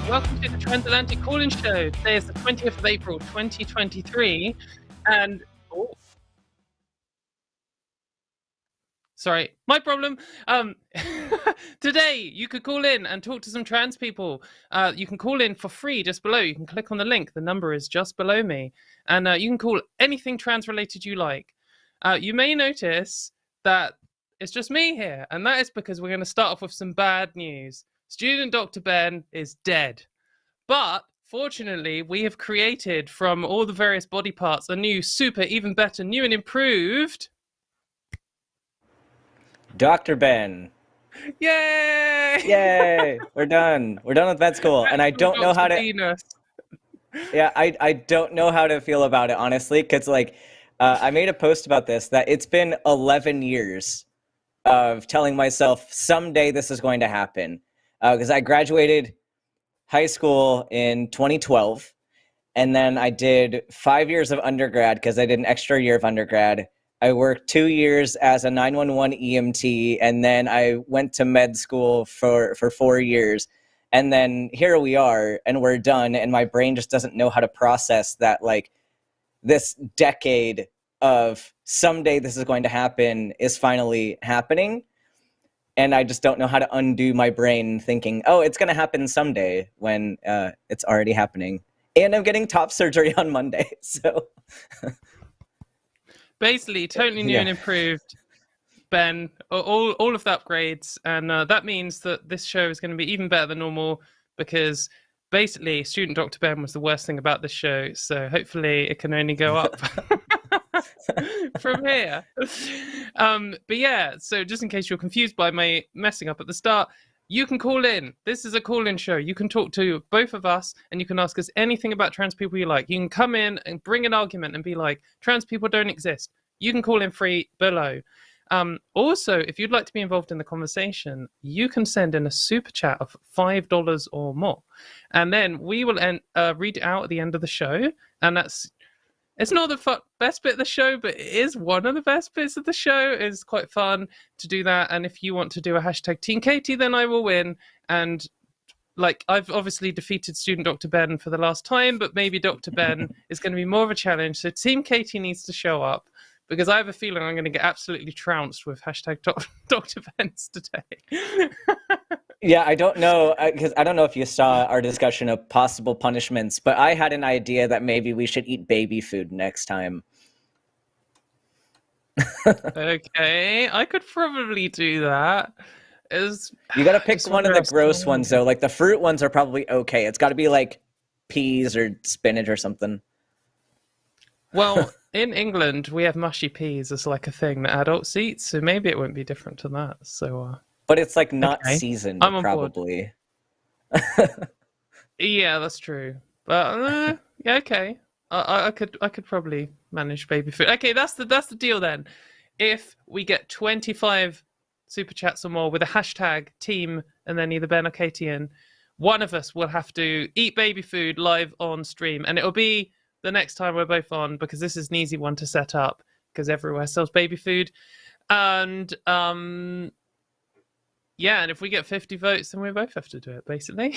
Welcome to the Transatlantic Call-In Show. Today is the 20th of April, 2023, and... Oh. Sorry, my problem. Today, you could call in and talk to some trans people. You can call in for free just below. You can click on the link. The number is just below me. And you can call anything trans-related you like. You may notice that it's just me here, and that is because we're going to start off with some bad news. Student Dr. Ben is dead. But fortunately, we have created from all the various body parts a new, super, even better, new and improved... Dr. Ben. Yay! Yay! We're done. We're done with vet school. And I don't know how to... Venus. Yeah, I don't know how to feel about it, honestly, because, like, I made a post about this, that it's been 11 years of telling myself someday this is going to happen. Because I graduated high school in 2012, and then I did 5 years of undergrad because I did an extra year of undergrad. I worked 2 years as a 911 EMT, and then I went to med school for 4 years. And then here we are, and we're done, and my brain just doesn't know how to process that, like, this decade of someday this is going to happen is finally happening. And I just don't know how to undo my brain thinking, oh, it's going to happen someday when it's already happening. And I'm getting top surgery on Monday, so... Basically, totally new and improved, Ben. All of the upgrades. And that means that this show is going to be even better than normal because basically Student Dr. Ben was the worst thing about this show. So hopefully it can only go up from here. But yeah, so just in case you're confused by my messing up at the start, you can call in. This is a call-in show. You can talk to both of us and you can ask us anything about trans people you like. You can come in and bring an argument and be like, trans people don't exist. You can call in free below. Also, if you'd like to be involved in the conversation, you can send in a super chat of $5 or more. And then we will read it out at the end of the show. And it's not the best bit of the show, but it is one of the best bits of the show. It's quite fun to do that. And if you want to do a hashtag Team Katy, then I will win. And like, I've obviously defeated Student Dr. Ben for the last time, but maybe Dr. Ben is going to be more of a challenge. So Team Katy needs to show up because I have a feeling I'm going to get absolutely trounced with hashtag Dr. Ben's today. Yeah, I don't know, because I don't know if you saw our discussion of possible punishments, but I had an idea that maybe we should eat baby food next time. Okay, I could probably do that. You got to pick one of the gross ones, though. Like, the fruit ones are probably okay. It's got to be, like, peas or spinach or something. Well, in England, we have mushy peas as, like, a thing that adults eat, so maybe it won't be different to that, so... But it's like not seasoned, probably. Yeah, that's true. But yeah, okay. I could probably manage baby food. Okay, that's the deal then. If we get 25 super chats or more with a hashtag team and then either Ben or Katy in, one of us will have to eat baby food live on stream, and it'll be the next time we're both on because this is an easy one to set up because everywhere sells baby food, and yeah, and if we get 50 votes, then we both have to do it, basically.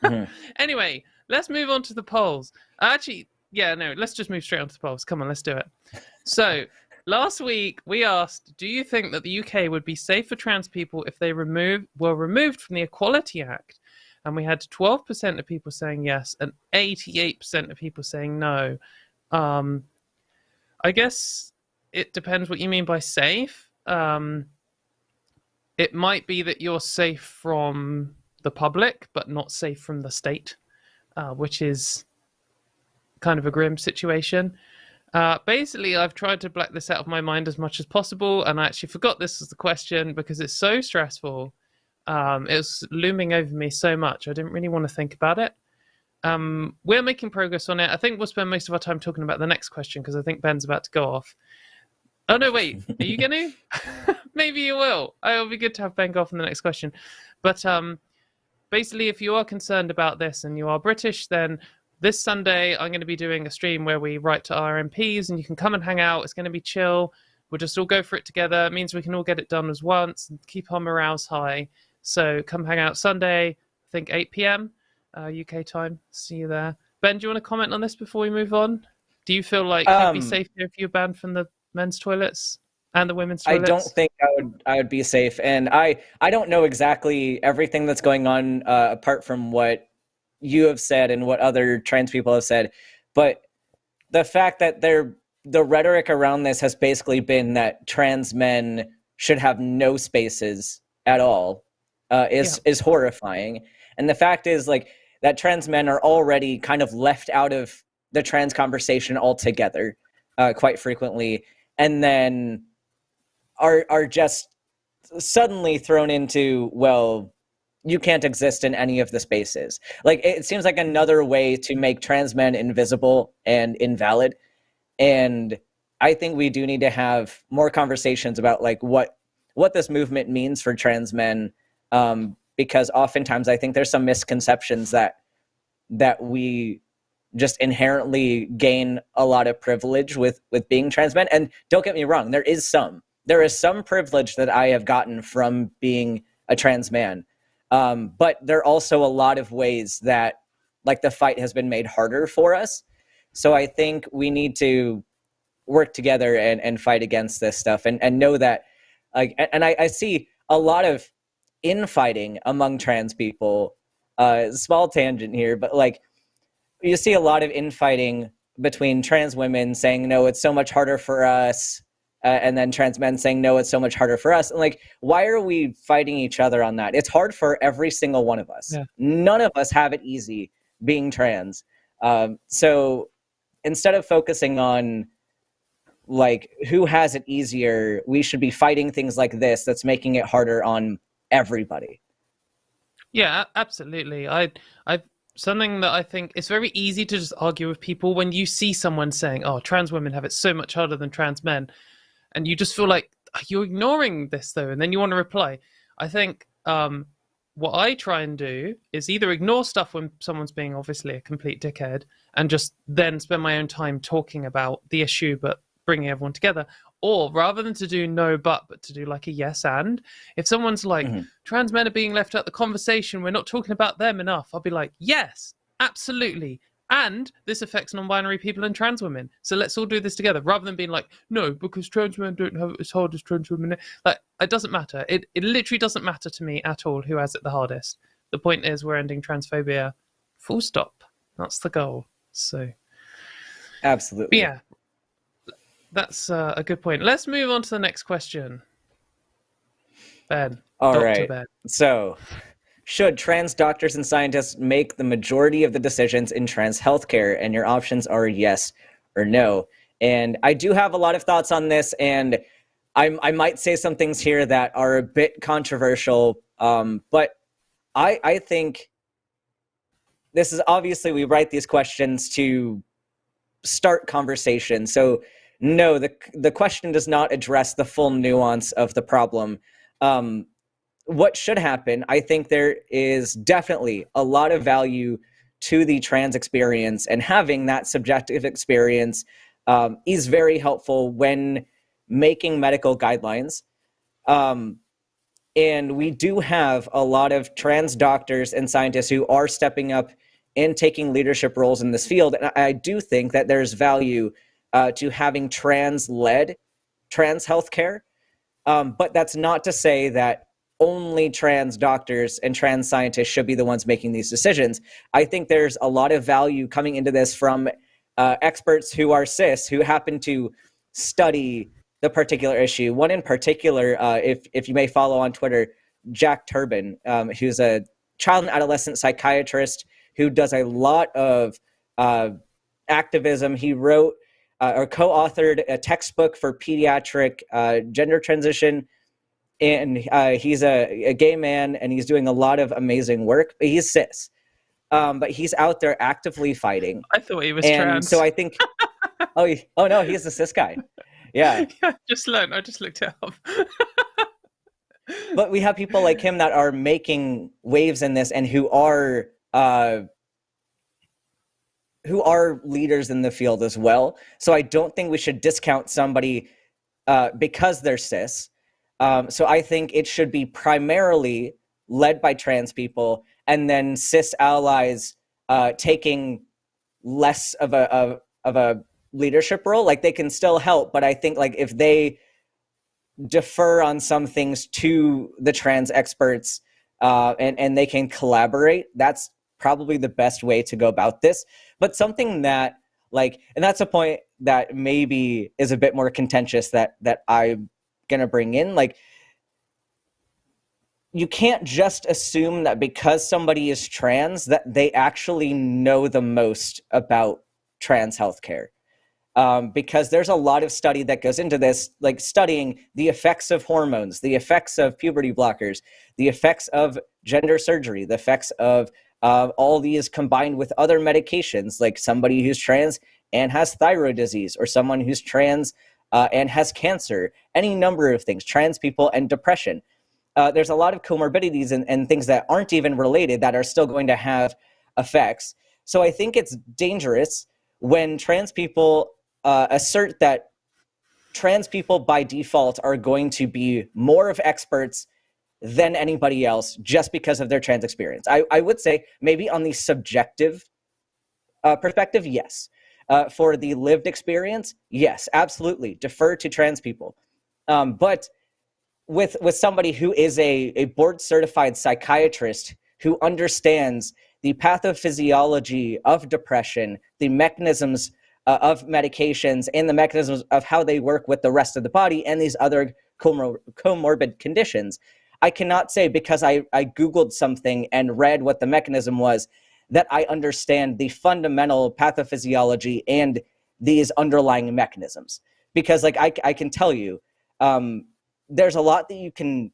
Mm-hmm. Anyway, let's move on to the polls. Actually, yeah, no, let's just move straight on to the polls. Come on, let's do it. So, last week, we asked, do you think that the UK would be safe for trans people if they were removed from the Equality Act? And we had 12% of people saying yes and 88% of people saying no. I guess it depends what you mean by safe. It might be that you're safe from the public, but not safe from the state, which is kind of a grim situation. Basically, I've tried to black this out of my mind as much as possible, and I actually forgot this was the question because it's so stressful. It was looming over me so much. I didn't really want to think about it. We're making progress on it. I think we'll spend most of our time talking about the next question because I think Ben's about to go off. Oh, no, wait. Are you going to? Maybe you will. It'll be good to have Ben go off on the next question. But basically, if you are concerned about this and you are British, then this Sunday, I'm going to be doing a stream where we write to our MPs and you can come and hang out. It's going to be chill. We'll just all go for it together. It means we can all get it done as once and keep our morales high. So come hang out Sunday, I think 8 p.m. UK time. See you there. Ben, do you want to comment on this before we move on? Do you feel like you'd be safe here if you're banned from the men's toilets and the women's toilets? I don't think I would be safe, and I don't know exactly everything that's going on apart from what you have said and what other trans people have said, but the fact that the rhetoric around this has basically been that trans men should have no spaces at all is horrifying. And the fact is, like, that trans men are already kind of left out of the trans conversation altogether, quite frequently, and then are just suddenly thrown into, well, you can't exist in any of the spaces. Like, it seems like another way to make trans men invisible and invalid. And I think we do need to have more conversations about, like, what this movement means for trans men, because oftentimes I think there's some misconceptions that we just inherently gain a lot of privilege with being trans men. And don't get me wrong, there is some privilege that I have gotten from being a trans man. But there are also a lot of ways that, like, the fight has been made harder for us. So I think we need to work together and fight against this stuff and know that, like, and I see a lot of infighting among trans people. Small tangent here, but, like, you see a lot of infighting between trans women saying, no, it's so much harder for us. And then trans men saying, no, it's so much harder for us. And, like, why are we fighting each other on that? It's hard for every single one of us. Yeah. None of us have it easy being trans. So instead of focusing on, like, who has it easier, we should be fighting things like this that's making it harder on everybody. Yeah, absolutely. I something that I think it's very easy to just argue with people when you see someone saying, oh, trans women have it so much harder than trans men. And you just feel like you're ignoring this, though. And then you want to reply. I think what I try and do is either ignore stuff when someone's being obviously a complete dickhead and just then spend my own time talking about the issue, but bringing everyone together. Or rather than to do no but to do like a yes and. If someone's like, trans men are being left out of the conversation, we're not talking about them enough, I'll be like, yes, absolutely. And this affects non-binary people and trans women. So let's all do this together, rather than being like, no, because trans men don't have it as hard as trans women. Like, it doesn't matter. It literally doesn't matter to me at all who has it the hardest. The point is we're ending transphobia. Full stop. That's the goal. So, absolutely. But yeah. That's a good point. Let's move on to the next question. Ben. All right. Ben. So, should trans doctors and scientists make the majority of the decisions in trans healthcare? And your options are yes or no. And I do have a lot of thoughts on this, and I might say some things here that are a bit controversial, but I think this is obviously, we write these questions to start conversation. So, no, the question does not address the full nuance of the problem. What should happen, I think there is definitely a lot of value to the trans experience, and having that subjective experience is very helpful when making medical guidelines. And we do have a lot of trans doctors and scientists who are stepping up and taking leadership roles in this field. And I do think that there's value to having trans-led trans healthcare. But that's not to say that only trans doctors and trans scientists should be the ones making these decisions. I think there's a lot of value coming into this from experts who are cis, who happen to study the particular issue. One in particular, if you may follow on Twitter, Jack Turbin, who's a child and adolescent psychiatrist who does a lot of activism. He wrote or co-authored a textbook for pediatric gender transition. And he's a gay man, and he's doing a lot of amazing work. But he's cis, but he's out there actively fighting. I thought he was trans. So I think, oh no, he's a cis guy. Yeah. I just looked it up. But we have people like him that are making waves in this, and who are leaders in the field as well. So I don't think we should discount somebody because they're cis. So I think it should be primarily led by trans people, and then cis allies taking less of a leadership role. Like, they can still help, but I think like if they defer on some things to the trans experts and they can collaborate, that's probably the best way to go about this. But something that like, and that's a point that maybe is a bit more contentious that I'm gonna bring in, like, you can't just assume that because somebody is trans that they actually know the most about trans healthcare. Because there's a lot of study that goes into this, like studying the effects of hormones, the effects of puberty blockers, the effects of gender surgery, the effects of all these combined with other medications, like somebody who's trans and has thyroid disease, or someone who's trans and has cancer, any number of things, trans people and depression. There's a lot of comorbidities and things that aren't even related that are still going to have effects. So I think it's dangerous when trans people assert that trans people by default are going to be more of experts than anybody else just because of their trans experience. I would say maybe on the subjective perspective, yes. For the lived experience, yes, absolutely. Defer to trans people. But with somebody who is a board-certified psychiatrist who understands the pathophysiology of depression, the mechanisms of medications, and the mechanisms of how they work with the rest of the body and these other comorbid conditions, I cannot say because I Googled something and read what the mechanism was that I understand the fundamental pathophysiology and these underlying mechanisms. Because like I can tell you, there's a lot that you can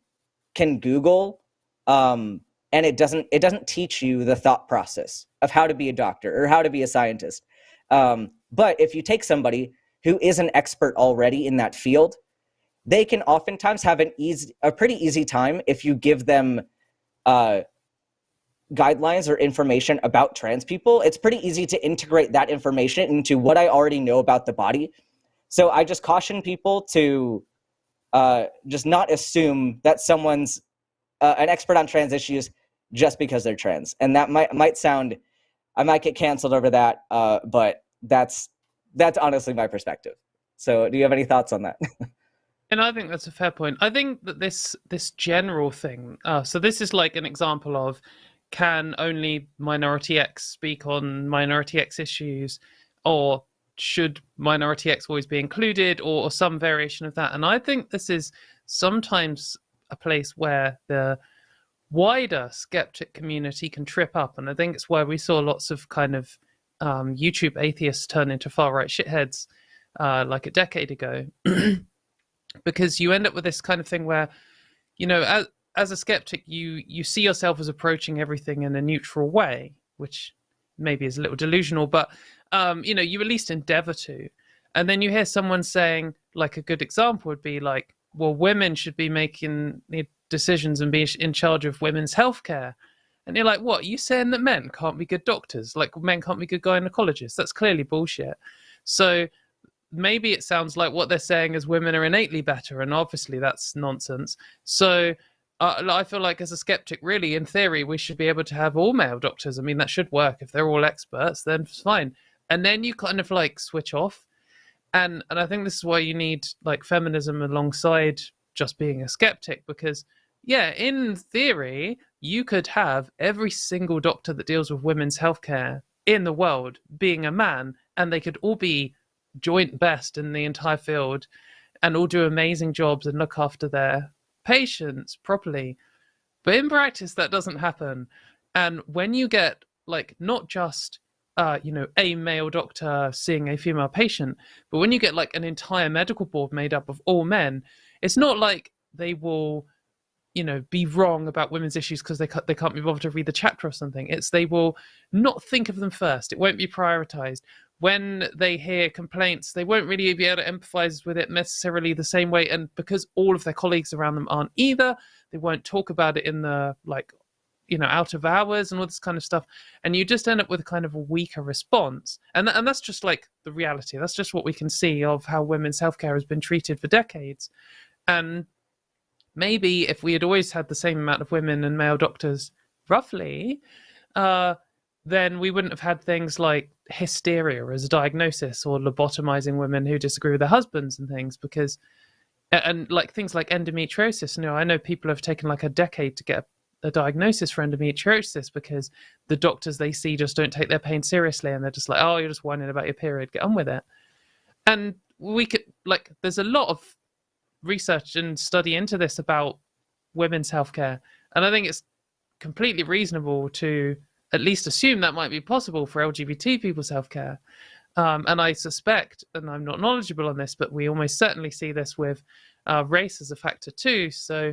Google, and it doesn't teach you the thought process of how to be a doctor or how to be a scientist. But if you take somebody who is an expert already in that field, they can oftentimes have a pretty easy time if you give them guidelines or information about trans people. It's pretty easy to integrate that information into what I already know about the body. So I just caution people to just not assume that someone's an expert on trans issues just because they're trans. And that might sound, I might get canceled over that, but that's honestly my perspective. So do you have any thoughts on that? And I think that's a fair point. I think that this general thing, so this is like an example of, can only minority X speak on minority X issues, or should minority X always be included, or some variation of that. And I think this is sometimes a place where the wider skeptic community can trip up. And I think it's where we saw lots of kind of YouTube atheists turn into far-right shitheads like a decade ago. Because you end up with this kind of thing where, you know, as a skeptic, you see yourself as approaching everything in a neutral way, which maybe is a little delusional, but you know, you at least endeavor to. And then you hear someone saying, like, a good example would be like, well, women should be making the decisions and be in charge of women's healthcare. And you're like, what? Are you saying that men can't be good doctors? Like, men can't be good gynecologists? That's clearly bullshit. So maybe it sounds like what they're saying is women are innately better, and obviously that's nonsense. So I feel like as a skeptic, really, in theory, we should be able to have all male doctors. I mean, that should work. If they're all experts, then it's fine. And then you kind of like switch off. And I think this is why you need like feminism alongside just being a skeptic, because yeah, in theory, you could have every single doctor that deals with women's healthcare in the world being a man, and they could all be joint best in the entire field and all do amazing jobs and look after their patients properly. But in practice, that doesn't happen. And when you get like not just you know, a male doctor seeing a female patient, but when you get like an entire medical board made up of all men, it's not like they will, you know, be wrong about women's issues because they can't be bothered to read the chapter or something. It's they will not think of them first. It won't be prioritized. When they hear complaints, they won't really be able to empathize with it necessarily the same way. And because all of their colleagues around them aren't either, they won't talk about it in the, like, you know, out of hours and all this kind of stuff. And you just end up with a kind of a weaker response. And that's just like the reality. That's just what we can see of how women's healthcare has been treated for decades. And maybe if we had always had the same amount of women and male doctors roughly, then we wouldn't have had things like hysteria as a diagnosis, or lobotomizing women who disagree with their husbands and things, because, and like things like endometriosis. I know people have taken like a decade to get a diagnosis for endometriosis because the doctors they see just don't take their pain seriously, and they're just like, oh, you're just whining about your period, get on with it. And we could, like, there's a lot of research and study into this about women's healthcare, and I think it's completely reasonable to at least assume that might be possible for LGBT people's healthcare. And I suspect, and I'm not knowledgeable on this, but we almost certainly see this with race as a factor too. So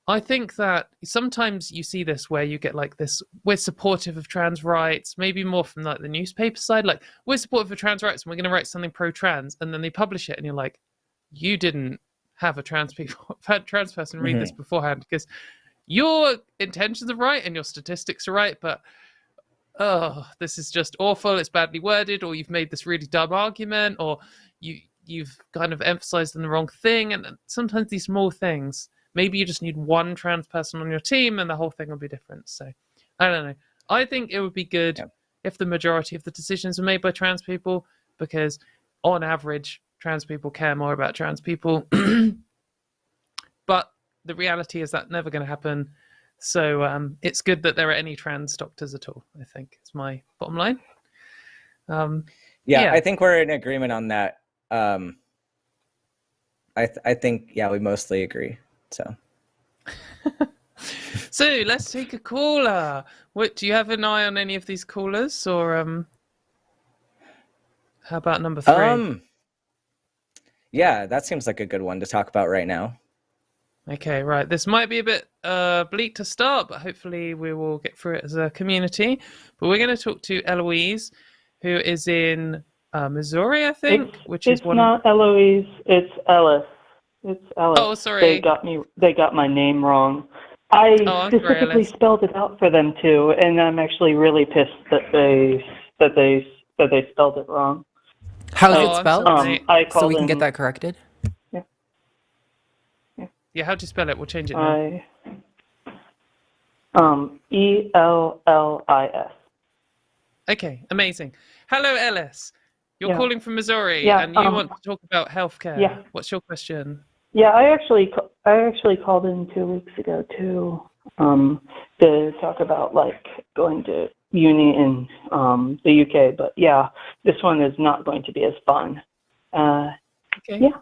I think that sometimes you see this where you get like this, we're supportive of trans rights, maybe more from like the newspaper side, like we're supportive of trans rights and we're going to write something pro-trans, and then they publish it and you're like, you didn't have a trans person read this beforehand, because your intentions are right and your statistics are right, but oh, this is just awful, it's badly worded, or you've made this really dumb argument, or you've kind of emphasized on the wrong thing. And sometimes these small things, maybe you just need one trans person on your team and the whole thing will be different. So I don't know. I think it would be good if the majority of the decisions were made by trans people, because on average, trans people care more about trans people. But the reality is that never going to happen. So it's good that there are any trans doctors at all, I think, is my bottom line. I think we're in agreement on that. I think, we mostly agree. So so let's take a caller. What, do you have an eye on any of these callers, or how about number 3? Yeah, that seems like a good one to talk about right now. Okay, right. This might be a bit bleak to start, but hopefully we will get through it as a community. But we're going to talk to Eloise, who is in Missouri, I think. It's not Eloise. It's Ellis. It's Ellis. Oh, sorry. They got my name wrong. I specifically spelled it out for them too, and I'm actually really pissed that they spelled it wrong. How's it spelled? So we can get that corrected. Yeah, how'd you spell it? We'll change it now. Ellis. Okay, amazing. Hello, Ellis. You're calling from Missouri, and you want to talk about healthcare. Yeah. What's your question? Yeah, I actually called in 2 weeks ago to talk about like going to uni in the UK, but this one is not going to be as fun. Okay. Yeah.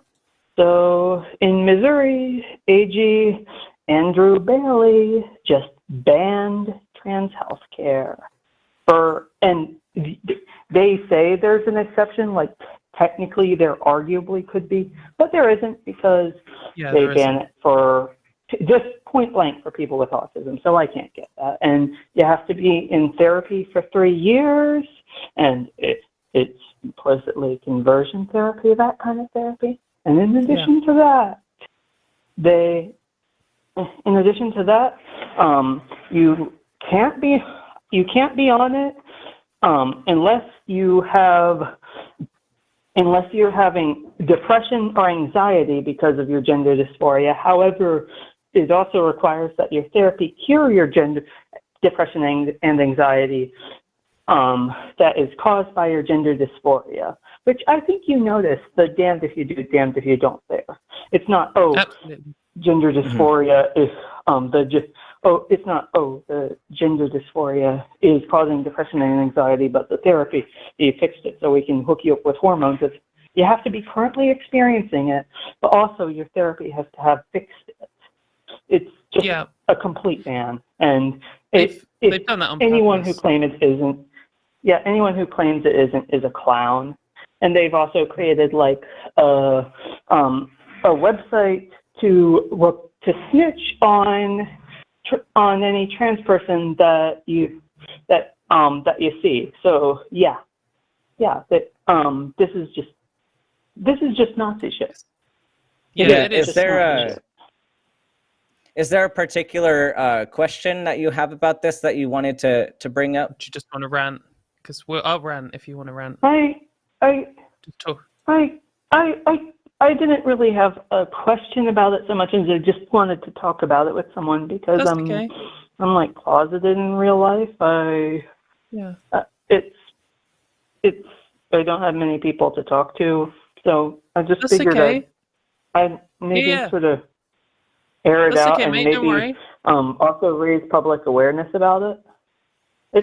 So in Missouri, AG Andrew Bailey just banned trans health care. And they say there's an exception, like technically there arguably could be, but there isn't, because they ban it for just point blank for people with autism. So I can't get that. And you have to be in therapy for 3 years, and it's implicitly conversion therapy, that kind of therapy. And in addition to that, you can't be on it unless you're having depression or anxiety because of your gender dysphoria. However, it also requires that your therapy cure your gender depression and anxiety that is caused by your gender dysphoria, which I think you notice the damned if you do, damned if you don't there. It's not, Absolutely. Gender dysphoria is the gender dysphoria is causing depression and anxiety, but the therapy, you fixed it so we can hook you up with hormones. You have to be currently experiencing it, but also your therapy has to have fixed it. It's just a complete ban. And they've done that on anyone purpose. who claims it isn't is a clown. And they've also created like a website to snitch on any trans person that you see. So this is just Nazi shit. Yeah, it is. Is there a particular question that you have about this that you wanted to bring up? Do you just want to rant? Because I'll rant if you want to rant. Just talk. I didn't really have a question about it so much as I just wanted to talk about it with someone, because I'm like closeted in real life. It's I don't have many people to talk to, so I just figured I'd maybe sort of air it out and maybe also raise public awareness about it.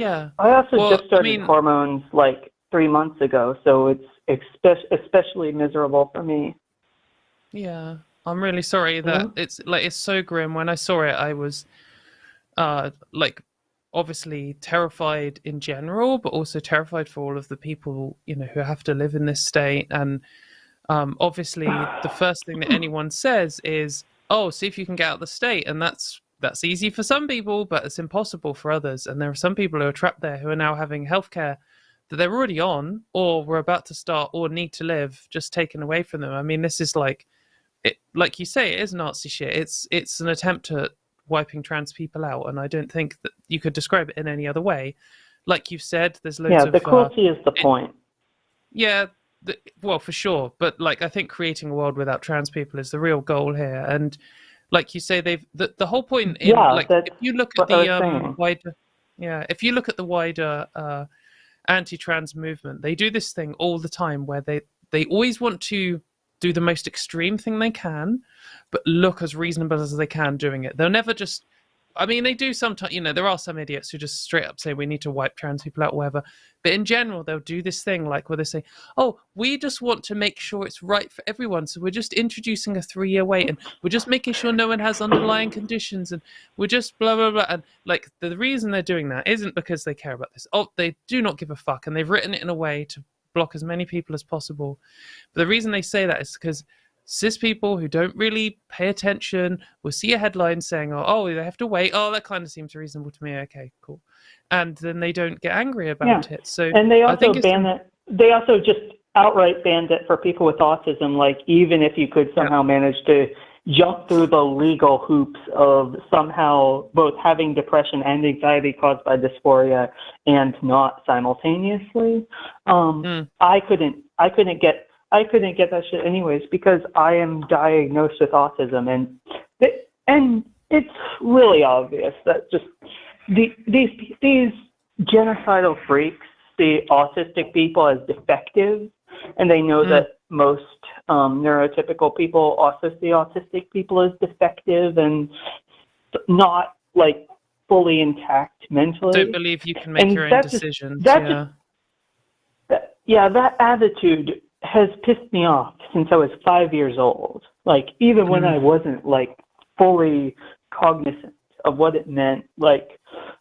I also just started hormones like 3 months ago, so it's especially miserable for me. Yeah, I'm really sorry that it's so grim. When I saw it, I was like obviously terrified in general, but also terrified for all of the people, you know, who have to live in this state. And obviously the first thing that anyone says is, oh, see if you can get out of the state. And that's easy for some people, but it's impossible for others. And there are some people who are trapped there who are now having healthcare that they're already on, or were about to start, or need to live, just taken away from them. I mean, this is like you say, it is Nazi shit. It's an attempt at wiping trans people out, and I don't think that you could describe it in any other way. Like you said, there's loads of... the cruelty is the point. Well, for sure. But like, I think creating a world without trans people is the real goal here. And like you say, the whole point in if you look at the wider anti-trans movement, they do this thing all the time where they always want to do the most extreme thing they can, but look as reasonable as they can doing it. They'll never just... I mean, they do sometimes, you know, there are some idiots who just straight up say we need to wipe trans people out, whatever. But in general, they'll do this thing like where they say, oh, we just want to make sure it's right for everyone. So we're just introducing a 3-year wait, and we're just making sure no one has underlying conditions, and we're just blah, blah, blah. And like, the reason they're doing that isn't because they care about this. Oh, they do not give a fuck. And they've written it in a way to block as many people as possible. But the reason they say that is because cis people who don't really pay attention will see a headline saying, oh, they have to wait. Oh, that kind of seems reasonable to me. Okay, cool. And then they don't get angry about it. So, and they also ban it. They also just outright banned it for people with autism. Like, even if you could somehow manage to jump through the legal hoops of somehow both having depression and anxiety caused by dysphoria and not simultaneously, I couldn't get that shit anyways, because I am diagnosed with autism, and it's really obvious that just these genocidal freaks see autistic people as defective, and they know that most neurotypical people also see autistic people as defective and not like fully intact mentally. Don't believe you can make your own decisions. That attitude has pissed me off since I was 5 years old. Like, even when I wasn't like fully cognizant of what it meant, like,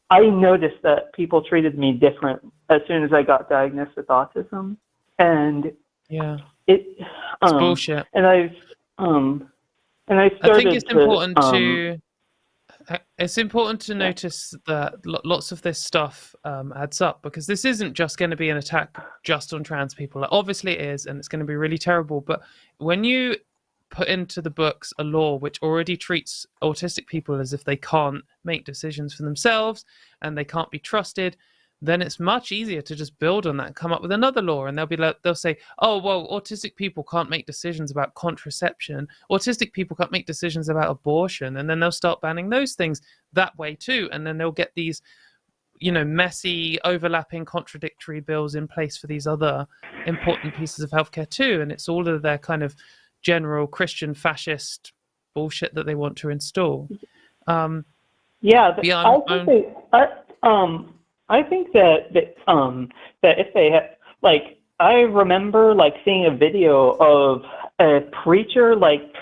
I noticed that people treated me different as soon as I got diagnosed with autism, and it's bullshit. And I started. I think it's important to notice that lots of this stuff adds up, because this isn't just going to be an attack just on trans people. Like, obviously it is, and it's going to be really terrible. But when you put into the books a law which already treats autistic people as if they can't make decisions for themselves and they can't be trusted, then it's much easier to just build on that and come up with another law. And they'll say, oh, well, autistic people can't make decisions about contraception. Autistic people can't make decisions about abortion. And then they'll start banning those things that way too. And then they'll get these, you know, messy, overlapping, contradictory bills in place for these other important pieces of healthcare too. And it's all of their kind of general Christian fascist bullshit that they want to install. I think that if they had, like, I remember like seeing a video of a preacher, like,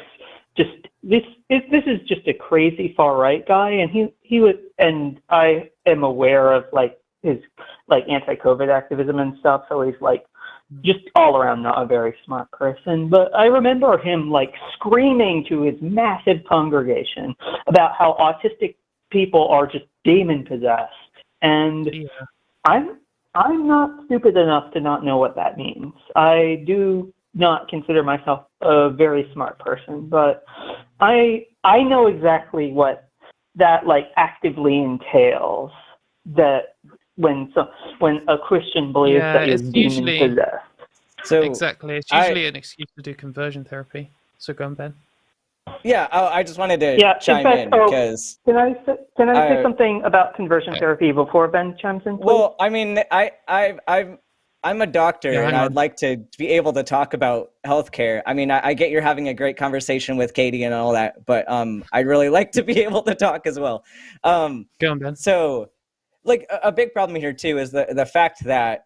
just this is just a crazy far right guy, and he was, and I am aware of like his like anti-COVID activism and stuff, so he's like just all around not a very smart person. But I remember him like screaming to his massive congregation about how autistic people are just demon possessed. And I'm not stupid enough to not know what that means. I do not consider myself a very smart person, but I know exactly what that like actively entails. That when a Christian believes that you're demon possessed. So exactly, it's usually an excuse to do conversion therapy. So go on, Ben. Yeah, I just wanted to chime in because can I say something about conversion therapy before Ben chimes in, please? Well, I mean, I'm a doctor, and I'd like to be able to talk about healthcare. I mean, I get you're having a great conversation with Katy and all that, but I'd really like to be able to talk as well. Go on, Ben. So, like, a big problem here too is the fact that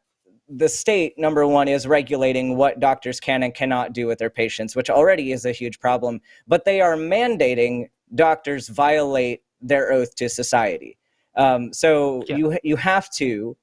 the state, number one, is regulating what doctors can and cannot do with their patients, which already is a huge problem. But they are mandating doctors violate their oath to society. You have to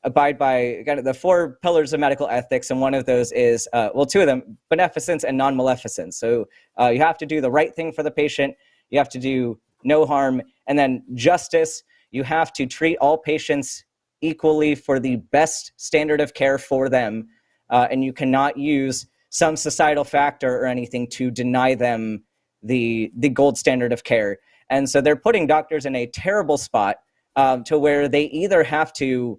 abide by kind of the 4 pillars of medical ethics, and one of those is, 2 of them, beneficence and non-maleficence. So you have to do the right thing for the patient, you have to do no harm, and then justice. You have to treat all patients equally for the best standard of care for them, and you cannot use some societal factor or anything to deny them the gold standard of care. And so they're putting doctors in a terrible spot to where they either have to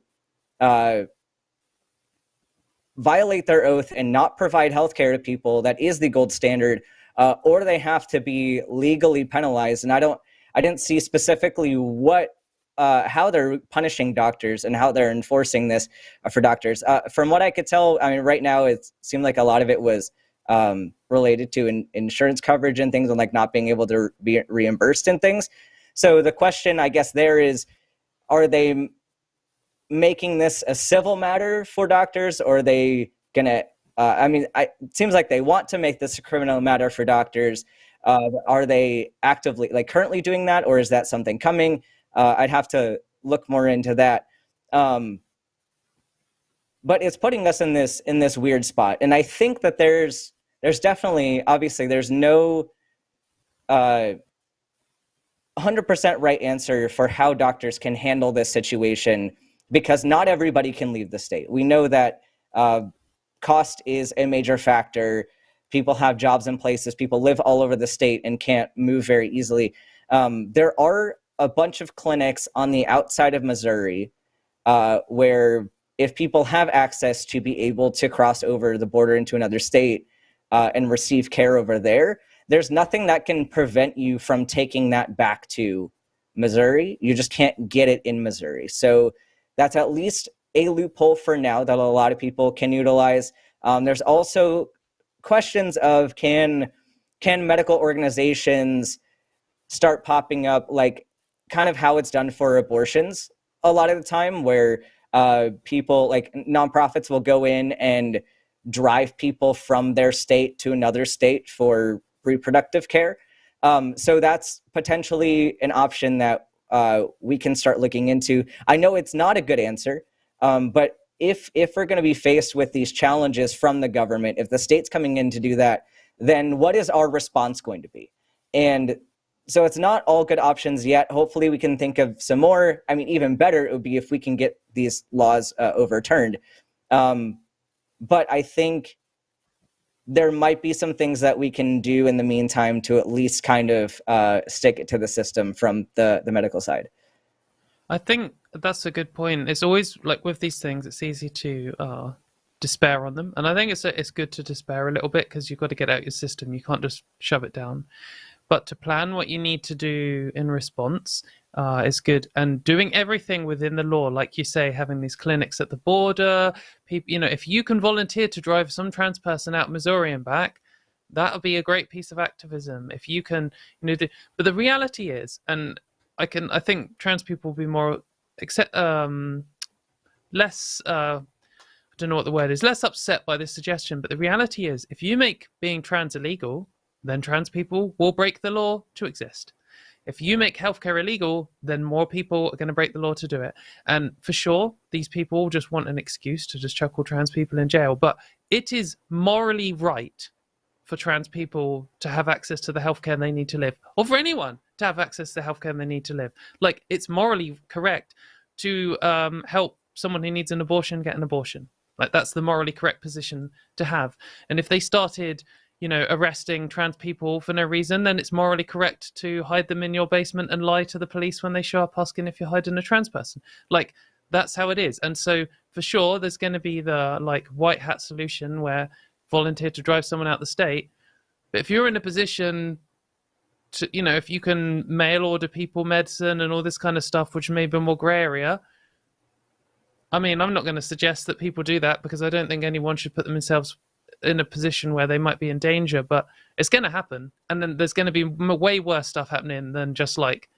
violate their oath and not provide healthcare to people that is the gold standard, or they have to be legally penalized. And I didn't see specifically how they're punishing doctors and how they're enforcing this for doctors. From what I could tell, I mean, right now it seemed like a lot of it was related to insurance coverage and things, and like not being able to be reimbursed and things. So the question, I guess, there is, are they making this a civil matter for doctors, or are they gonna? It seems like they want to make this a criminal matter for doctors. Are they actively, like, currently doing that, or is that something coming? I'd have to look more into that. But it's putting us in this weird spot. And I think that there's definitely, obviously, there's no 100% right answer for how doctors can handle this situation, because not everybody can leave the state. We know that cost is a major factor. People have jobs in places. People live all over the state and can't move very easily. There are a bunch of clinics on the outside of Missouri where if people have access to be able to cross over the border into another state and receive care over there, there's nothing that can prevent you from taking that back to Missouri. You just can't get it in Missouri. So that's at least a loophole for now that a lot of people can utilize. There's also questions of can medical organizations start popping up, like kind of how it's done for abortions a lot of the time, where people, like nonprofits, will go in and drive people from their state to another state for reproductive care. So that's potentially an option that we can start looking into. I know it's not a good answer, but if we're going to be faced with these challenges from the government, if the state's coming in to do that, then what is our response going to be? And so it's not all good options yet. Hopefully we can think of some more. I mean, even better it would be if we can get these laws overturned. But I think there might be some things that we can do in the meantime to at least kind of stick it to the system from the medical side. I think that's a good point. It's always like with these things, it's easy to despair on them. And I think it's good to despair a little bit, because you've got to get out your system. You can't just shove it down. But to plan what you need to do in response is good. And doing everything within the law, like you say, having these clinics at the border, people, if you can volunteer to drive some trans person out Missouri and back, that would be a great piece of activism. If you can, but the reality is, and I think trans people will be more less, I don't know what the word is, less upset by this suggestion. But the reality is, if you make being trans illegal, then trans people will break the law to exist. If you make healthcare illegal, then more people are going to break the law to do it. And for sure, these people just want an excuse to just chuck all trans people in jail. But it is morally right for trans people to have access to the healthcare they need to live, or for anyone to have access to the healthcare they need to live. Like, it's morally correct to help someone who needs an abortion get an abortion. Like, that's the morally correct position to have. And if they started arresting trans people for no reason, then it's morally correct to hide them in your basement and lie to the police when they show up asking if you're hiding a trans person. Like, that's how it is. And so for sure, there's going to be the white hat solution where volunteer to drive someone out the state. But if you're in a position to, if you can mail order people medicine and all this kind of stuff, which may be more grey area. I mean, I'm not going to suggest that people do that because I don't think anyone should put themselves in a position where they might be in danger, but it's going to happen. And then there's going to be way worse stuff happening than just like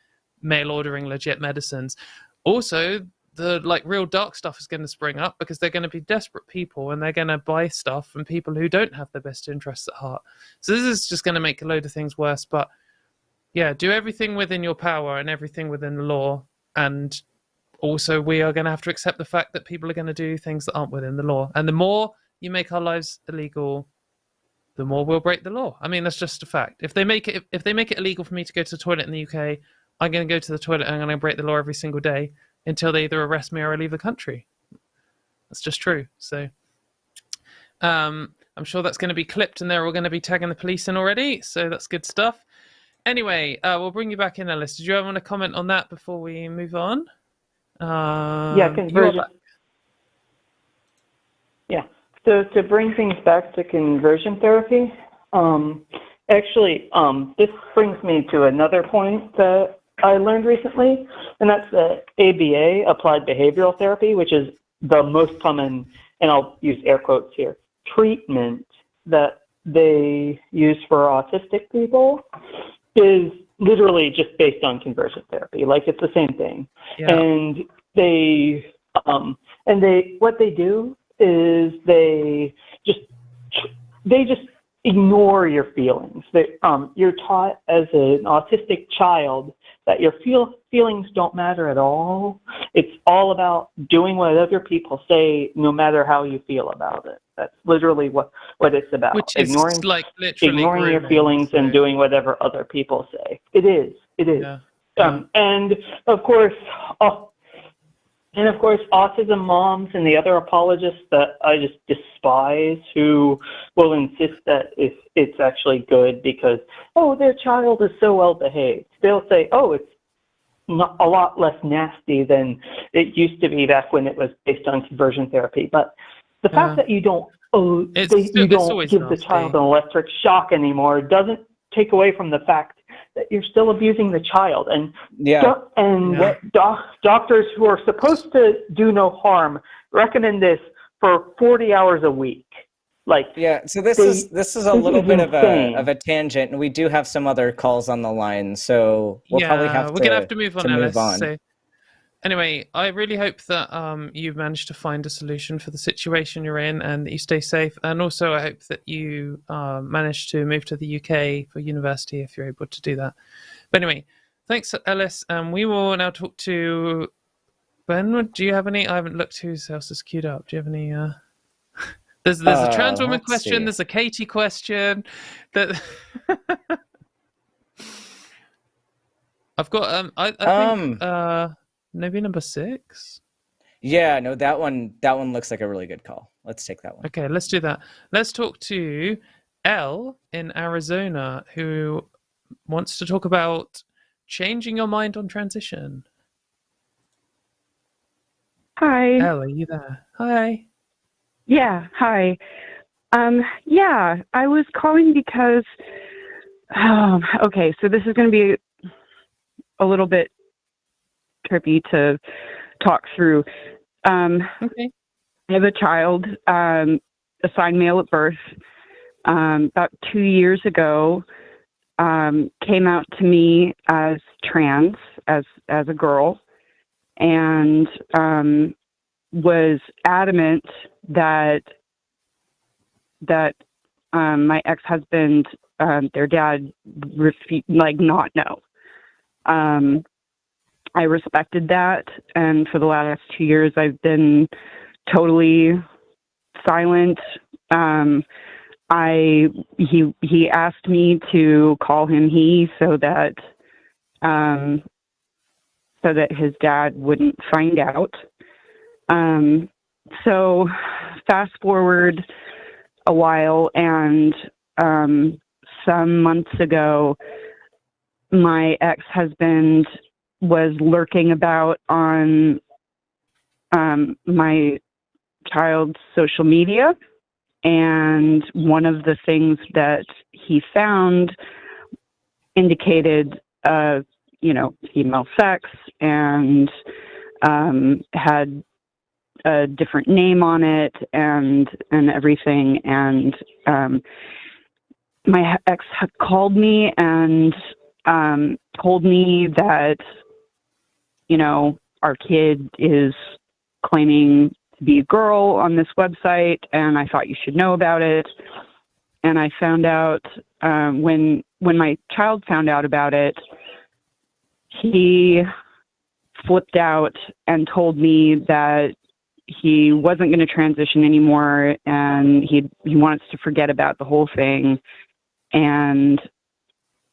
mail ordering legit medicines. Also, the like real dark stuff is going to spring up because they're going to be desperate people and they're going to buy stuff from people who don't have their best interests at heart. So this is just going to make a load of things worse. But yeah, do everything within your power and everything within the law. And also, we are going to have to accept the fact that people are going to do things that aren't within the law. And the more you make our lives illegal, the more we'll break the law. I mean, that's just a fact. If they make it illegal for me to go to the toilet in the UK, I'm going to go to the toilet and I'm going to break the law every single day until they either arrest me or I leave the country. That's just true. So I'm sure that's going to be clipped and they're all going to be tagging the police in already. So that's good stuff. Anyway, we'll bring you back in, Ellis. Did you ever want to comment on that before we move on? Yeah, conversion. Yeah. So to bring things back to conversion therapy, actually, this brings me to another point that I learned recently, and that's the ABA, Applied Behavioral Therapy, which is the most common, and I'll use air quotes here, treatment that they use for autistic people is literally just based on conversion therapy. Like, it's the same thing. Yeah. And what they do is they just ignore your feelings. You're taught as an autistic child that your feelings don't matter at all. It's all about doing what other people say, no matter how you feel about it. That's literally what it's about. Which is like literally ignoring your feelings and doing whatever other people say. It is. Yeah. And of course, autism moms and the other apologists that I just despise, who will insist that it's actually good because, their child is so well behaved. They'll say, it's not a lot less nasty than it used to be back when it was based on conversion therapy. But the fact that you don't give the child an electric shock anymore doesn't take away from the fact that you're still abusing the child. And doctors who are supposed to do no harm recommend this for 40 hours a week. So this is a little bit of a tangent, and we do have some other calls on the line, so we're gonna have to move on. So, anyway, I really hope that you've managed to find a solution for the situation you're in, and that you stay safe. And also, I hope that you manage to move to the UK for university if you're able to do that. But anyway, thanks, Ellis. We will now talk to Ben. Do you have any? I haven't looked who else is queued up. Do you have any? There's a trans woman question. There's a Katy question. That I've got. I think maybe number 6. Yeah, no, that one looks like a really good call. Let's take that one. Okay, let's do that. Let's talk to Elle in Arizona, who wants to talk about changing your mind on transition. Hi. Elle, are you there? Hi. Yeah, hi. I was calling because, so this is going to be a little bit trippy to talk through. Okay. I have a child, assigned male at birth, about 2 years ago, came out to me as trans, as a girl, and was adamant that my ex-husband, their dad, not know. I respected that, and for the last 2 years, I've been totally silent. He asked me to call him he, so that his dad wouldn't find out. So fast forward a while, and some months ago, my ex-husband was lurking about on my child's social media, and one of the things that he found indicated, female sex and had a different name on it and everything. And my ex had called me and told me that, our kid is claiming to be a girl on this website, and I thought you should know about it. And I found out when my child found out about it, he flipped out and told me that he wasn't going to transition anymore, and he wants to forget about the whole thing. And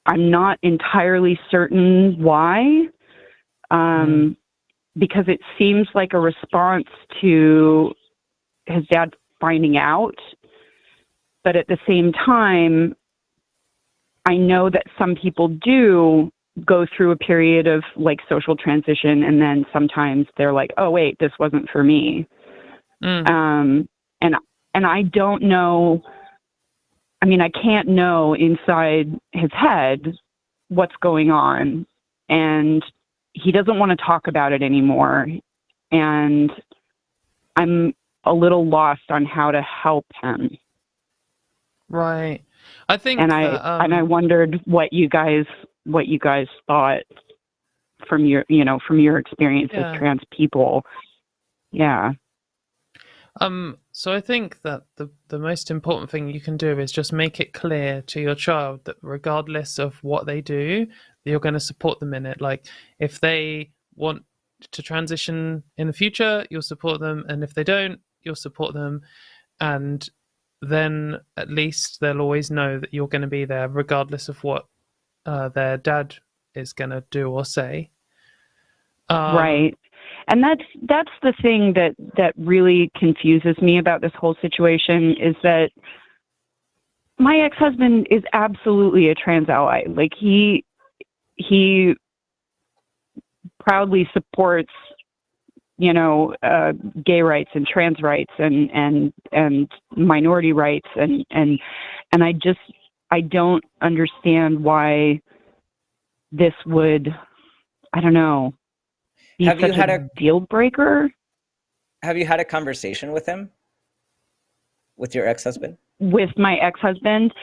I'm not entirely certain why, because it seems like a response to his dad finding out. But at the same time, I know that some people do go through a period of like social transition, and then sometimes they're like, oh wait, this wasn't for me. And I don't know. I mean, I can't know inside his head what's going on, and he doesn't want to talk about it anymore. And I'm a little lost on how to help him. Right. I think, and I wondered what you guys thought from your experience as trans people. Yeah. So I think that the most important thing you can do is just make it clear to your child that regardless of what they do, you're going to support them in it. Like if they want to transition in the future, you'll support them. And if they don't, you'll support them. And then at least they'll always know that you're going to be there regardless of what their dad is going to do or say. Right. And that's the thing that really confuses me about this whole situation, is that my ex-husband is absolutely a trans ally. Like he proudly supports, gay rights and trans rights and minority rights. And I don't understand why this would, I don't know, have you had a deal breaker? Have you had a conversation with him? With your ex-husband? With my ex-husband?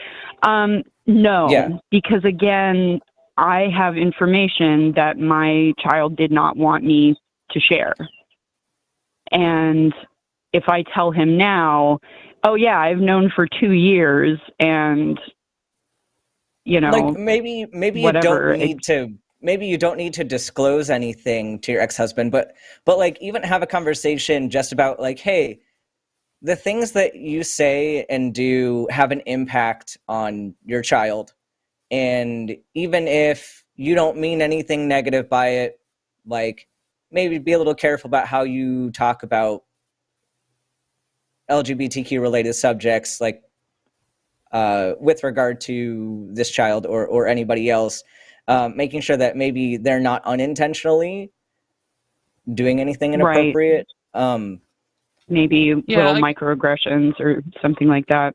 No, yeah. Because again, I have information that my child did not want me to share. And if I tell him now, oh yeah, I've known for 2 years, and like maybe whatever, you don't need to disclose anything to your ex-husband, but like even have a conversation just about like, hey, the things that you say and do have an impact on your child. And even if you don't mean anything negative by it, like maybe be a little careful about how you talk about LGBTQ related subjects, like with regard to this child or anybody else, making sure that maybe they're not unintentionally doing anything inappropriate. Right. Maybe little microaggressions or something like that.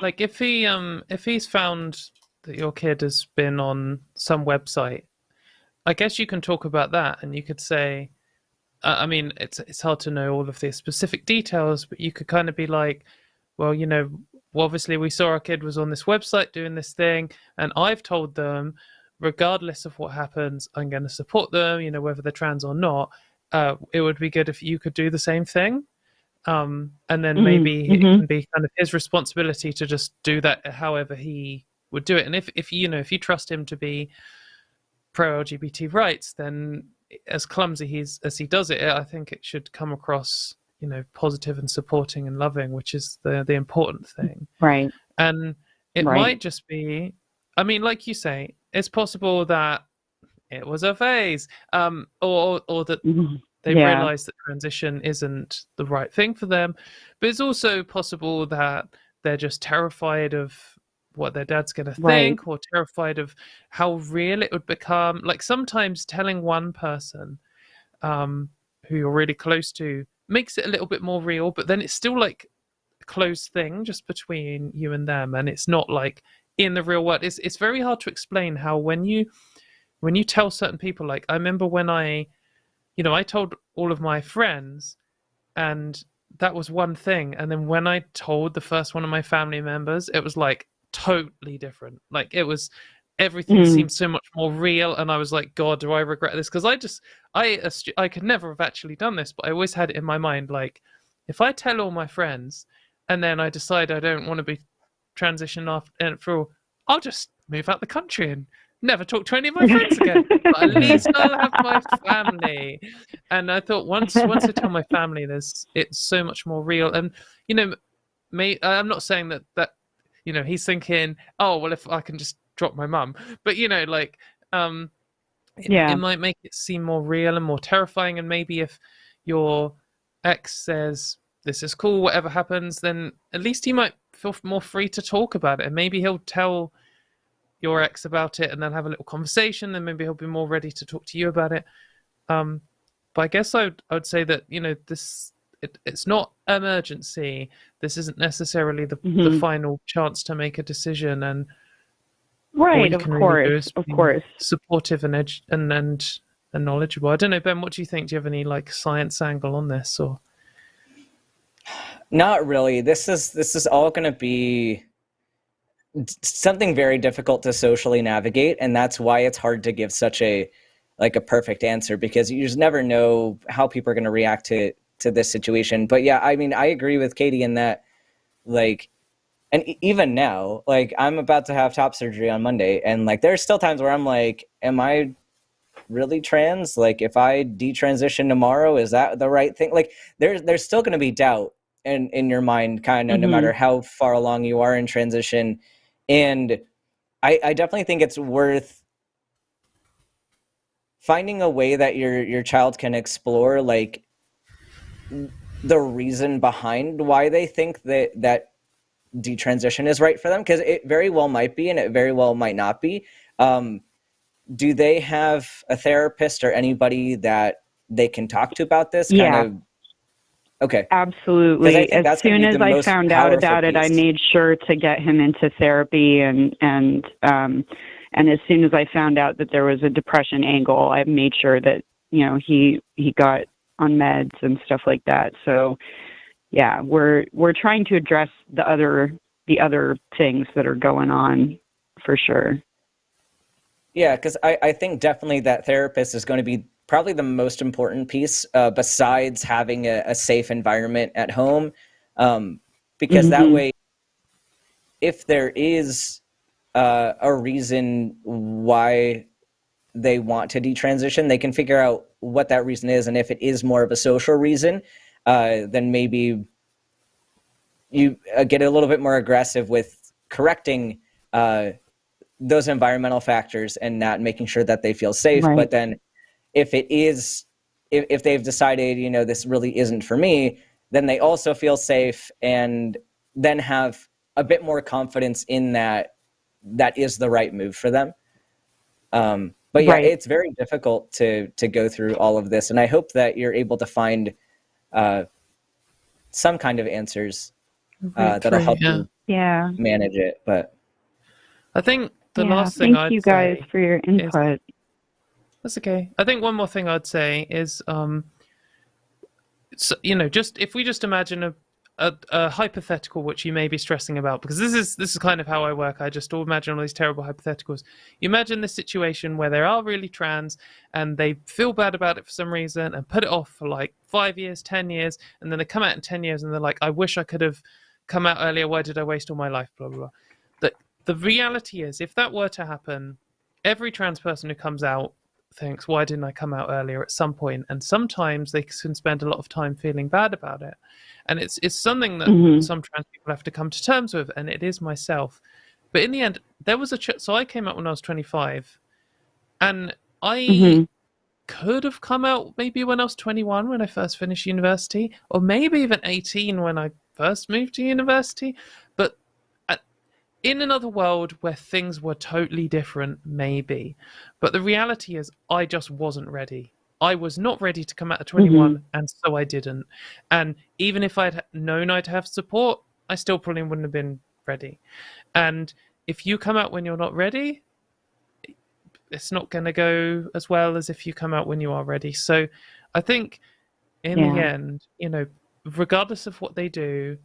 Like if he's found that your kid has been on some website, I guess you can talk about that, and you could say, I mean, it's hard to know all of the specific details, but you could kind of be like, well, obviously we saw our kid was on this website doing this thing, and I've told them, regardless of what happens, I'm going to support them, whether they're trans or not. It would be good if you could do the same thing. And then maybe it can be kind of his responsibility to just do that however he would do it. And if you trust him to be pro-LGBT rights, then as clumsy as he does it, I think it should come across, positive and supporting and loving, which is the important thing. Right. And it might just be, I mean, like you say, it's possible that it was a phase, or that they realize that transition isn't the right thing for them. But it's also possible that they're just terrified of what their dad's going to think, or terrified of how real it would become. Like sometimes telling one person who you're really close to makes it a little bit more real, but then it's still like a closed thing just between you and them, and it's not like in the real world. It's very hard to explain how when you tell certain people, like I remember when I told all of my friends, and that was one thing, and then when I told the first one of my family members, it was like totally different. Like it was, everything seemed so much more real, and I was like, God, do I regret this? Because I could never have actually done this, but I always had it in my mind, like, if I tell all my friends and then I decide I don't want to be transitioned after, I'll just move out the country and never talk to any of my friends again. But at least I'll have my family. And I thought once I tell my family this, it's so much more real. And I'm not saying that he's thinking, oh well, if I can just drop my mum, but it might make it seem more real and more terrifying. And maybe if your ex says this is cool, whatever happens, then at least he might feel more free to talk about it, and maybe he'll tell your ex about it and then have a little conversation, and maybe he'll be more ready to talk to you about it. But I guess I would say that it's not emergency. This isn't necessarily the final chance to make a decision, and right, of course, supportive and knowledgeable. I don't know, Ben, what do you think? Do you have any like science angle on this, or? Not really. This is all going to be something very difficult to socially navigate, and that's why it's hard to give such a perfect answer, because you just never know how people are going to react to this situation. But yeah, I mean, I agree with Katy in that, like, and even now, like, I'm about to have top surgery on Monday, and like there's still times where I'm like, am I really trans? Like, if I detransition tomorrow, is that the right thing? Like, there's still going to be doubt in your mind, kind of, no matter how far along you are in transition. And I definitely think it's worth finding a way that your child can explore, like, the reason behind why they think that detransition is right for them, because it very well might be, and it very well might not be. Do they have a therapist or anybody that they can talk to about this? Yeah. Okay. Absolutely. As soon as I found out about it, I made sure to get him into therapy, and as soon as I found out that there was a depression angle, I made sure that he got on meds and stuff like that. So yeah, we're trying to address the other things that are going on for sure. Yeah, because I think definitely that therapist is going to be probably the most important piece, besides having a safe environment at home, because that way, if there is a reason why they want to detransition, they can figure out what that reason is, and if it is more of a social reason, then maybe you get a little bit more aggressive with correcting those environmental factors and not making sure that they feel safe. Right. But then if it is, if they've decided, this really isn't for me, then they also feel safe and then have a bit more confidence in that is the right move for them. But yeah, It's very difficult to go through all of this. And I hope that you're able to find some kind of answers that'll help you manage it. But I think the last thing Thank you guys for your input. That's okay. I think one more thing I'd say is, just if we just imagine a hypothetical which you may be stressing about, because this is kind of how I work. I just imagine all these terrible hypotheticals. You imagine this situation where they are really trans and they feel bad about it for some reason and put it off for like 5 years, 10 years, and then they come out in 10 years and they're like, I wish I could have come out earlier. Why did I waste all my life? Blah, blah, blah. The reality is, if that were to happen, every trans person who comes out thinks, why didn't I come out earlier at some point? And sometimes they can spend a lot of time feeling bad about it. And it's something that some trans people have to come to terms with, and it is myself. But in the end, there was so I came out when I was 25, and I could have come out maybe when I was 21 when I first finished university, or maybe even 18 when I first moved to university. But in another world where things were totally different, maybe. But the reality is, I just wasn't ready. I was not ready to come out at 21, and so I didn't. And even if I'd known I'd have support, I still probably wouldn't have been ready. And if you come out when you're not ready, it's not going to go as well as if you come out when you are ready. So I think in the end, you know, regardless of what they do,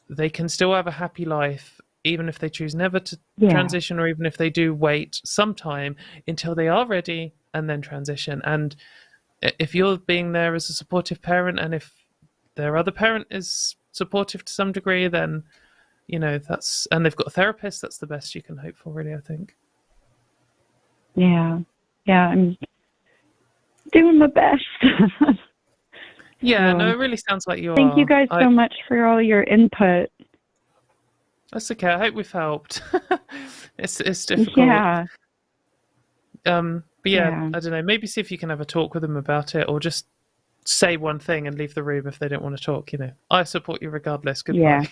they can still have a happy life, even if they choose never to transition, or even if they do wait some time until they are ready and then transition. And if you're being there as a supportive parent, and if their other parent is supportive to some degree, then, you know, and they've got a therapist, that's the best you can hope for, really, I think. Yeah, I'm doing my best. Yeah, no, it really sounds like you are. Thank you guys so much for all your input. That's okay. I hope we've helped. It's difficult. Yeah. But yeah, I don't know. Maybe see if you can have a talk with them about it, or just say one thing and leave the room if they don't want to talk. You know, I support you regardless. Goodbye.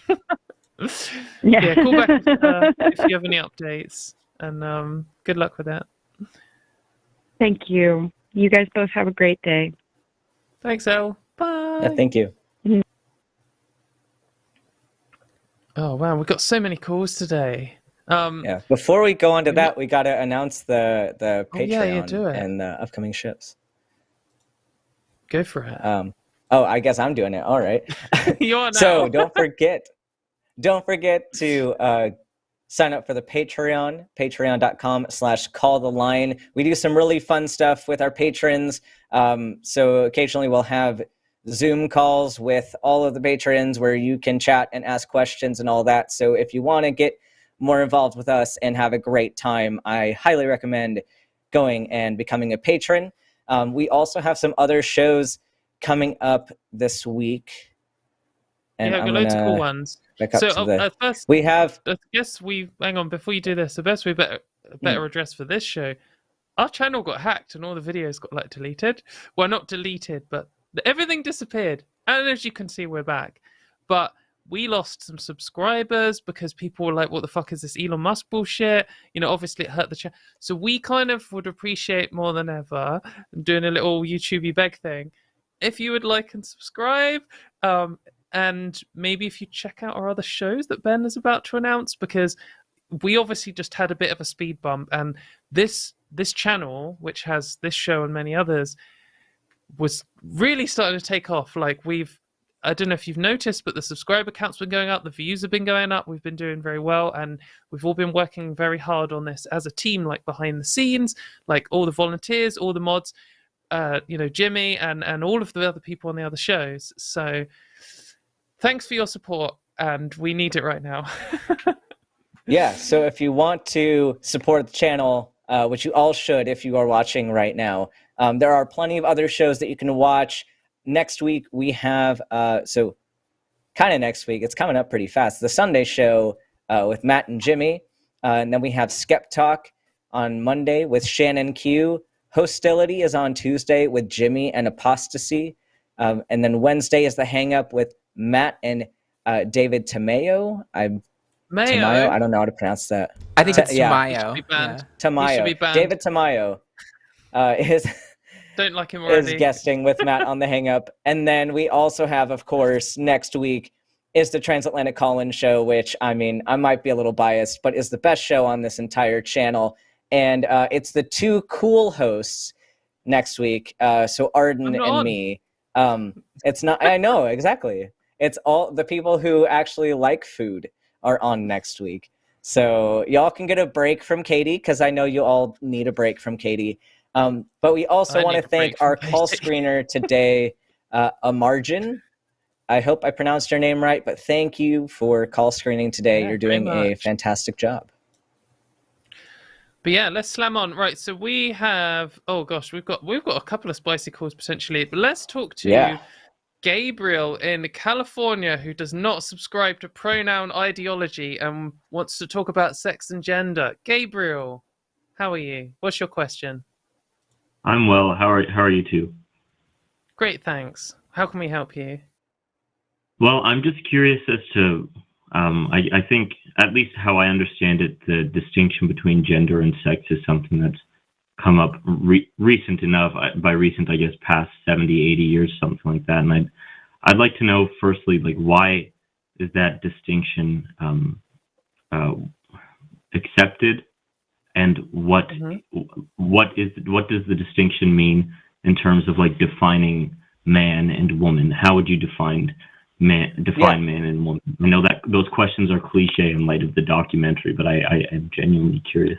Yeah. Call back if you have any updates, and good luck with that. Thank you. You guys both have a great day. Thanks, Elle. Bye. Yeah, thank you. Oh wow, we've got so many calls today. Yeah. Before we go on to that, we got to announce the Patreon do it. and the upcoming shows. Go for it. I guess I'm doing it. All right. You are now. So don't forget to sign up for the Patreon, patreon.com/calltheline. We do some really fun stuff with our patrons. So occasionally we'll have Zoom calls with all of the patrons where you can chat and ask questions and all that. So if you want to get more involved with us and have a great time, I highly recommend going and becoming a patron. We also have some other shows coming up this week. And we've got loads of cool ones. First, we have. I guess hang on before you do this. The best we better address for this show. Our channel got hacked and all the videos got deleted. Well, not deleted, but everything disappeared. And as you can see, we're back. But we lost some subscribers because people were like, "What the fuck is this Elon Musk bullshit?" You know, obviously it hurt the channel. So we kind of would appreciate more than ever doing a little YouTubey beg thing if you would like and subscribe. And maybe if you check out our other shows that Ben is about to announce, because we obviously just had a bit of a speed bump, and this channel, which has this show and many others, was really starting to take off. I don't know if you've noticed, but the subscriber count's been going up, the views have been going up, we've been doing very well, and we've all been working very hard on this as a team, behind the scenes, all the volunteers, all the mods, Jimmy and all of the other people on the other shows. So thanks for your support, and we need it right now. Yeah, so if you want to support the channel, which you all should if you are watching right now, there are plenty of other shows that you can watch. Next week we have, next week, it's coming up pretty fast, the Sunday show with Matt and Jimmy. And then we have Skep Talk on Monday with Shannon Q. Hostility is on Tuesday with Jimmy and Apostasy. And then Wednesday is the Hang Up with Matt and David Tamayo. Tamayo? I don't know how to pronounce that. I think it's Tamayo. Tamayo. David Tamayo is... Don't like him already. Is guesting with Matt on the Hang Up. And then we also have, of course, next week is the Transatlantic Call-In show, which, I mean, I might be a little biased, but is the best show on this entire channel. And it's the two cool hosts next week. So Arden and me. It's not, I know, exactly. It's all the people who actually like food are on next week. So y'all can get a break from Katy, because I know you all need a break from Katy. But we also want to thank our call screener today, Amarjan. I hope I pronounced your name right, but thank you for call screening today. You're doing a fantastic job. But yeah, let's slam on. Right, so we have, we've got a couple of spicy calls potentially, but let's talk to Gabriel in California, who does not subscribe to pronoun ideology and wants to talk about sex and gender. Gabriel, how are you? What's your question? I'm well. How are you two? Great, thanks. How can we help you? Well, I'm just curious as to, I think, at least how I understand it, the distinction between gender and sex is something that's come up recent enough. By recent, I guess past 70, 80 years, something like that. And I'd like to know, firstly, why is that distinction accepted, and what does the distinction mean in terms of like defining man and woman? How would you define man and woman? I know that those questions are cliche in light of the documentary, but I am genuinely curious.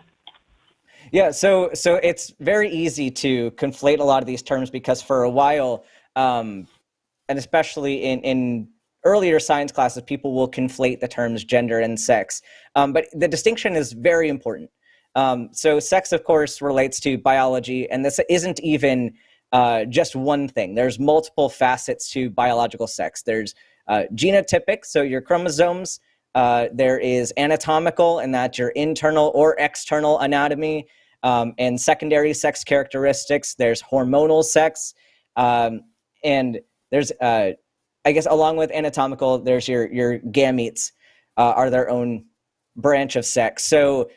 Yeah, so it's very easy to conflate a lot of these terms because for a while, and especially in earlier science classes, people will conflate the terms gender and sex. But the distinction is very important. So sex, of course, relates to biology, and this isn't even just one thing. There's multiple facets to biological sex. There's genotypic, so your chromosomes. There is anatomical, and that's your internal or external anatomy, and secondary sex characteristics. There's hormonal sex, and there's, I guess, along with anatomical, there's your gametes are their own branch of sex. So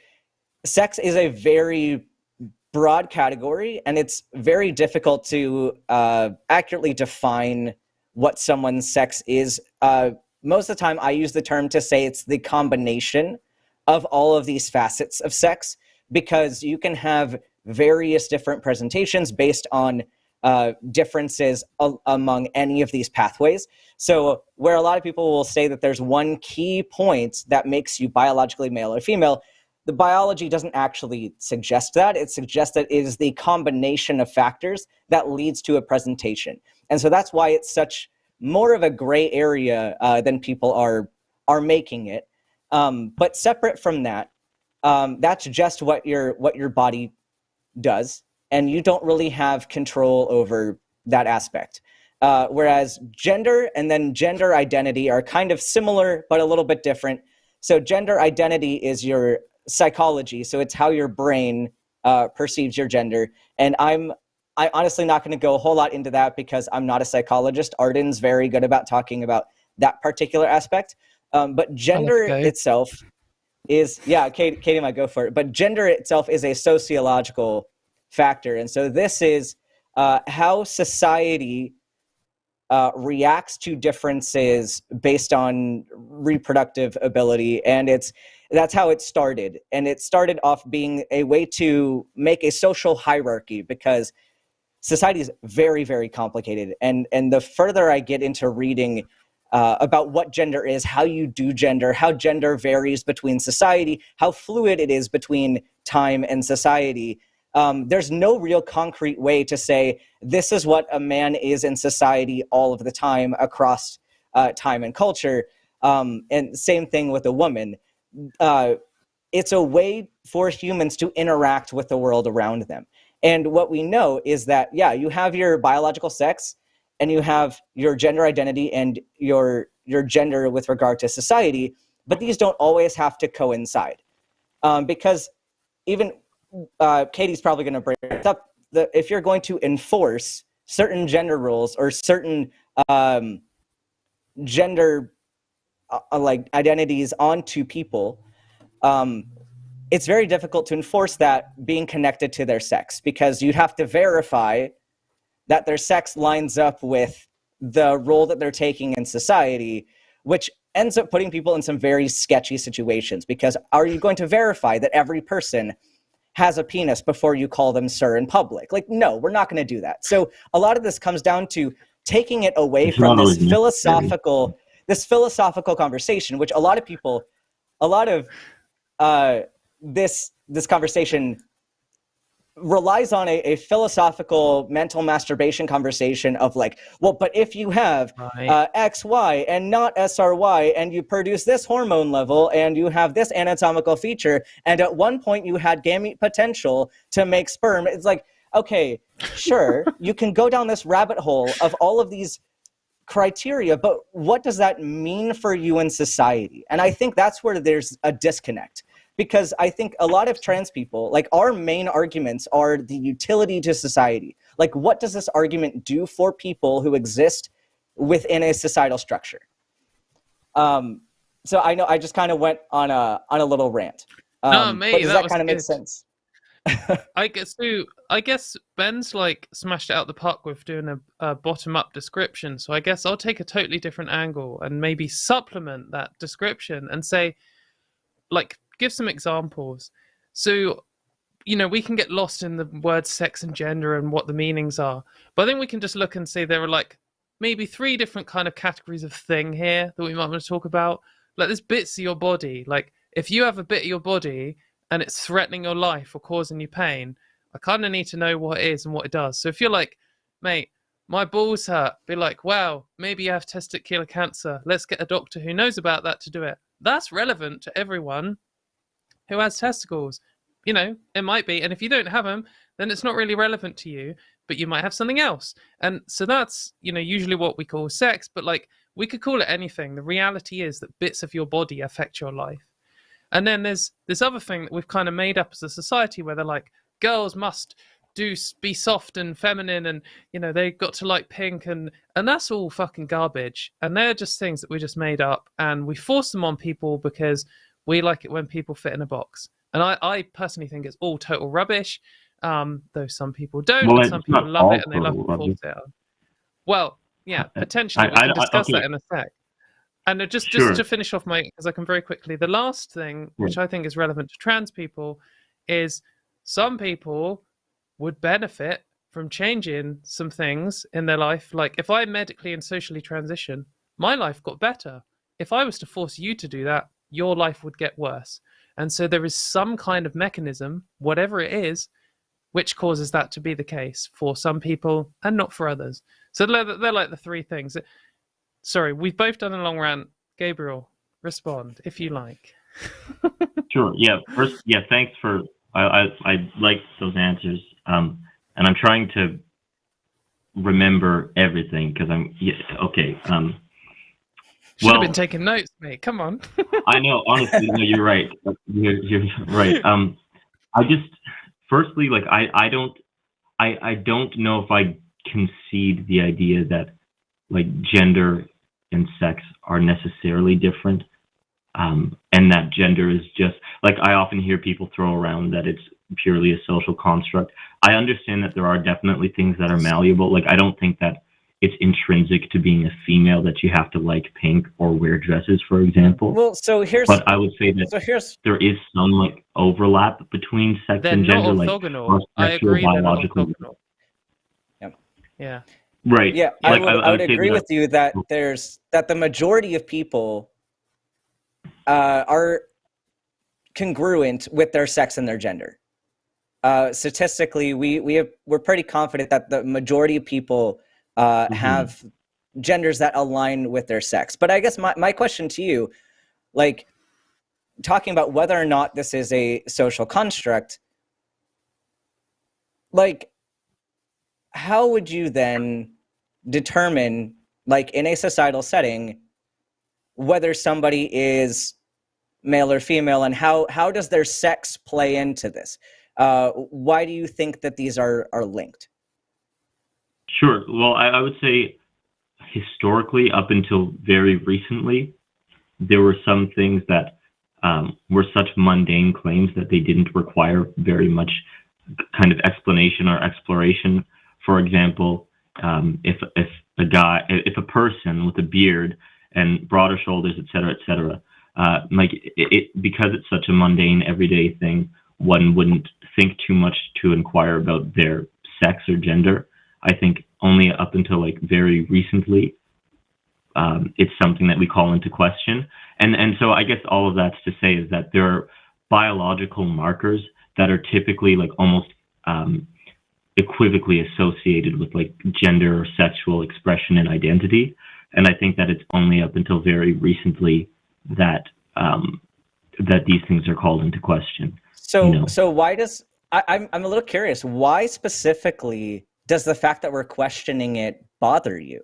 sex is a very broad category, and it's very difficult to accurately define what someone's sex is. Most of the time, I use the term to say it's the combination of all of these facets of sex, because you can have various different presentations based on differences among any of these pathways. So where a lot of people will say that there's one key point that makes you biologically male or female, the biology doesn't actually suggest that. It suggests that it is the combination of factors that leads to a presentation. And so that's why it's such more of a gray area than people are making it. But separate from that, that's just what your body does, and you don't really have control over that aspect. Whereas gender and then gender identity are kind of similar, but a little bit different. So gender identity is your psychology, so it's how your brain perceives your gender. And I'm honestly not going to go a whole lot into that because I'm not a psychologist. Arden's very good about talking about that particular aspect. But gender itself is, Katie might go for it, but gender itself is a sociological factor. And so this is how society reacts to differences based on reproductive ability. And that's how it started. And it started off being a way to make a social hierarchy, because society is very, very complicated. And the further I get into reading about what gender is, how you do gender, how gender varies between society, how fluid it is between time and society, there's no real concrete way to say this is what a man is in society all of the time across time and culture. And same thing with a woman. It's a way for humans to interact with the world around them. And what we know is that, you have your biological sex, and you have your gender identity and your gender with regard to society, but these don't always have to coincide. Because even Katie's probably going to bring it up, if you're going to enforce certain gender roles or certain gender like identities onto people, it's very difficult to enforce that being connected to their sex, because you'd have to verify that their sex lines up with the role that they're taking in society, which ends up putting people in some very sketchy situations. Because are you going to verify that every person has a penis before you call them sir in public? Like, no, we're not going to do that. So a lot of this comes down to taking it away from this philosophical conversation, which a lot of this conversation relies on a philosophical mental masturbation conversation of like, well, but if you have XY and not SRY, and you produce this hormone level, and you have this anatomical feature, and at one point you had gamete potential to make sperm, it's like, okay, sure, you can go down this rabbit hole of all of these criteria, but what does that mean for you in society? And I think that's where there's a disconnect. Because I think a lot of trans people, like, our main arguments are the utility to society. Like, what does this argument do for people who exist within a societal structure? So I know I just kind of went on a little rant. No, mate, but does that kind of make sense? I guess Ben's like smashed it out the park with doing a bottom-up description. So I guess I'll take a totally different angle and maybe supplement that description and say, like, give some examples. So, we can get lost in the words sex and gender and what the meanings are. But I think we can just look and say there are like maybe 3 different kind of categories of thing here that we might want to talk about. Like there's bits of your body. Like if you have a bit of your body and it's threatening your life or causing you pain, I kind of need to know what it is and what it does. So if you're like, mate, my balls hurt, be like, wow, maybe you have testicular cancer. Let's get a doctor who knows about that to do it. That's relevant to everyone who has testicles. It might be. And if you don't have them, then it's not really relevant to you, but you might have something else. And so that's, usually what we call sex, but like we could call it anything. The reality is that bits of your body affect your life. And then there's this other thing that we've kind of made up as a society where they're like, girls must be soft and feminine and, they got to like pink and that's all fucking garbage. And they're just things that we just made up and we force them on people because we like it when people fit in a box. And I personally think it's all total rubbish, though some people don't, and some people love it and they love to force it on. Well, yeah, potentially. We can discuss that in a sec. And just to finish off because I can very quickly, the last thing, which I think is relevant to trans people, is some people would benefit from changing some things in their life. Like if I medically and socially transition, my life got better. If I was to force you to do that, your life would get worse. And so there is some kind of mechanism, whatever it is, which causes that to be the case for some people and not for others. So they're like the 3 things. Sorry, we've both done a long rant. Gabriel, respond if you like. Sure. Yeah. First, thanks for. I like those answers. And I'm trying to remember everything because okay. Should have been taking notes, mate. Come on. I know. Honestly, no, you're right. You're right. I just, firstly, like, I don't know if I concede the idea that like gender and sex are necessarily different, and that gender is just like I often hear people throw around that it's purely a social construct. I understand that there are definitely things that are malleable. Like I don't think that it's intrinsic to being a female that you have to like pink or wear dresses, for example. Well, but I would say that there is some like overlap between sex and gender, like I agree. Biological. Yeah. Right. Yeah, like, I would agree with you that the majority of people are congruent with their sex and their gender. Statistically, we're pretty confident that the majority of people have genders that align with their sex. But I guess my question to you, like talking about whether or not this is a social construct, like how would you then determine, like in a societal setting, whether somebody is male or female, and how does their sex play into this? Why do you think that these are linked? Sure. Well, I would say historically, up until very recently, there were some things that were such mundane claims that they didn't require very much kind of explanation or exploration. For example, if a person with a beard and broader shoulders, et cetera, like because it's such a mundane, everyday thing, one wouldn't think too much to inquire about their sex or gender. I think only up until like very recently, it's something that we call into question. And so I guess all of that's to say is that there are biological markers that are typically like almost equivocally associated with like gender or sexual expression and identity. And I think that it's only up until very recently that that these things are called into question. So why does I'm a little curious, why specifically does the fact that we're questioning it bother you?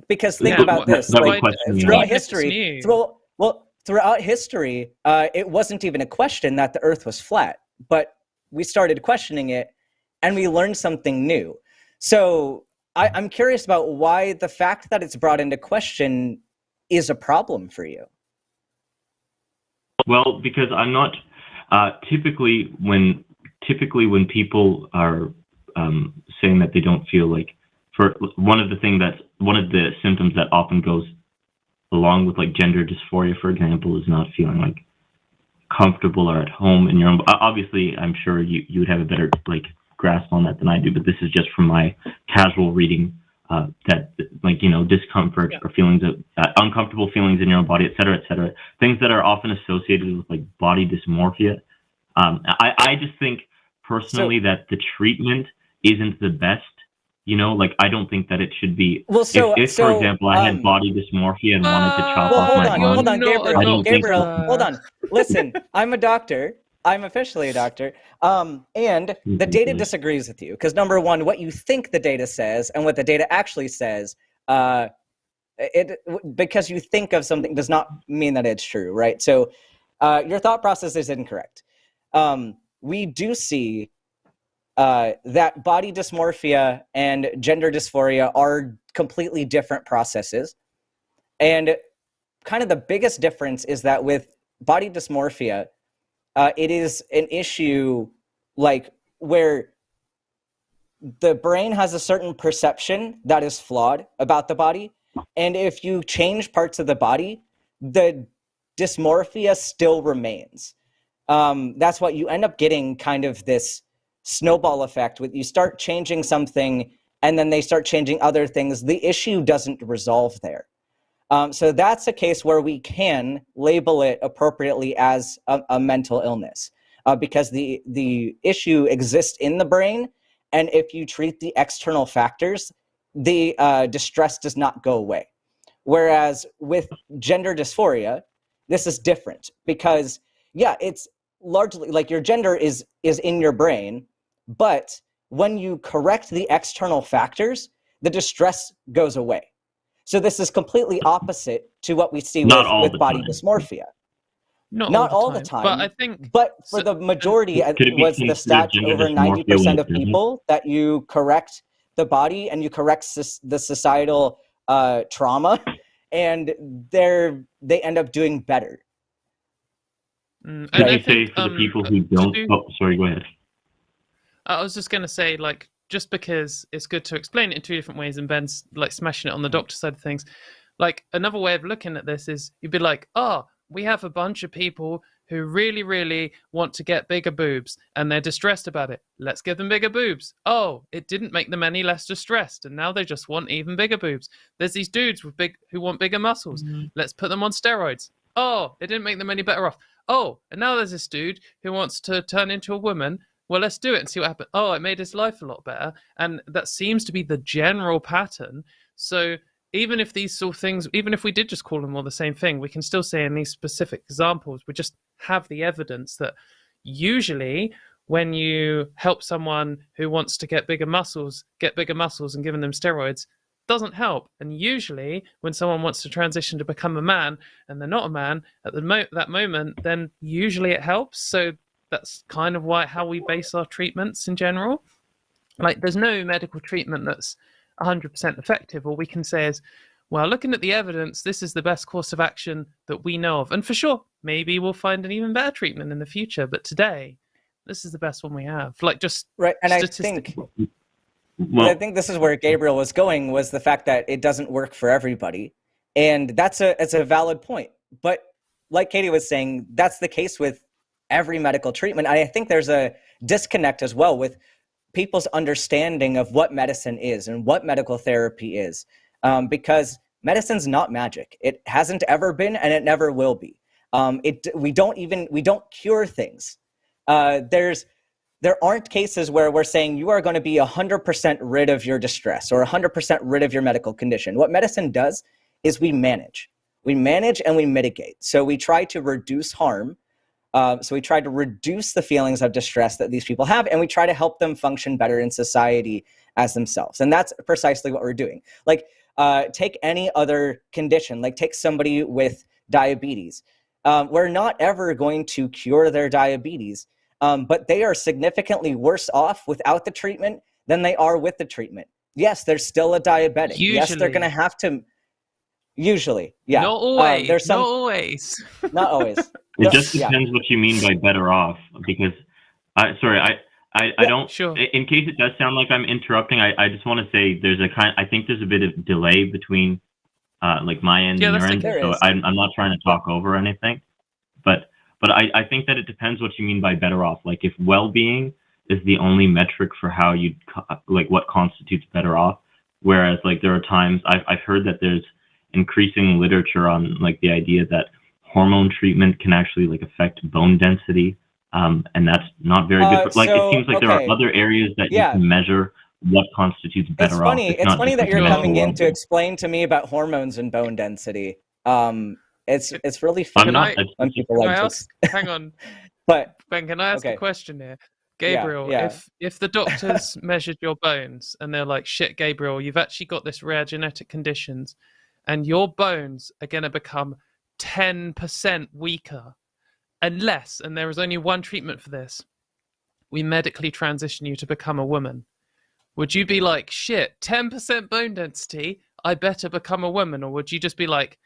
Because think about this, like throughout history, throughout history, it wasn't even a question that the Earth was flat, but we started questioning it and we learned something new. So I'm curious about why the fact that it's brought into question is a problem for you. Well, because I'm not typically when people are saying that they don't feel like, for one of the symptoms that often goes along with like gender dysphoria, for example, is not feeling like comfortable or at home in your own. Obviously, I'm sure you would have a better grasp on that than I do, but this is just from my casual reading. That discomfort or feelings of uncomfortable feelings in your own body, et cetera, things that are often associated with body dysmorphia. I just think personally that the treatment isn't the best. I don't think that it should be. Well, if for example, I had body dysmorphia and wanted to chop off my arm. Hold on, Gabriel, hold on. Listen, I'm a doctor. I'm officially a doctor. And the data disagrees with you because number one, what you think the data says and what the data actually says, because you think of something does not mean that it's true, right? So your thought process is incorrect. We do see that body dysmorphia and gender dysphoria are completely different processes. And kind of the biggest difference is that with body dysmorphia, it is an issue where the brain has a certain perception that is flawed about the body. And if you change parts of the body, the dysmorphia still remains. That's what you end up getting, kind of this snowball effect with you start changing something and then they start changing other things. The issue doesn't resolve there. So that's a case where we can label it appropriately as a mental illness because the issue exists in the brain. And if you treat the external factors, the distress does not go away. Whereas with gender dysphoria, this is different because, yeah, it's largely your gender is in your brain, but when you correct the external factors, the distress goes away. So this is completely opposite to what we see with body dysmorphia. Not all the time, but I think. But for the majority, was the stat over 90% of people that you correct the body and you correct the societal trauma, and they end up doing better. Could you say for the people who don't? Sorry, go ahead. I was just going to say, just because it's good to explain it in two different ways, and Ben's smashing it on the doctor side of things. Another way of looking at this is you'd be like, we have a bunch of people who really, really want to get bigger boobs and they're distressed about it. Let's give them bigger boobs. Oh, it didn't make them any less distressed, and now they just want even bigger boobs. There's these dudes who want bigger muscles. Let's put them on steroids. Oh, it didn't make them any better off. Oh, and now there's this dude who wants to turn into a woman. Well, let's do it and see what happens. Oh, it made his life a lot better. And that seems to be the general pattern. So even if these sort of things, even if we did just call them all the same thing, we can still say in these specific examples, we just have the evidence that usually when you help someone who wants to get bigger muscles and giving them steroids, doesn't help. And usually when someone wants to transition to become a man and they're not a man at that moment, then usually it helps. So that's kind of how we base our treatments in general. There's no medical treatment that's 100% effective. All we can say is, well, looking at the evidence, this is the best course of action that we know of. And for sure, maybe we'll find an even better treatment in the future. But today, this is the best one we have. Just right. And I think this is where Gabriel was going, was the fact that it doesn't work for everybody. And it's a valid point. But like Katie was saying, that's the case with every medical treatment. I think there's a disconnect as well with people's understanding of what medicine is and what medical therapy is, because medicine's not magic. It hasn't ever been, and it never will be. We don't cure things. There aren't cases where we're saying you are going to be 100% rid of your distress or 100% rid of your medical condition. What medicine does is we manage and we mitigate. So we try to reduce harm. So we try to reduce the feelings of distress that these people have, and we try to help them function better in society as themselves. And that's precisely what we're doing. Take any other condition, take somebody with diabetes. We're not ever going to cure their diabetes, but they are significantly worse off without the treatment than they are with the treatment. Yes, they're still a diabetic. Usually. Yes, they're going to have to. Usually, yeah. Not always. Not always. Not always. It just depends what you mean by better off, because I don't. Sure. In case it does sound like I'm interrupting, I just want to say I think there's a bit of delay between my end and your end, so I'm not trying to talk over anything. But But I think that it depends what you mean by better off. Like if well-being is the only metric for how you like what constitutes better off, whereas like there are times I've heard that there's increasing literature on like the idea that hormone treatment can actually like affect bone density, and that's not very good. Like it seems like there are other areas that you can measure what constitutes better off. It's funny that you're coming in to explain to me about hormones and bone density. It's really fun when people hang on. But Ben, can I ask a question here? Gabriel, if the doctors measured your bones and they're like, shit, Gabriel, you've actually got this rare genetic conditions and your bones are going to become 10% weaker unless, and there is only one treatment for this, we medically transition you to become a woman. Would you be like, shit, 10% bone density, I better become a woman? Or would you just be like,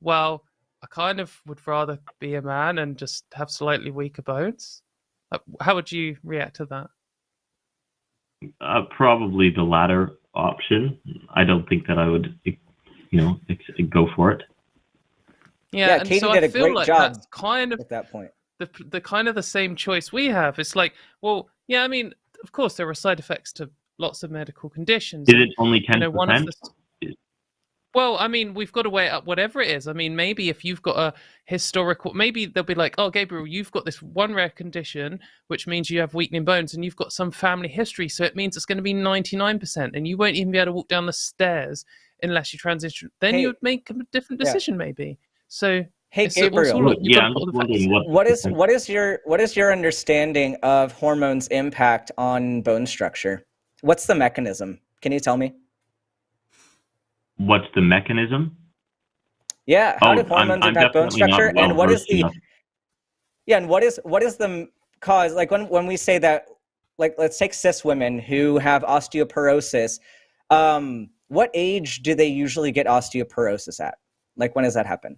well, I kind of would rather be a man and just have slightly weaker bones? How would you react to that? Probably the latter option. I don't think that I would, go for it. Yeah, Katy did a great job that's kind of at that point. The kind of the same choice we have. It's like, well, yeah, I mean, of course there are side effects to lots of medical conditions. Is it only 10%? Well, I mean, we've got to weigh it up whatever it is. I mean, maybe if you've got a historical, maybe they'll be like, oh, Gabriel, you've got this one rare condition, which means you have weakening bones and you've got some family history. So it means it's going to be 99% and you won't even be able to walk down the stairs unless you transition. Then you would make a different decision maybe. So hey, Gabriel, what is your understanding of hormones' impact on bone structure? What's the mechanism? Can you tell me? What's the mechanism? Yeah, how do hormones impact bone structure, and what is the and what is the cause? Like when we say that, like let's take cis women who have osteoporosis. What age do they usually get osteoporosis at? Like when does that happen?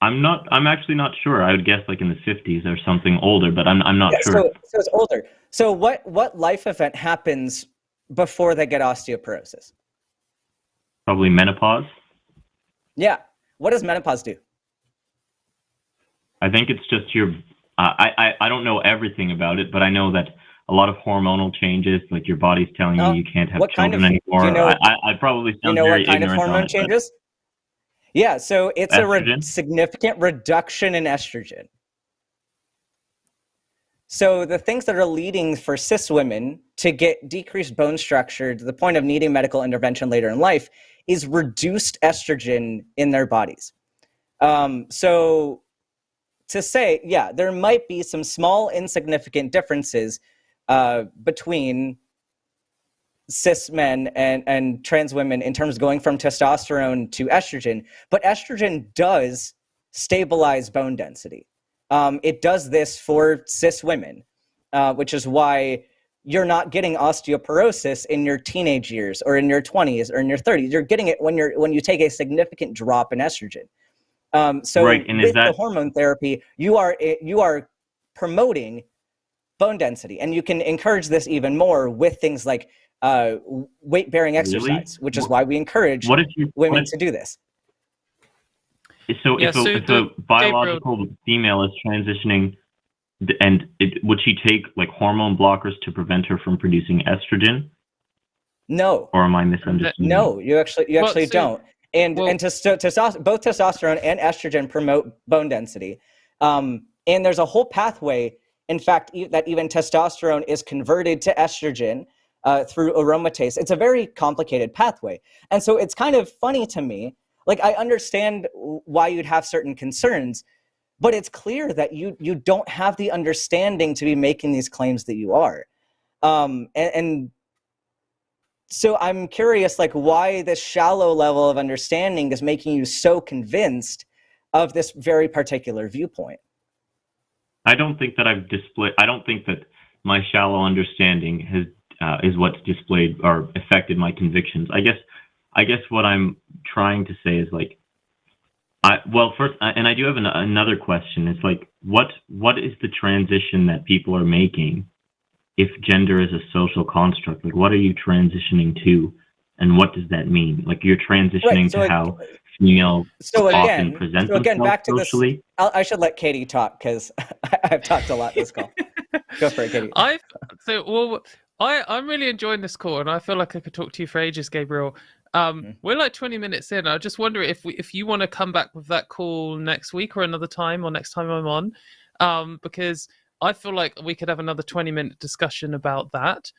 I'm actually not sure. I would guess like in the 50s or something older, but I'm not sure. So it's older. So what life event happens before they get osteoporosis? Probably menopause. Yeah. What does menopause do? I think it's just your. I don't know everything about it, but I know that a lot of hormonal changes, like your body's telling you can't have children anymore. I probably sound very ignorant. What kind of hormone changes? Yeah, so it's a significant reduction in estrogen. So the things that are leading for cis women to get decreased bone structure to the point of needing medical intervention later in life is reduced estrogen in their bodies. So to say, yeah, there might be some small insignificant differences between cis men and trans women in terms of going from testosterone to estrogen, but estrogen does stabilize bone density. It does this for cis women, which is why you're not getting osteoporosis in your teenage years or in your 20s or in your 30s. You're getting it when you take a significant drop in estrogen. So right. With the hormone therapy, you are promoting bone density, and you can encourage this even more with things like weight-bearing exercise, which is why we encourage women to do this. So if a biological female is transitioning, and would she take like hormone blockers to prevent her from producing estrogen? No. Or am I misunderstanding? No, you actually don't. And both testosterone and estrogen promote bone density. And there's a whole pathway, in fact, that even testosterone is converted to estrogen through aromatase. It's a very complicated pathway. And so it's kind of funny to me. Like, I understand why you'd have certain concerns, but it's clear that you don't have the understanding to be making these claims that you are. And so I'm curious, like, why this shallow level of understanding is making you so convinced of this very particular viewpoint. I don't think that I don't think that my shallow understanding is what's displayed or affected my convictions. I guess what I'm trying to say is like, first, and I do have another question. It's like, what is the transition that people are making if gender is a social construct? Like, what are you transitioning to, and what does that mean? Like, you're transitioning to how females so often present themselves back to socially. This, I should let Katy talk because I've talked a lot this call. Go for it, Katy. I'm really enjoying this call, and I feel like I could talk to you for ages, Gabriel. We're like 20 minutes in. I just wonder if you want to come back with that call next week or another time, or next time I'm on, because I feel like we could have another 20-minute discussion about that,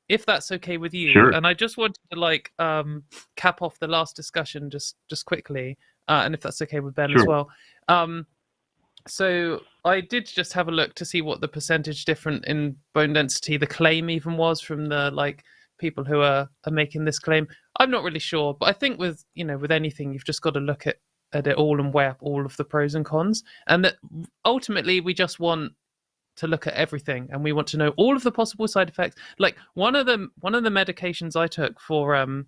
if that's okay with you. Sure. And I just wanted to cap off the last discussion just quickly, and if that's okay with Ben Sure. as well. So I did just have a look to see what the percentage different in bone density the claim even was from the people who are making this claim. I'm not really sure, but I think with anything, you've just got to look at it all and weigh up all of the pros and cons, and that ultimately we just want to look at everything, and we want to know all of the possible side effects. Like one of the medications I took for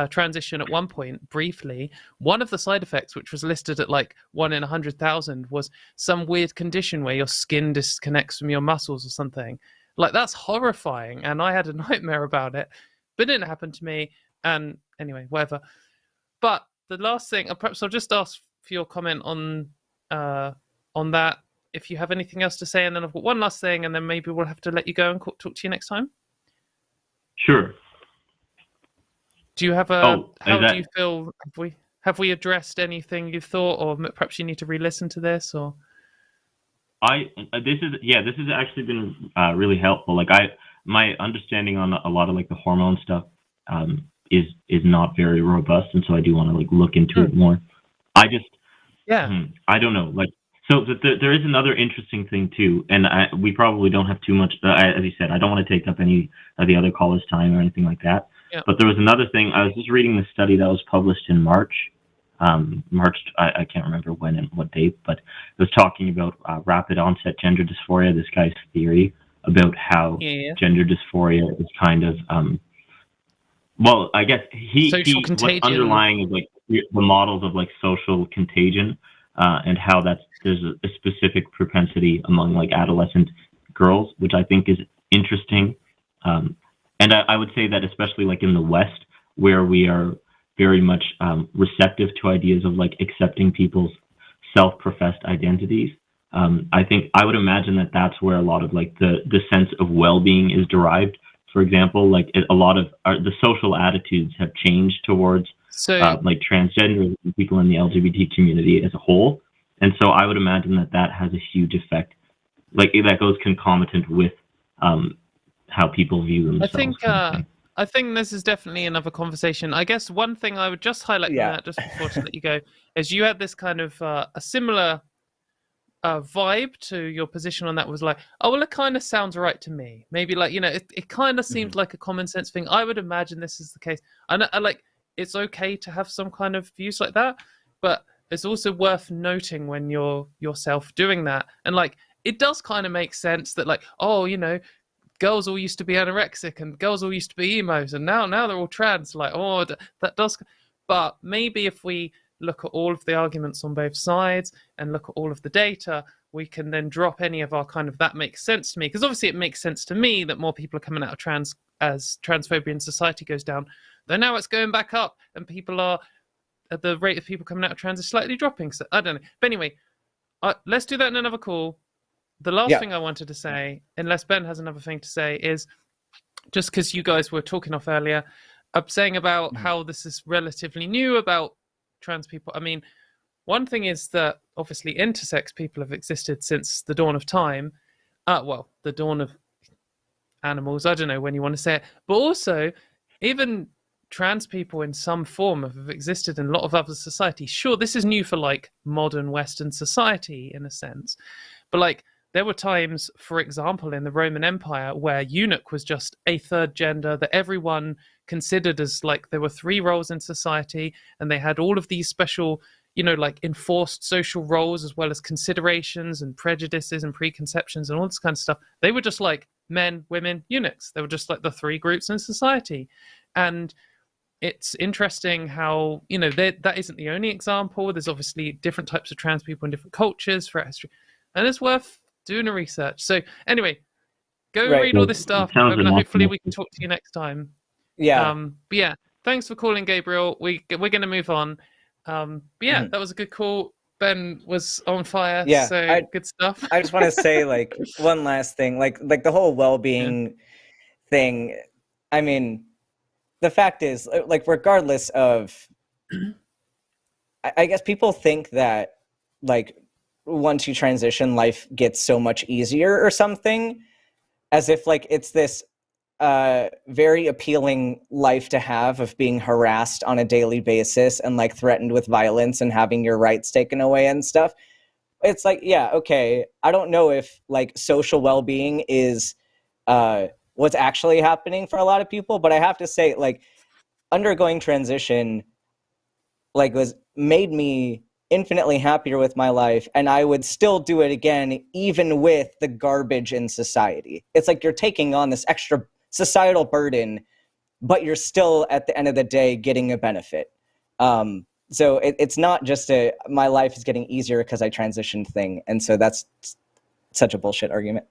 transition at one point, briefly, one of the side effects, which was listed at 1 in 100,000, was some weird condition where your skin disconnects from your muscles or something. That's horrifying, and I had a nightmare about it, but it didn't happen to me. And anyway, whatever. But the last thing, perhaps I'll just ask for your comment on that, if you have anything else to say, and then I've got one last thing, and then maybe we'll have to let you go and talk to you next time. Sure. Do you have how do you feel? Have we addressed anything you thought, or perhaps you need to re-listen to this, or? This has actually been really helpful. My understanding on a lot of the hormone stuff is not very robust, and so I do want to look into it more. I don't know. So there is another interesting thing too, and we probably don't have too much. As you said, I don't want to take up any of the other callers' time or anything like that. Yep. But there was another thing. I was just reading the study that was published in March. I can't remember when and what date, but it was talking about rapid onset gender dysphoria. This guy's theory about how gender dysphoria is kind of, I guess what's underlying is the models of social contagion, and how there's a specific propensity among adolescent girls, which I think is interesting. And I would say that especially in the West, where we are very much receptive to ideas of accepting people's self-professed identities. I would imagine that that's where a lot of the sense of well-being is derived. For example, a lot of the social attitudes have changed towards transgender people in the LGBT community as a whole. And so I would imagine that has a huge effect. That goes concomitant with how people view themselves. I think this is definitely another conversation. I guess one thing I would just highlight from that, just before to let you go, is you had this kind of a similar vibe to your position on that. Was it kind of sounds right to me. Maybe it kind of seemed like a common sense thing. I would imagine this is the case. And it's okay to have some kind of views like that, but it's also worth noting when you're yourself doing that. And it does kind of make sense that girls all used to be anorexic and girls all used to be emos, and now they're all trans. That does. But maybe if we look at all of the arguments on both sides and look at all of the data, we can then drop any of our kind of that makes sense to me. Because obviously it makes sense to me that more people are coming out of trans as transphobia in society goes down. Though now it's going back up, and the rate of people coming out of trans is slightly dropping. So I don't know. But anyway, let's do that in another call. The last thing I wanted to say, unless Ben has another thing to say, is just because you guys were talking off earlier, I'm saying about how this is relatively new about trans people. I mean, one thing is that obviously intersex people have existed since the dawn of time. The dawn of animals. I don't know when you want to say it. But also, even trans people in some form have existed in a lot of other societies. Sure, this is new for modern Western society in a sense. But there were times, for example, in the Roman Empire where eunuch was just a third gender that everyone considered as there were 3 roles in society, and they had all of these special, enforced social roles, as well as considerations and prejudices and preconceptions and all this kind of stuff. They were just men, women, eunuchs. They were just the 3 groups in society. And it's interesting how, that isn't the only example. There's obviously different types of trans people in different cultures throughout history. And it's worth doing a research. So anyway, go read all this stuff, and hopefully we can talk to you next time. Yeah. But yeah, thanks for calling, Gabriel. We're going to move on. But yeah, that was a good call. Ben was on fire. Yeah, so good stuff. I just want to say like one last thing, like the whole well-being thing. I mean, the fact is, like, regardless of, I guess people think that like once you transition, life gets so much easier or something, as if like it's this very appealing life to have of being harassed on a daily basis and like threatened with violence and having your rights taken away and stuff. It's like, yeah, okay, I don't know if like social well-being is what's actually happening for a lot of people, but I have to say, like, undergoing transition like made me infinitely happier with my life, and I would still do it again even with the garbage in society. It's like you're taking on this extra societal burden, but you're still at the end of the day getting a benefit. So it's not just my life is getting easier because I transitioned thing, and so that's such a bullshit argument.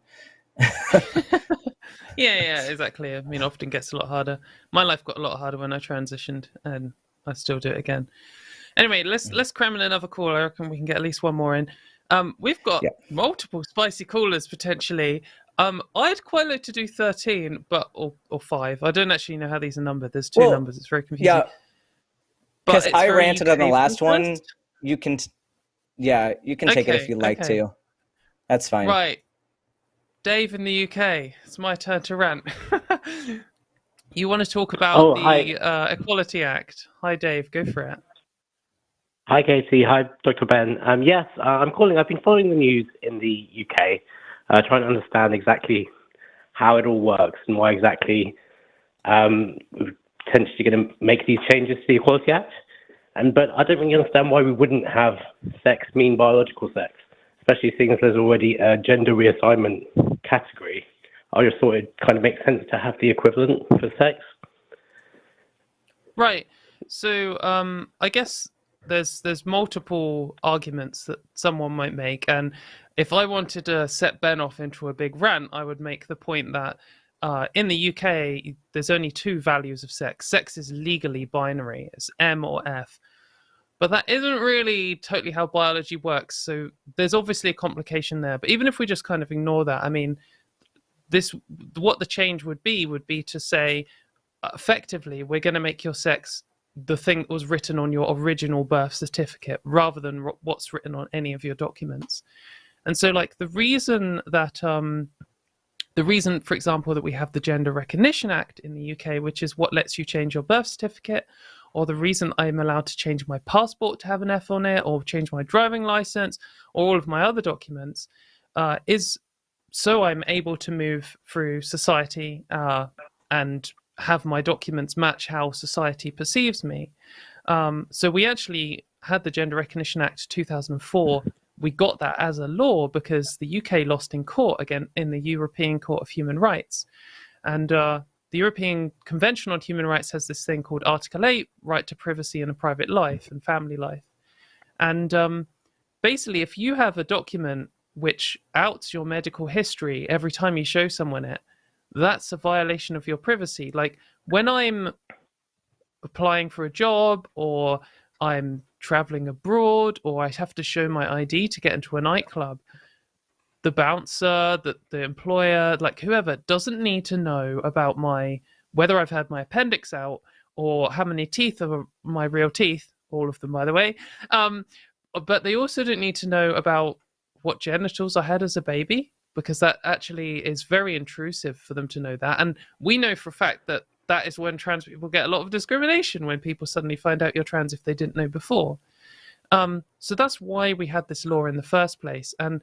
Yeah, exactly. I mean, often gets a lot harder. My life got a lot harder when I transitioned, and I still do it again. Anyway, let's cram in another call. I reckon we can get at least one more in. We've got multiple spicy callers potentially. I'd quite like to do 13, but or 5. I don't actually know how these are numbered. There's 2 numbers. It's very confusing. Yeah, because I ranted on the last one. You can, you can take it if you'd like to. That's fine. Right. Dave in the UK. It's my turn to rant. You want to talk about the Equality Act? Hi, Dave. Go for it. Hi, Katie. Hi, Dr. Ben. Yes, I'm calling. I've been following the news in the UK, trying to understand exactly how it all works and why exactly we're potentially going to make these changes to the Equality Act. But I don't really understand why we wouldn't have sex mean biological sex, especially seeing as there's already a gender reassignment category. I just thought it kind of makes sense to have the equivalent for sex. Right. So I guess there's multiple arguments that someone might make, and if I wanted to set Ben off into a big rant, I would make the point that in the UK there's only 2 values of sex. Sex is legally binary. It's M or F. But that isn't really totally how biology works. So there's obviously a complication there. But even if we just kind of ignore that, I mean, what the change would be to say, effectively, we're going to make your sex the thing that was written on your original birth certificate rather than what's written on any of your documents. And so, like, the reason, for example, that we have the Gender Recognition Act in the UK, which is what lets you change your birth certificate, or the reason I'm allowed to change my passport to have an F on it, or change my driving license, or all of my other documents, is so I'm able to move through society and have my documents match how society perceives me. So we actually had the Gender Recognition Act 2004. We got that as a law because the UK lost in court again in the European Court of Human Rights. And the European Convention on Human Rights has this thing called Article 8, right to privacy and a private life and family life. And basically, if you have a document which outs your medical history every time you show someone it, that's a violation of your privacy. Like, when I'm applying for a job, or I'm traveling abroad, or I have to show my ID to get into a nightclub, the bouncer, the employer, like whoever, doesn't need to know about whether I've had my appendix out or how many teeth are my real teeth, all of them, by the way. But they also don't need to know about what genitals I had as a baby, because that actually is very intrusive for them to know that. And we know for a fact that that is when trans people get a lot of discrimination, when people suddenly find out you're trans if they didn't know before. So that's why we had this law in the first place. And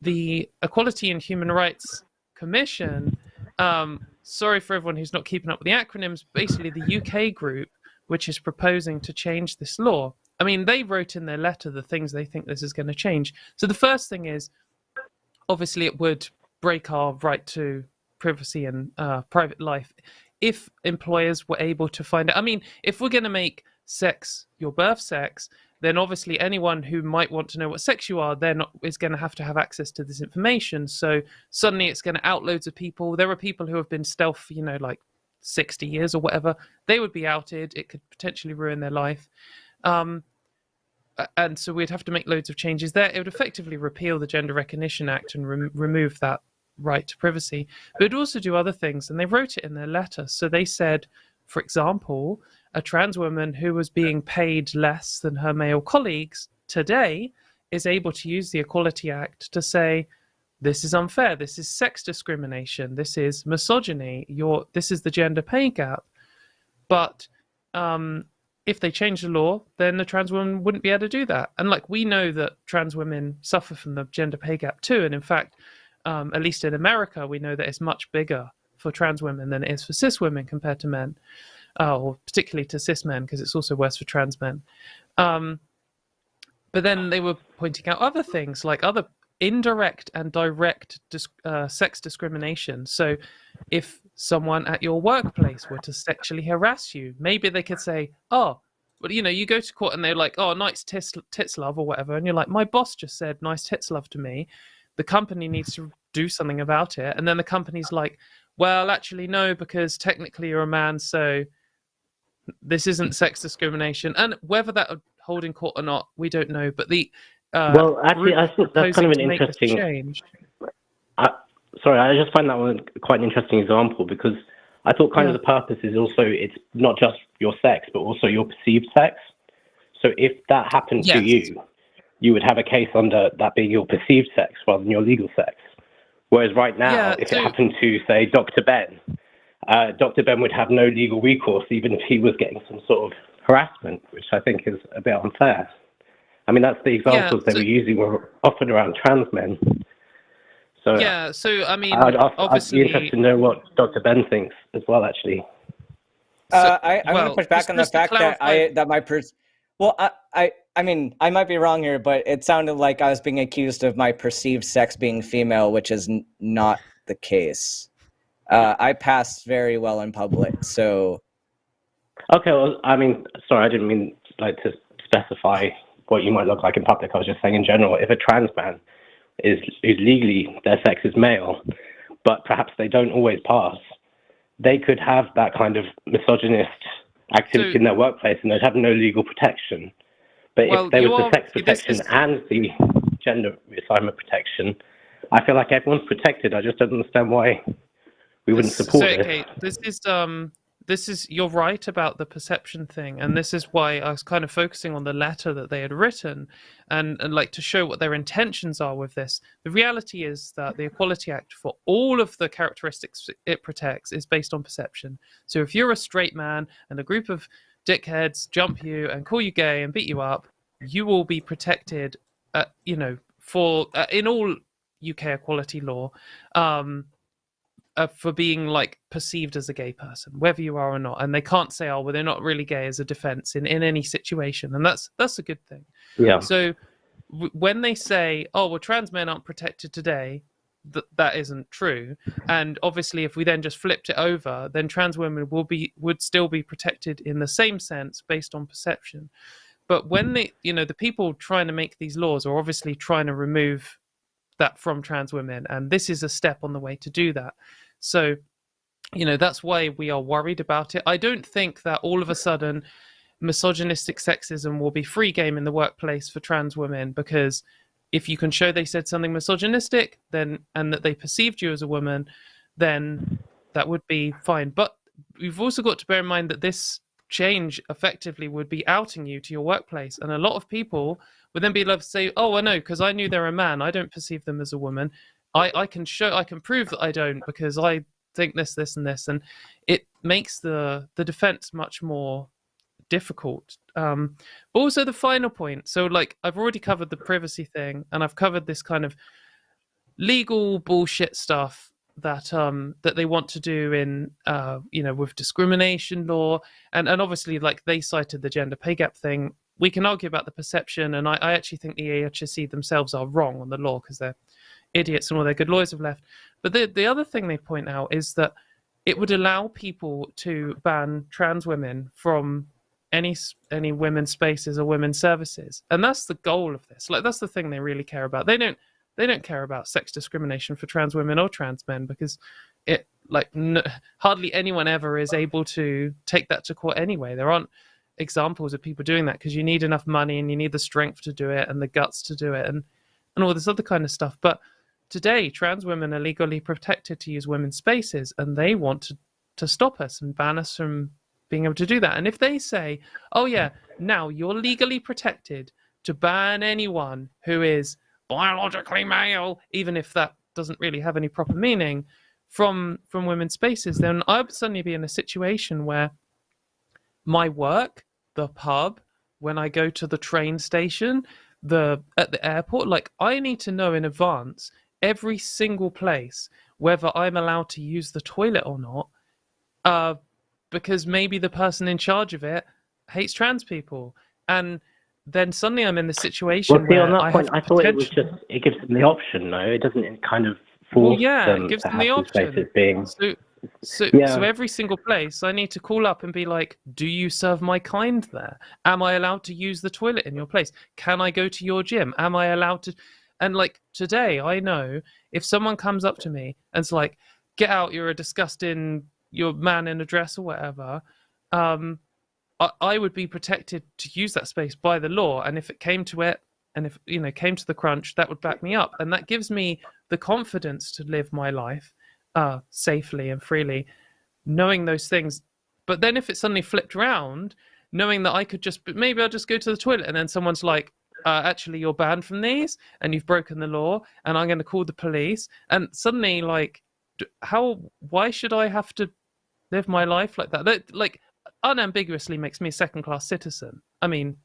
the Equality and Human Rights Commission, sorry for everyone who's not keeping up with the acronyms, basically the UK group, which is proposing to change this law. I mean, they wrote in their letter the things they think this is going to change. So the first thing is, obviously, it would break our right to privacy and private life if employers were able to find out. I mean, if we're going to make sex your birth sex, then obviously anyone who might want to know what sex you are is going to have access to this information. So suddenly it's going to out loads of people. There are people who have been stealth, like 60 years or whatever, they would be outed. It could potentially ruin their life. And so we'd have to make loads of changes there. It would effectively repeal the Gender Recognition Act and remove that right to privacy. But it'd also do other things, and they wrote it in their letter. So they said, for example, a trans woman who was being paid less than her male colleagues today is able to use the Equality Act to say, this is unfair, this is sex discrimination, this is misogyny, this is the gender pay gap. But if they change the law, then the trans woman wouldn't be able to do that. And like, we know that trans women suffer from the gender pay gap too. And in fact, at least in America, we know that it's much bigger for trans women than it is for cis women compared to men, or particularly to cis men, because it's also worse for trans men. But then they were pointing out other things, like other indirect and direct sex discrimination. So if someone at your workplace were to sexually harass you, maybe they could say, oh, well, you go to court and they're like, oh, nice tits love or whatever. And you're like, my boss just said nice tits love to me. The company needs to do something about it. And then the company's like, well, actually, no, because technically you're a man, so this isn't sex discrimination. And whether that would hold in court or not, we don't know. But well, actually, I think that's kind of an interesting change. Sorry, I just find that one quite an interesting example, because I thought kind of the purpose is also, it's not just your sex, but also your perceived sex. So if that happened to you, you would have a case under that being your perceived sex rather than your legal sex. Whereas right now, if it happened to, say, Dr. Ben, Dr. Ben would have no legal recourse, even if he was getting some sort of harassment, which I think is a bit unfair. I mean, that's the examples they were using were often around trans men. So I mean, I'd be interested to know what Dr. Ben thinks as well, actually. I'm going to push back on the fact I mean, I might be wrong here, but it sounded like I was being accused of my perceived sex being female, which is not the case. I pass very well in public, so. Okay, well, I mean, sorry, I didn't mean to specify what you might look like in public. I was just saying in general, if a trans man is legally, their sex is male, but perhaps they don't always pass, they could have that kind of misogynist activity in their workplace and they'd have no legal protection. But if there was the sex protection and the gender reassignment protection, I feel like everyone's protected. I just don't understand why we wouldn't support it. Okay, this is you're right about the perception thing, and this is why I was kind of focusing on the letter that they had written and like to show what their intentions are with this. The reality is that the Equality Act, for all of the characteristics it protects, is based on perception. So if you're a straight man and a group of dickheads jump you and call you gay and beat you up, you will be protected, for in all UK equality law, for being like perceived as a gay person, whether you are or not. And they can't say, oh, well, they're not really gay as a defense in any situation. And that's a good thing. Yeah. So when they say, oh, well, trans men aren't protected today, that isn't true. And obviously, if we then just flipped it over, then trans women would still be protected in the same sense based on perception. But when the people trying to make these laws are obviously trying to remove that from trans women, and this is a step on the way to do that. So, that's why we are worried about it. I don't think that all of a sudden misogynistic sexism will be free game in the workplace for trans women, because if you can show they said something misogynistic, then and that they perceived you as a woman, then that would be fine. But you've also got to bear in mind that this change effectively would be outing you to your workplace, and a lot of people would then be able to say, oh, I know, because I knew they're a man, I don't perceive them as a woman. I can prove that I don't, because I think this, and this, and it makes the defense much more difficult. But also the final point. So, like, I've already covered the privacy thing, and I've covered this kind of legal bullshit stuff that they want to do in with discrimination law, and obviously, like, they cited the gender pay gap thing. We can argue about the perception, and I actually think the EHSC themselves are wrong on the law because they're idiots and all their good lawyers have left. But the other thing they point out is that it would allow people to ban trans women from any women's spaces or women's services, and that's the goal of this. Like, that's the thing they really care about. They don't care about sex discrimination for trans women or trans men, because it, hardly anyone ever is able to take that to court anyway. There aren't examples of people doing that because you need enough money and you need the strength to do it and the guts to do it and all this other kind of stuff. But today, trans women are legally protected to use women's spaces, and they want to stop us and ban us from being able to do that. And if they say, oh yeah, now you're legally protected to ban anyone who is biologically male, even if that doesn't really have any proper meaning, from women's spaces, then I would suddenly be in a situation where my work, the pub, when I go to the train station, at the airport, like I need to know in advance every single place whether I'm allowed to use the toilet or not, because maybe the person in charge of it hates trans people, and then suddenly I'm in the situation where on that I point, have I thought it was just, it gives them the option, no? It doesn't kind of force them it gives to them have the these option. spaces being... So every single place I need to call up and be like, do you serve my kind there? Am I allowed to use the toilet in your place? Can I go to your gym? Am I allowed to? And like today, I know if someone comes up to me and's like, get out, you're a disgusting, you're man in a dress or whatever, I would be protected to use that space by the law. And if it came to it, and if came to the crunch, that would back me up. And that gives me the confidence to live my life safely and freely, knowing those things. But then if it suddenly flipped around, knowing that I could maybe I'll just go to the toilet, and then someone's like, actually you're banned from these and you've broken the law and I'm going to call the police, and suddenly like, why should I have to live my life like that? That like unambiguously makes me a second-class citizen. I mean,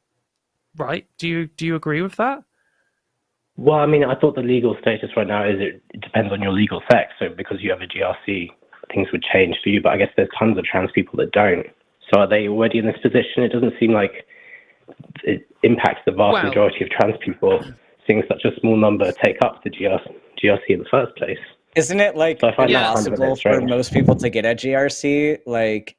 right? Do you agree with that? Well, I mean, I thought the legal status right now is it depends on your legal sex. So because you have a GRC, things would change for you. But I guess there's tons of trans people that don't. So are they already in this position? It doesn't seem like it impacts the vast majority of trans people, seeing such a small number take up the GRC in the first place. Isn't it like impossible for most people to get a GRC? Like,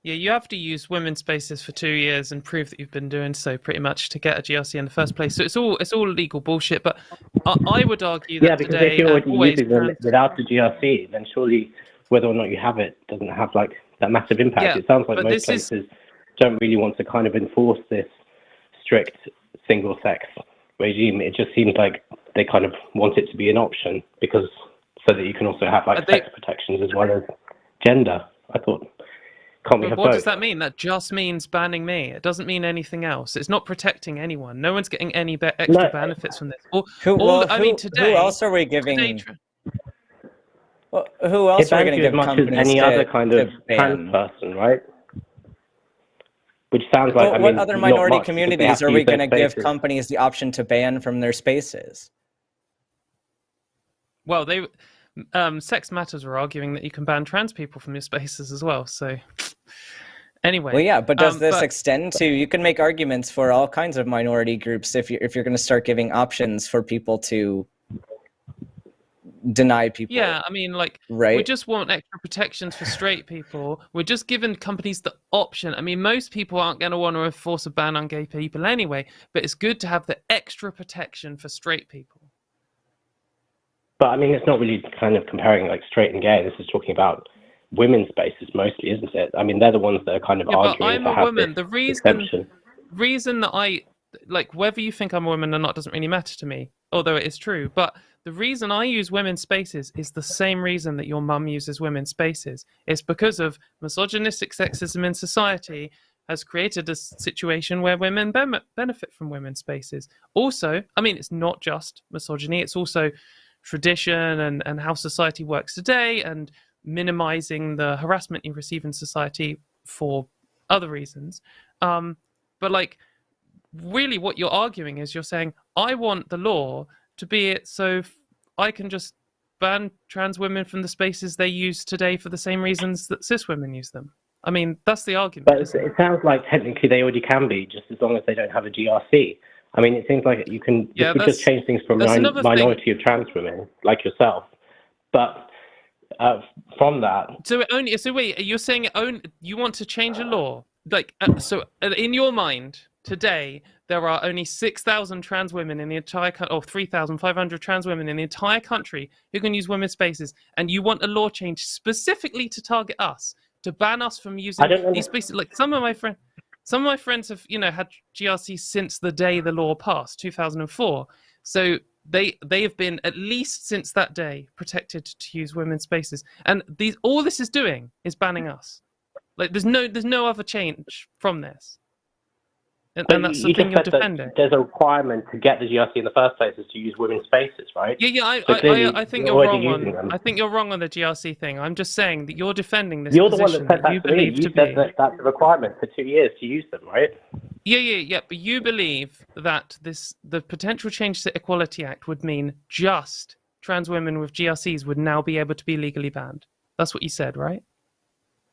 yeah, you have to use women's spaces for 2 years and prove that you've been doing so pretty much to get a GRC in the first place. So it's all legal bullshit. But I would argue that because if you're already using them without the GRC, then surely whether or not you have it doesn't have like that massive impact. Yeah, it sounds like most places don't really want to kind of enforce this strict single-sex regime. It just seems like they kind of want it to be an option because so that you can also have like sex protections as well as gender. I thought. But what does that mean? That just means banning me. It doesn't mean anything else. It's not protecting anyone. No one's getting any extra benefits from this. Who else are we giving? Who else are we going to give companies any other kind of trans person, right? Which sounds like, what other minority communities are we going to give companies the option to ban from their spaces? Well, Sex Matters were arguing that you can ban trans people from your spaces as well. So anyway. Well, yeah, but does this extend to, you can make arguments for all kinds of minority groups if you're going to start giving options for people to deny people. Yeah, I mean, like, we just want extra protections for straight people. We're just giving companies the option. I mean, most people aren't going to want to enforce a ban on gay people anyway, but it's good to have the extra protection for straight people. But I mean, it's not really kind of comparing like straight and gay. This is talking about women's spaces mostly, isn't it? I mean, they're the ones that are kind of arguing but I'm to a have woman. This the reason that I, like, whether you think I'm a woman or not doesn't really matter to me, although it is true. But the reason I use women's spaces is the same reason that your mum uses women's spaces. It's because of misogynistic sexism in society has created a situation where women benefit from women's spaces. Also, I mean, it's not just misogyny. It's also tradition and how society works today and minimizing the harassment you receive in society for other reasons. But like, really what you're arguing is you're saying, I want the law to be it so I can just ban trans women from the spaces they use today for the same reasons that cis women use them. I mean, that's the argument. But it sounds like technically they already can be, just as long as they don't have a GRC. I mean, it seems like you can just change things for a minority of trans women like yourself. But from that, so wait, you're saying you want to change a law, like so in your mind, today there are only 6,000 trans women in the entire country, or 3,500 trans women in the entire country who can use women's spaces, and you want a law change specifically to target us, to ban us from using these spaces. Like some of my friends have, had GRC since the day the law passed, 2004. So they have been, at least since that day, protected to use women's spaces. And all this is doing is banning us. Like there's no other change from this. And that's the thing you're defending. There's a requirement to get the GRC in the first place is to use women's spaces, right? Yeah. I think you're wrong on. I think you're wrong on the GRC thing. I'm just saying that you're defending this. You're the one that said that to me. You said that that's a requirement for 2 years to use them, right? Yeah. But you believe that the potential change to the Equality Act would mean just trans women with GRCs would now be able to be legally banned. That's what you said, right?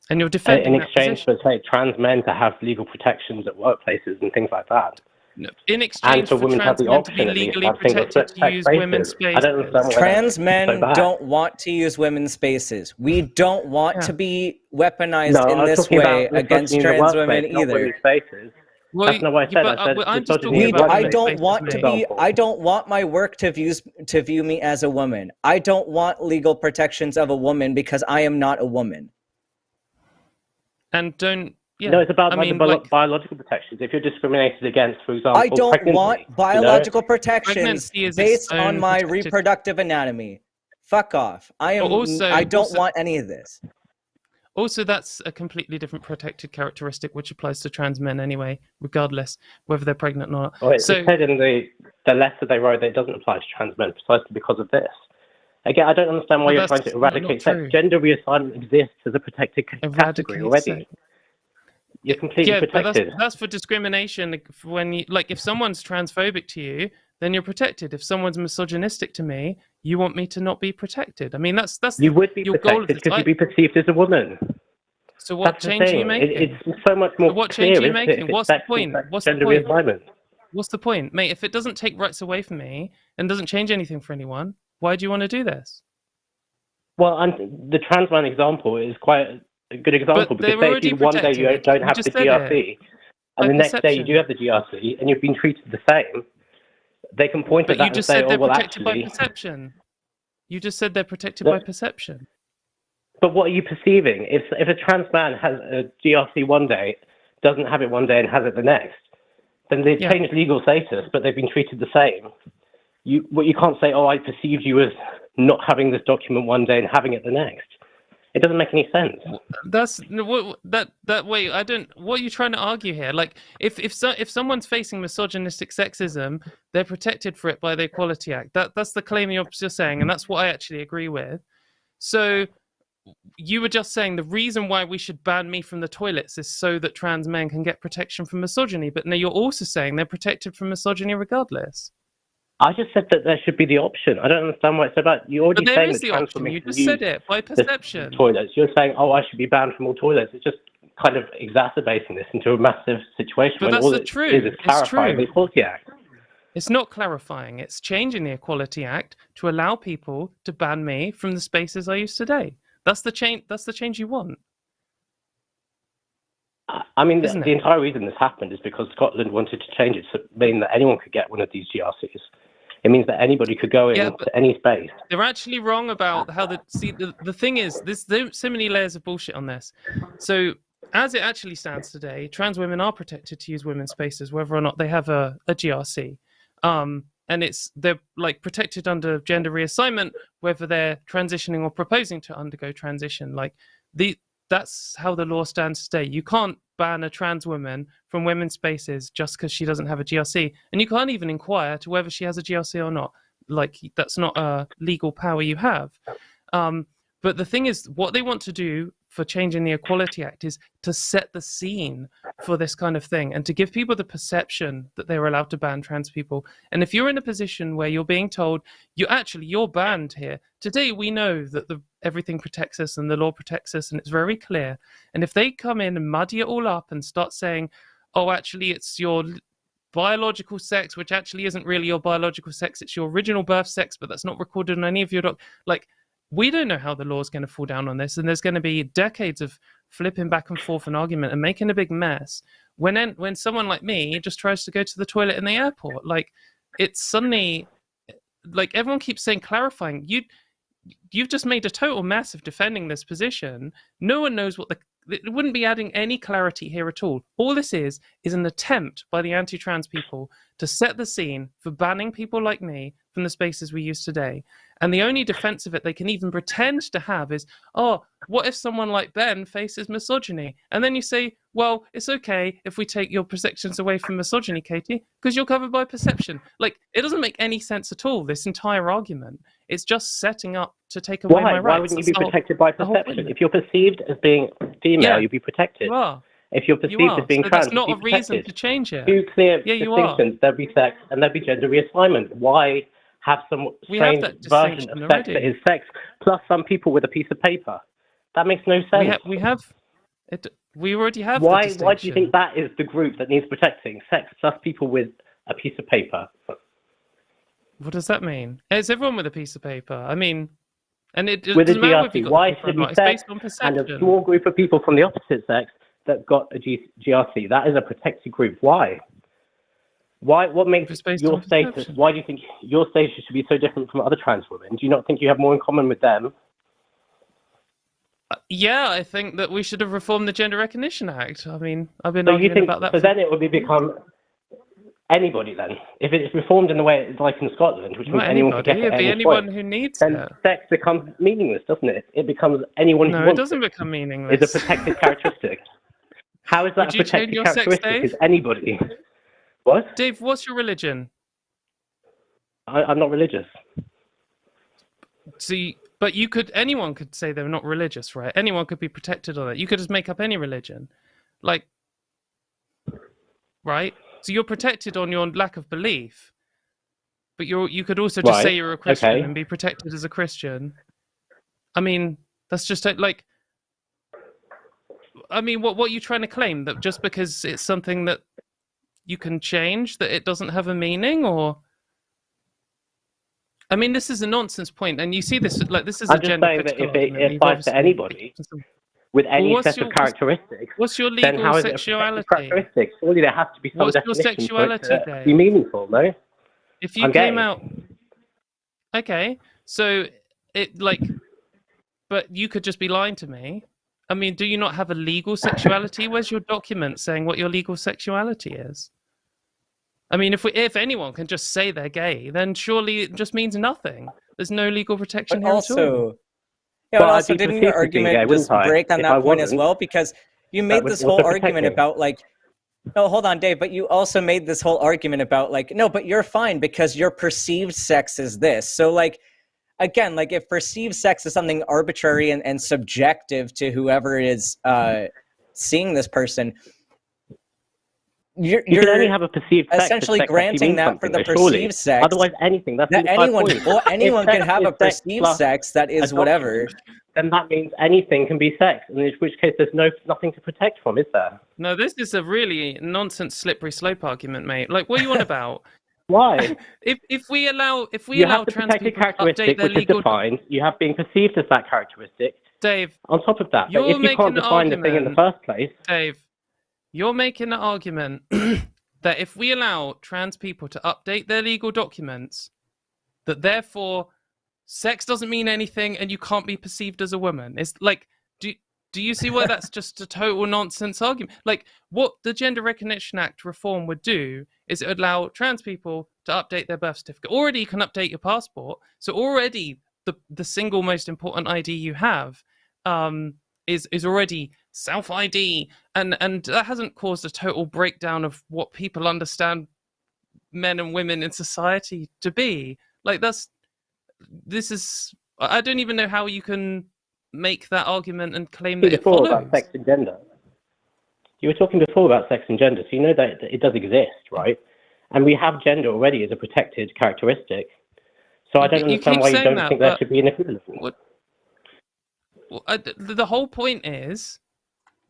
And you're defending in exchange for, say, trans men to have legal protections at workplaces and things like that. No. In exchange for trans men to be legally protected to use women's spaces. I don't understand why trans men don't want to use women's spaces. We don't want to be weaponized in this way against trans women either. Well, that's not what I said. I don't want my work to view me as a woman. I don't want legal protections of a woman because I am not a woman. And don't. Yeah. No, it's about biological protections. If you're discriminated against, for example, I don't want biological protections based on my reproductive anatomy. Fuck off. I don't want any of this. Also, that's a completely different protected characteristic which applies to trans men anyway, regardless whether they're pregnant or not. Oh, it said in the letter they wrote that it doesn't apply to trans men precisely because of this. Again, I don't understand why you're trying to eradicate sex. Gender reassignment exists as a protected category already. You're completely protected. But that's for discrimination. When if someone's transphobic to you, then you're protected. If someone's misogynistic to me, you want me to not be protected. I mean, that's you would be protected because you'd be perceived as a woman. So what change are you making? It's so much more. What change are you making? What's the point? What's the point? What's the point, mate? If it doesn't take rights away from me and doesn't change anything for anyone, why do you want to do this? Well, the trans man example is quite a good example because say one day you don't have the GRC and the next day you do have the GRC and you've been treated the same, they can point at that and say, oh, well, actually... By perception. You just said they're protected by perception. But what are you perceiving? If a trans man has a GRC one day, doesn't have it one day and has it the next, then they've changed legal status, but they've been treated the same. You can't say, oh, I perceived you as not having this document one day and having it the next. It doesn't make any sense. Wait, I don't. What are you trying to argue here? Like, if someone's facing misogynistic sexism, they're protected for it by the Equality Act. That's the claim you're saying, and that's what I actually agree with. So you were just saying the reason why we should ban me from the toilets is so that trans men can get protection from misogyny. But now you're also saying they're protected from misogyny regardless. I just said that there should be the option. I don't understand what it's about. You already saying that the option. You just said it by perception. Toilets. You're saying, oh, I should be banned from all toilets. It's just kind of exacerbating this into a massive situation. But that's the truth. It's clarifying the Equality Act. It's not clarifying. It's changing the Equality Act to allow people to ban me from the spaces I use today. That's the change. That's the change you want. I mean, the entire reason this happened is because Scotland wanted to change it to mean that anyone could get one of these GRCs. It means that anybody could go into any space. They're actually wrong about how the thing is, there's so many layers of bullshit on this. So as it actually stands today, trans women are protected to use women's spaces, whether or not they have a GRC. And they're like protected under gender reassignment, whether they're transitioning or proposing to undergo transition. That's how the law stands today. You can't ban a trans woman from women's spaces just because she doesn't have a GRC. And you can't even inquire to whether she has a GRC or not. Like, that's not a legal power you have. But the thing is, what they want to do for changing the Equality Act is to set the scene for this kind of thing and to give people the perception that they're allowed to ban trans people. And if you're in a position where you're being told, you're banned here, today we know that everything protects us and the law protects us and it's very clear. And if they come in and muddy it all up and start saying, oh, actually it's your biological sex, which actually isn't really your biological sex, it's your original birth sex, but that's not recorded on any of your we don't know how the law is going to fall down on this, and there's going to be decades of flipping back and forth and argument and making a big mess when someone like me just tries to go to the toilet in the airport, like it's suddenly like everyone keeps saying clarifying. You've just made a total mess of defending this position. No one knows what it wouldn't be adding any clarity here at all. All this is an attempt by the anti-trans people to set the scene for banning people like me from the spaces we use today. And the only defense of it they can even pretend to have is, oh, what if someone like Ben faces misogyny? And then you say, well, it's okay if we take your protections away from misogyny, Katie, because you're covered by perception. Like, it doesn't make any sense at all, this entire argument. It's just setting up to take away my rights. Why wouldn't you be protected by perception? If you're perceived as being female, you'll be protected. You are. If you're perceived as being trans, that's not a reason to change it. Two clear distinctions. There'll be sex and there'll be gender reasassignment. Why have some strange version of sex that is sex plus some people with a piece of paper? That makes no sense. We already have. Why do you think that is the group that needs protecting? Sex plus people with a piece of paper. What does that mean? It's everyone with a piece of paper. I mean, and it with a doesn't matter if GRC. Why should it be sex and a small group of people from the opposite sex that got a GRC? That is a protected group. Why? What makes your status? Why do you think your status should be so different from other trans women? Do you not think you have more in common with them? Yeah, I think that we should have reformed the Gender Recognition Act. I mean, I've been arguing about that. So then it would become anybody then. If it's reformed in the way it's like in Scotland, which means anyone can get it at any point, who needs then it. Sex becomes meaningless, doesn't it? It becomes anyone who wants it. No, it doesn't become meaningless. It's a protected characteristic. How is that a protected characteristic? Is anybody? What? Dave, what's your religion? I'm not religious. See, but anyone could say they're not religious, right? Anyone could be protected on it. You could just make up any religion. Like, right? So you're protected on your lack of belief. But you could also just say you're a Christian and be protected as a Christian. I mean, that's just like, I mean, what are you trying to claim? That just because it's something that you can change, that it doesn't have a meaning? Or, I mean, this is a nonsense point, and you see this like this is. I'm just saying that if it applies to anybody with any set of characteristics, what's your legal then how is sexuality? It characteristics? Surely there has to be some definition sexuality, for it to be meaningful, no? If you came out, okay, so it like, but you could just be lying to me. I mean, do you not have a legal sexuality? Where's your document saying what your legal sexuality is? I mean, if anyone can just say they're gay, then surely it just means nothing. There's no legal protection here at all. Yeah, but also didn't your argument just break on that point as well? Because you made this whole argument about like, no, hold on, Dave, but you also made this whole argument about like, no, but you're fine because your perceived sex is this. So like, again, like if perceived sex is something arbitrary and subjective to whoever is seeing this person, you can only have a perceived sex essentially granting that for the perceived sex. Otherwise, anything that anyone can have a perceived sex that is whatever. Then that means anything can be sex, in which case there's nothing to protect from, is there? No, this is a really nonsense, slippery slope argument, mate. Like, what are you on about? Why? If we allow trans people to update their legal, defined, you have being perceived as that characteristic. Dave, on top of that, if you can't define the thing in the first place, Dave, you're making the argument that if we allow trans people to update their legal documents, that therefore sex doesn't mean anything and you can't be perceived as a woman. It's like, do you see why that's just a total nonsense argument? Like, what the Gender Recognition Act reform would do is it would allow trans people to update their birth certificate. Already you can update your passport. So already the single most important ID you have is already self-ID. And that hasn't caused a total breakdown of what people understand men and women in society to be. Like, I don't even know how you can make that argument and claim that it follows. About sex and gender. You were talking before about sex and gender, so you know that it does exist, right? And we have gender already as a protected characteristic. So I don't understand why you don't think there should be an equivalent. The whole point is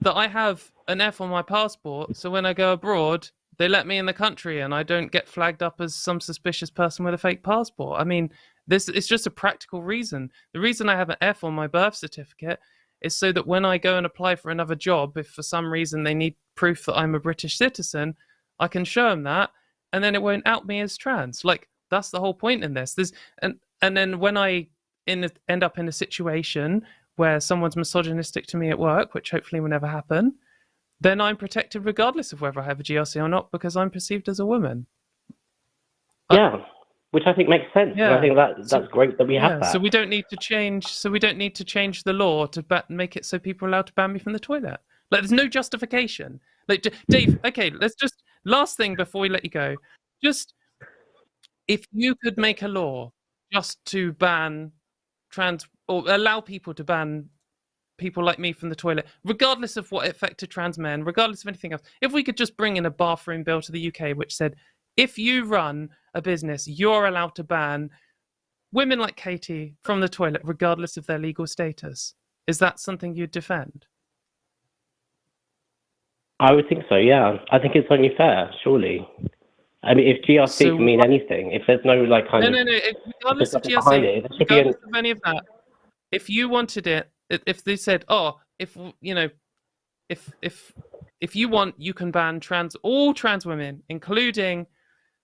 that I have an F on my passport, so when I go abroad, they let me in the country and I don't get flagged up as some suspicious person with a fake passport. I mean, it's just a practical reason. The reason I have an F on my birth certificate is so that when I go and apply for another job, if for some reason they need proof that I'm a British citizen, I can show them that, and then it won't out me as trans. Like, that's the whole point in this. And then when I end up in a situation where someone's misogynistic to me at work, which hopefully will never happen, then I'm protected regardless of whether I have a GRC or not, because I'm perceived as a woman. Yeah, which I think makes sense. Yeah. And I think that's great that we have that. So we don't need to change. So we don't need to change the law to make it so people are allowed to ban me from the toilet. Like, there's no justification. Like, Dave. Okay, let's just last thing before we let you go. Just if you could make a law just to ban trans, or allow people to ban people like me from the toilet, regardless of what affected trans men, regardless of anything else. If we could just bring in a bathroom bill to the UK which said, if you run a business, you're allowed to ban women like Katy from the toilet, regardless of their legal status. Is that something you'd defend? I would think so, yeah. I think it's only fair, surely. I mean, if GRC can mean anything, if there's no like kind of... No. Regardless of GRC, regardless of any of that, if you wanted it, if they said, oh, if you want, you can ban all trans women, including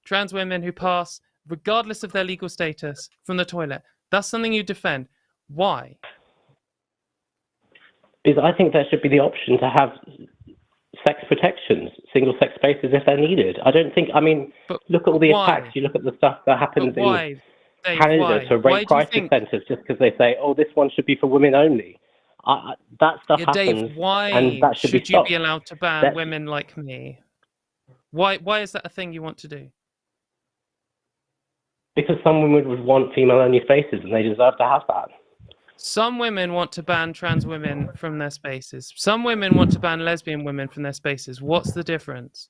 trans women who pass, regardless of their legal status, from the toilet. That's something you defend. Why? Because I think there should be the option to have sex protections, single-sex spaces if they're needed. I don't think, I mean, look at all the attacks. You look at the stuff that happens in Canada to rape crisis centres just because they say, oh, this one should be for women only. That stuff happens, Dave, why and that should you be allowed to ban women like me? Why is that a thing you want to do? Because some women would want female-only spaces, and they deserve to have that. Some women want to ban trans women from their spaces. Some women want to ban lesbian women from their spaces. What's the difference?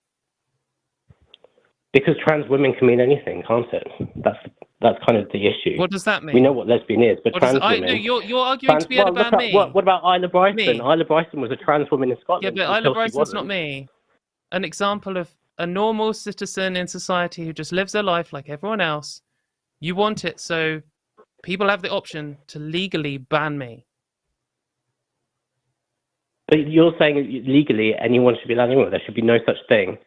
Because trans women can mean anything, can't it? That's kind of the issue. What does that mean? We know what lesbian is, but trans women... No, you're arguing to be able to ban me. What about Isla Bryson? Isla Bryson was a trans woman in Scotland. Yeah, but Isla Bryson's not me. An example of a normal citizen in society who just lives their life like everyone else. You want it so people have the option to legally ban me. But you're saying legally anyone should be allowed anywhere. There should be no such thing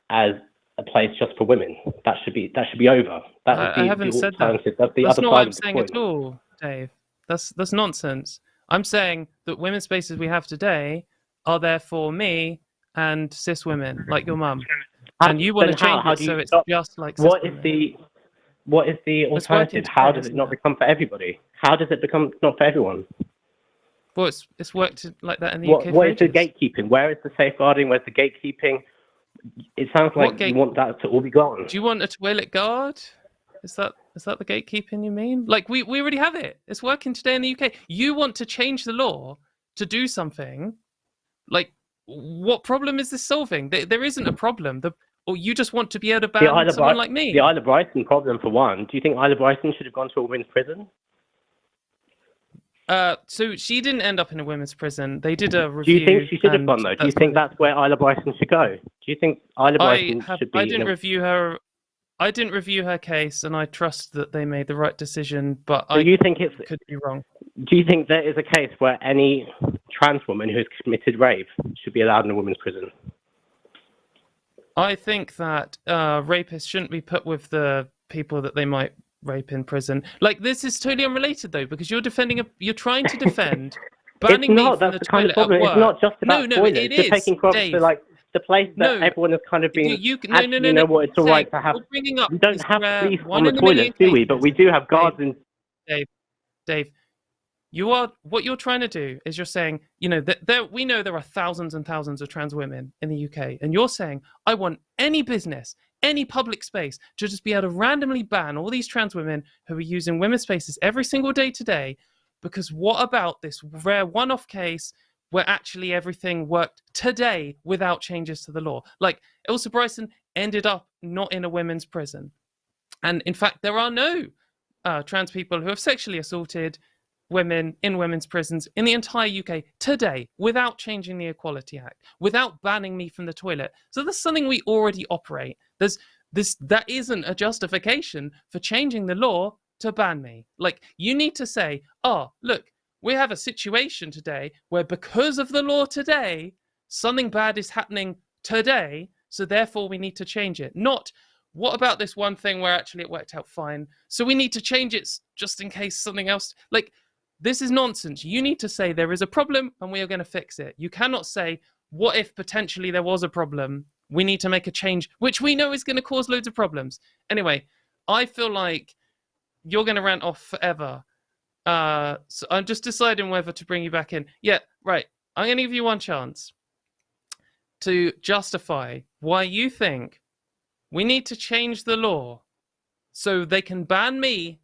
as a place just for women. That should be over. I haven't said that. That's not what I'm saying at all, Dave. That's nonsense. I'm saying that women's spaces we have today are there for me and cis women like your mum. And you want to change it so it's just like cis women. What is the alternative? How does it not become for everybody? How does it become not for everyone? Well, it's worked like that in the UK. What is the gatekeeping? Where is the safeguarding? Where's the gatekeeping? It sounds like you want that to all be gone. Do you want a toilet guard? Is that the gatekeeping you mean? Like, we already have it. It's working today in the UK. You want to change the law to do something. Like, what problem is this solving? There isn't a problem. Or you just want to be able to ban someone like me? The Isla Bryson problem, for one. Do you think Isla Bryson should have gone to a women's prison? So she didn't end up in a women's prison. They did a review. Do you think she should have gone, though? Do you think that's where Isla Bryson should go? Do you think Isla Bryson should be... I didn't review her case, and I trust that they made the right decision, but I could be wrong. Do you think there is a case where any trans woman who has committed rape should be allowed in a women's prison? I think that rapists shouldn't be put with the people that they might rape in prison. Like, this is totally unrelated, though, because you're trying to defend banning me from the toilet at work. It's not just about toilets. It you're is, taking crops to, like, the place that everyone has kind of been... know what it's all right to have... We don't have police on the toilets, do we? But we do have guards in... Dave, what you're trying to do is you're saying, we know there are thousands and thousands of trans women in the UK, and you're saying, I want any business, any public space to just be able to randomly ban all these trans women who are using women's spaces every single day today, because what about this rare one-off case where actually everything worked today without changes to the law? Like, Ilsa Bryson ended up not in a women's prison. And in fact, there are no trans people who have sexually assaulted women in women's prisons in the entire UK today without changing the Equality Act, without banning me from the toilet. So that's something we already operate. That isn't a justification for changing the law to ban me. Like, you need to say, oh, look, we have a situation today where because of the law today, something bad is happening today, so therefore we need to change it. Not, what about this one thing where actually it worked out fine, so we need to change it just in case something else... Like, this is nonsense. You need to say there is a problem and we are going to fix it. You cannot say, what if potentially there was a problem? We need to make a change, which we know is going to cause loads of problems. Anyway, I feel like you're going to rant off forever. So I'm just deciding whether to bring you back in. Yeah, right. I'm going to give you one chance to justify why you think we need to change the law so they can ban me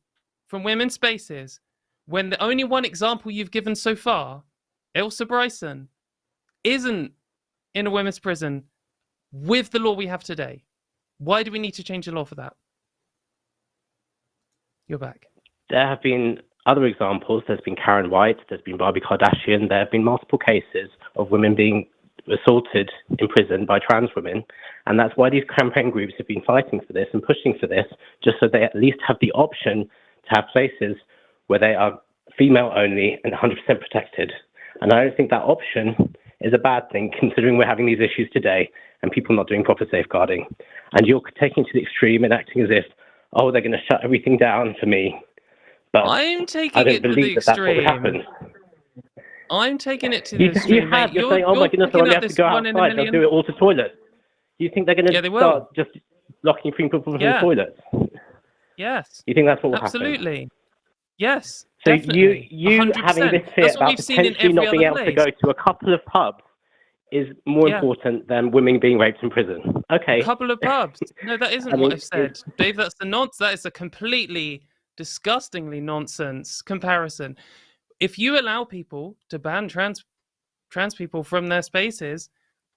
from women's spaces when the only one example you've given so far, Elsa Bryson, isn't in a women's prison with the law we have today. Why do we need to change the law for that? You're back. There have been other examples. There's been Karen White, there's been Barbie Kardashian. There have been multiple cases of women being assaulted in prison by trans women. And that's why these campaign groups have been fighting for this and pushing for this, just so they at least have the option to have places where they are female only and 100% protected. And I don't think that option is a bad thing, considering we're having these issues today and people not doing proper safeguarding. And you're taking it to the extreme and acting as if, oh, they're going to shut everything down for me. But I'm taking it to the extreme. I'm taking it to the extreme. You're saying, oh my goodness, I only have to go outside, they'll do it all to toilets. Do you think they're going to start just locking people from the toilets? Yes. You think that's what will happen? Absolutely. Yes. So definitely. you 100%. Having this fear about potentially not being able to go to a couple of pubs is more important than women being raped in prison. Okay. A couple of pubs. No, that isn't what I've said. Dave, that's the nonsense. That is a completely disgustingly nonsense comparison. If you allow people to ban trans people from their spaces,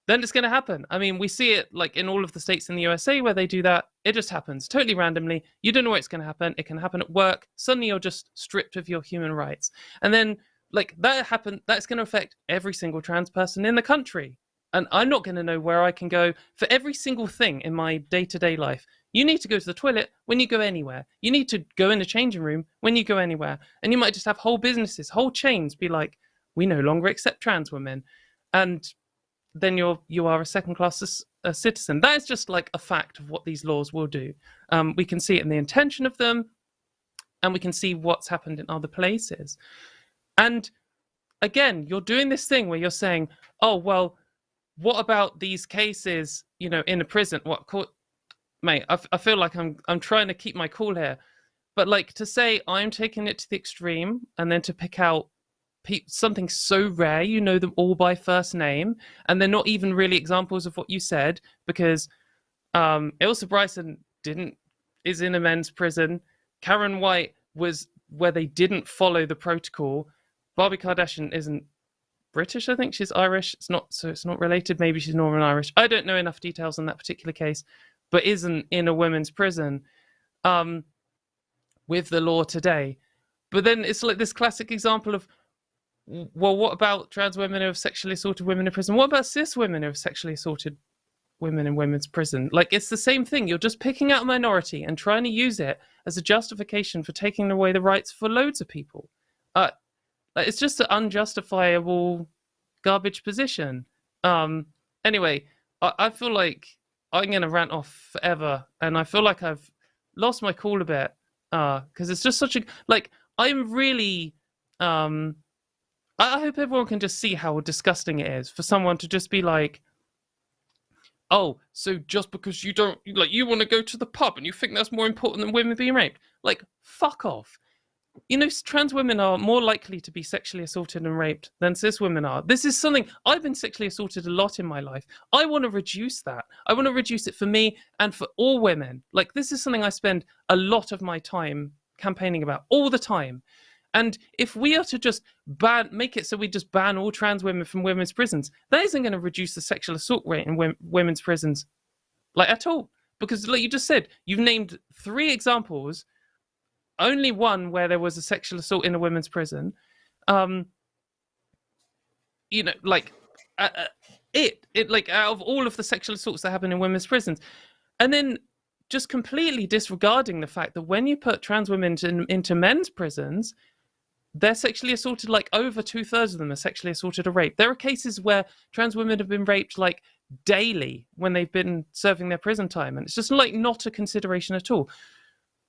then it's going to happen. I mean, we see it like in all of the states in the USA where they do that. It just happens totally randomly. You don't know where it's going to happen. It can happen at work. Suddenly you're just stripped of your human rights. And then like that happen, that's going to affect every single trans person in the country. And I'm not going to know where I can go for every single thing in my day-to-day life. You need to go to the toilet when you go anywhere. You need to go in a changing room when you go anywhere. And you might just have whole businesses, whole chains be like, we no longer accept trans women. And then you are a second-class citizen. That is just like a fact of what these laws will do. We can see it in the intention of them, and we can see what's happened in other places. And again, you're doing this thing where you're saying, oh, well, what about these cases, you know, in a prison? Mate, I feel like I'm trying to keep my cool here. But like to say I'm taking it to the extreme and then to pick out something so rare, you know them all by first name, and they're not even really examples of what you said, because Elsa Bryson is in a men's prison. Karen White was where they didn't follow the protocol. Barbie Kardashian isn't British, I think she's Irish. It's not related. Maybe she's Northern Irish. I don't know enough details on that particular case, but isn't in a women's prison with the law today. But then it's like this classic example of, well, what about trans women who have sexually assaulted women in prison? What about cis women who have sexually assaulted women in women's prison? Like, it's the same thing. You're just picking out a minority and trying to use it as a justification for taking away the rights for loads of people. It's just an unjustifiable garbage position. Anyway, I feel like I'm going to rant off forever, and I feel like I've lost my cool a bit because it's just such a... Like, I'm really... I hope everyone can just see how disgusting it is for someone to just be like, oh, so just because you don't, like, you want to go to the pub and you think that's more important than women being raped? Like, fuck off. You know, trans women are more likely to be sexually assaulted and raped than cis women are. This is something, I've been sexually assaulted a lot in my life. I want to reduce that. I want to reduce it for me and for all women. Like, this is something I spend a lot of my time campaigning about all the time. And if we are to just make it so we just ban all trans women from women's prisons, that isn't going to reduce the sexual assault rate in women's prisons, like, at all. Because, like you just said, you've named 3 examples, only one where there was a sexual assault in a women's prison. You know, like, like, out of all of the sexual assaults that happen in women's prisons, and then just completely disregarding the fact that when you put trans women into men's prisons, they're sexually assaulted, like over 2/3 of them are sexually assaulted or raped. There are cases where trans women have been raped like daily when they've been serving their prison time, and it's just like not a consideration at all.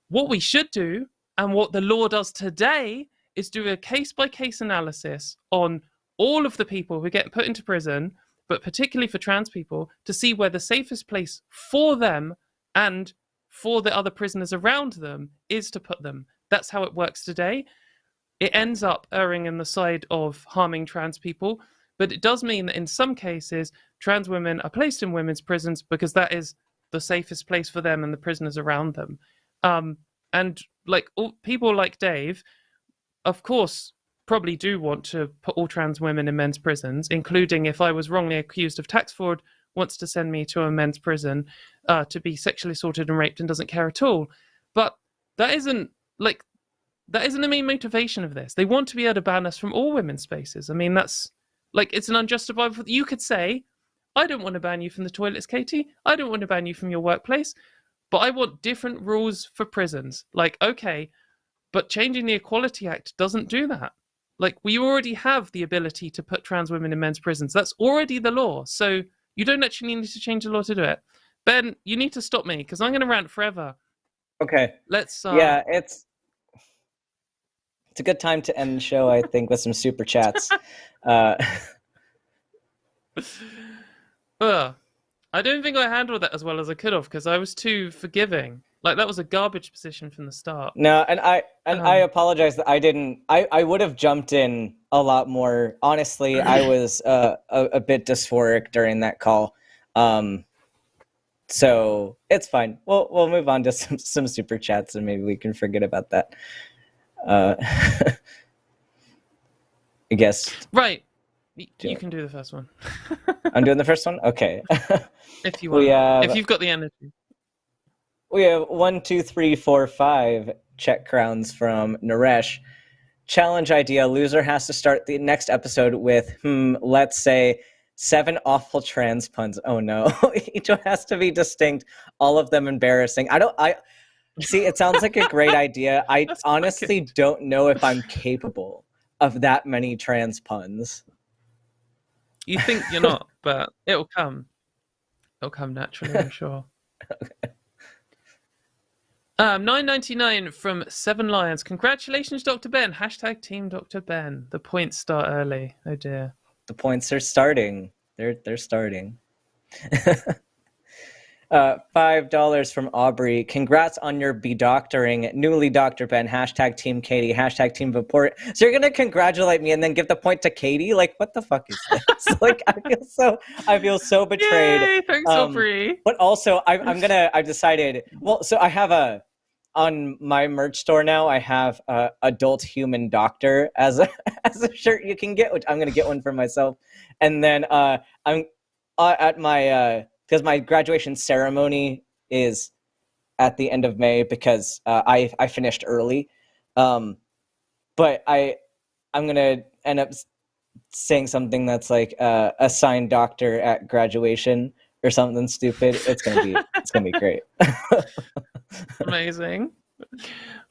What we should do, and what the law does today, is do a case-by-case analysis on all of the people who get put into prison, but particularly for trans people, to see where the safest place for them and for the other prisoners around them is to put them. That's how it works today. It ends up erring in the side of harming trans people, but it does mean that in some cases, trans women are placed in women's prisons because that is the safest place for them and the prisoners around them. And like people like Dave, of course, probably do want to put all trans women in men's prisons, including if I was wrongly accused of tax fraud, wants to send me to a men's prison to be sexually assaulted and raped and doesn't care at all. But that isn't the main motivation of this. They want to be able to ban us from all women's spaces. I mean, that's like, it's an unjustifiable. You could say, I don't want to ban you from the toilets, Katy. I don't want to ban you from your workplace, but I want different rules for prisons. Like, okay, but changing the Equality Act doesn't do that. Like, we already have the ability to put trans women in men's prisons. That's already the law. So you don't actually need to change the law to do it. Ben, you need to stop me because I'm going to rant forever. Okay. Let's. Yeah, it's a good time to end the show, I think, with some super chats. I don't think I handled that as well as I could have because I was too forgiving. Like, that was a garbage position from the start. No, and I apologize that I didn't. I would have jumped in a lot more. Honestly, I was a bit dysphoric during that call. So it's fine. We'll move on to some super chats and maybe we can forget about that. I guess. Right. You can do the first one. I'm doing the first one? Okay. If you want. If you've got the energy. We have 1, 2, 3, 4, 5 check crowns from Naresh. Challenge idea. Loser has to start the next episode with, let's say 7 awful trans puns. Oh no. Each one has to be distinct. All of them embarrassing. See, it sounds like a great idea. I honestly don't know if I'm capable of that many trans puns. You think you're not, but it'll come. It'll come naturally, I'm sure. Okay. $9.99 from 7 Lions. Congratulations, Dr. Ben. # Team Dr. Ben. The points start early. Oh dear. The points are starting. They're starting. $5 from Aubrey. Congrats on your bedoctoring. Newly Dr. Ben. # Team Katy. # Team Vapor. So you're gonna congratulate me and then give the point to Katy? Like, what the fuck is this? Like, I feel so betrayed. Yay, thanks, Aubrey. But also, I've decided. Well, so I have on my merch store now, I have adult human doctor as a shirt you can get, which I'm gonna get one for myself. And then I'm at my because my graduation ceremony is at the end of May because I finished early. But I'm gonna end up saying something that's like assigned doctor at graduation or something stupid. It's gonna be great. Amazing.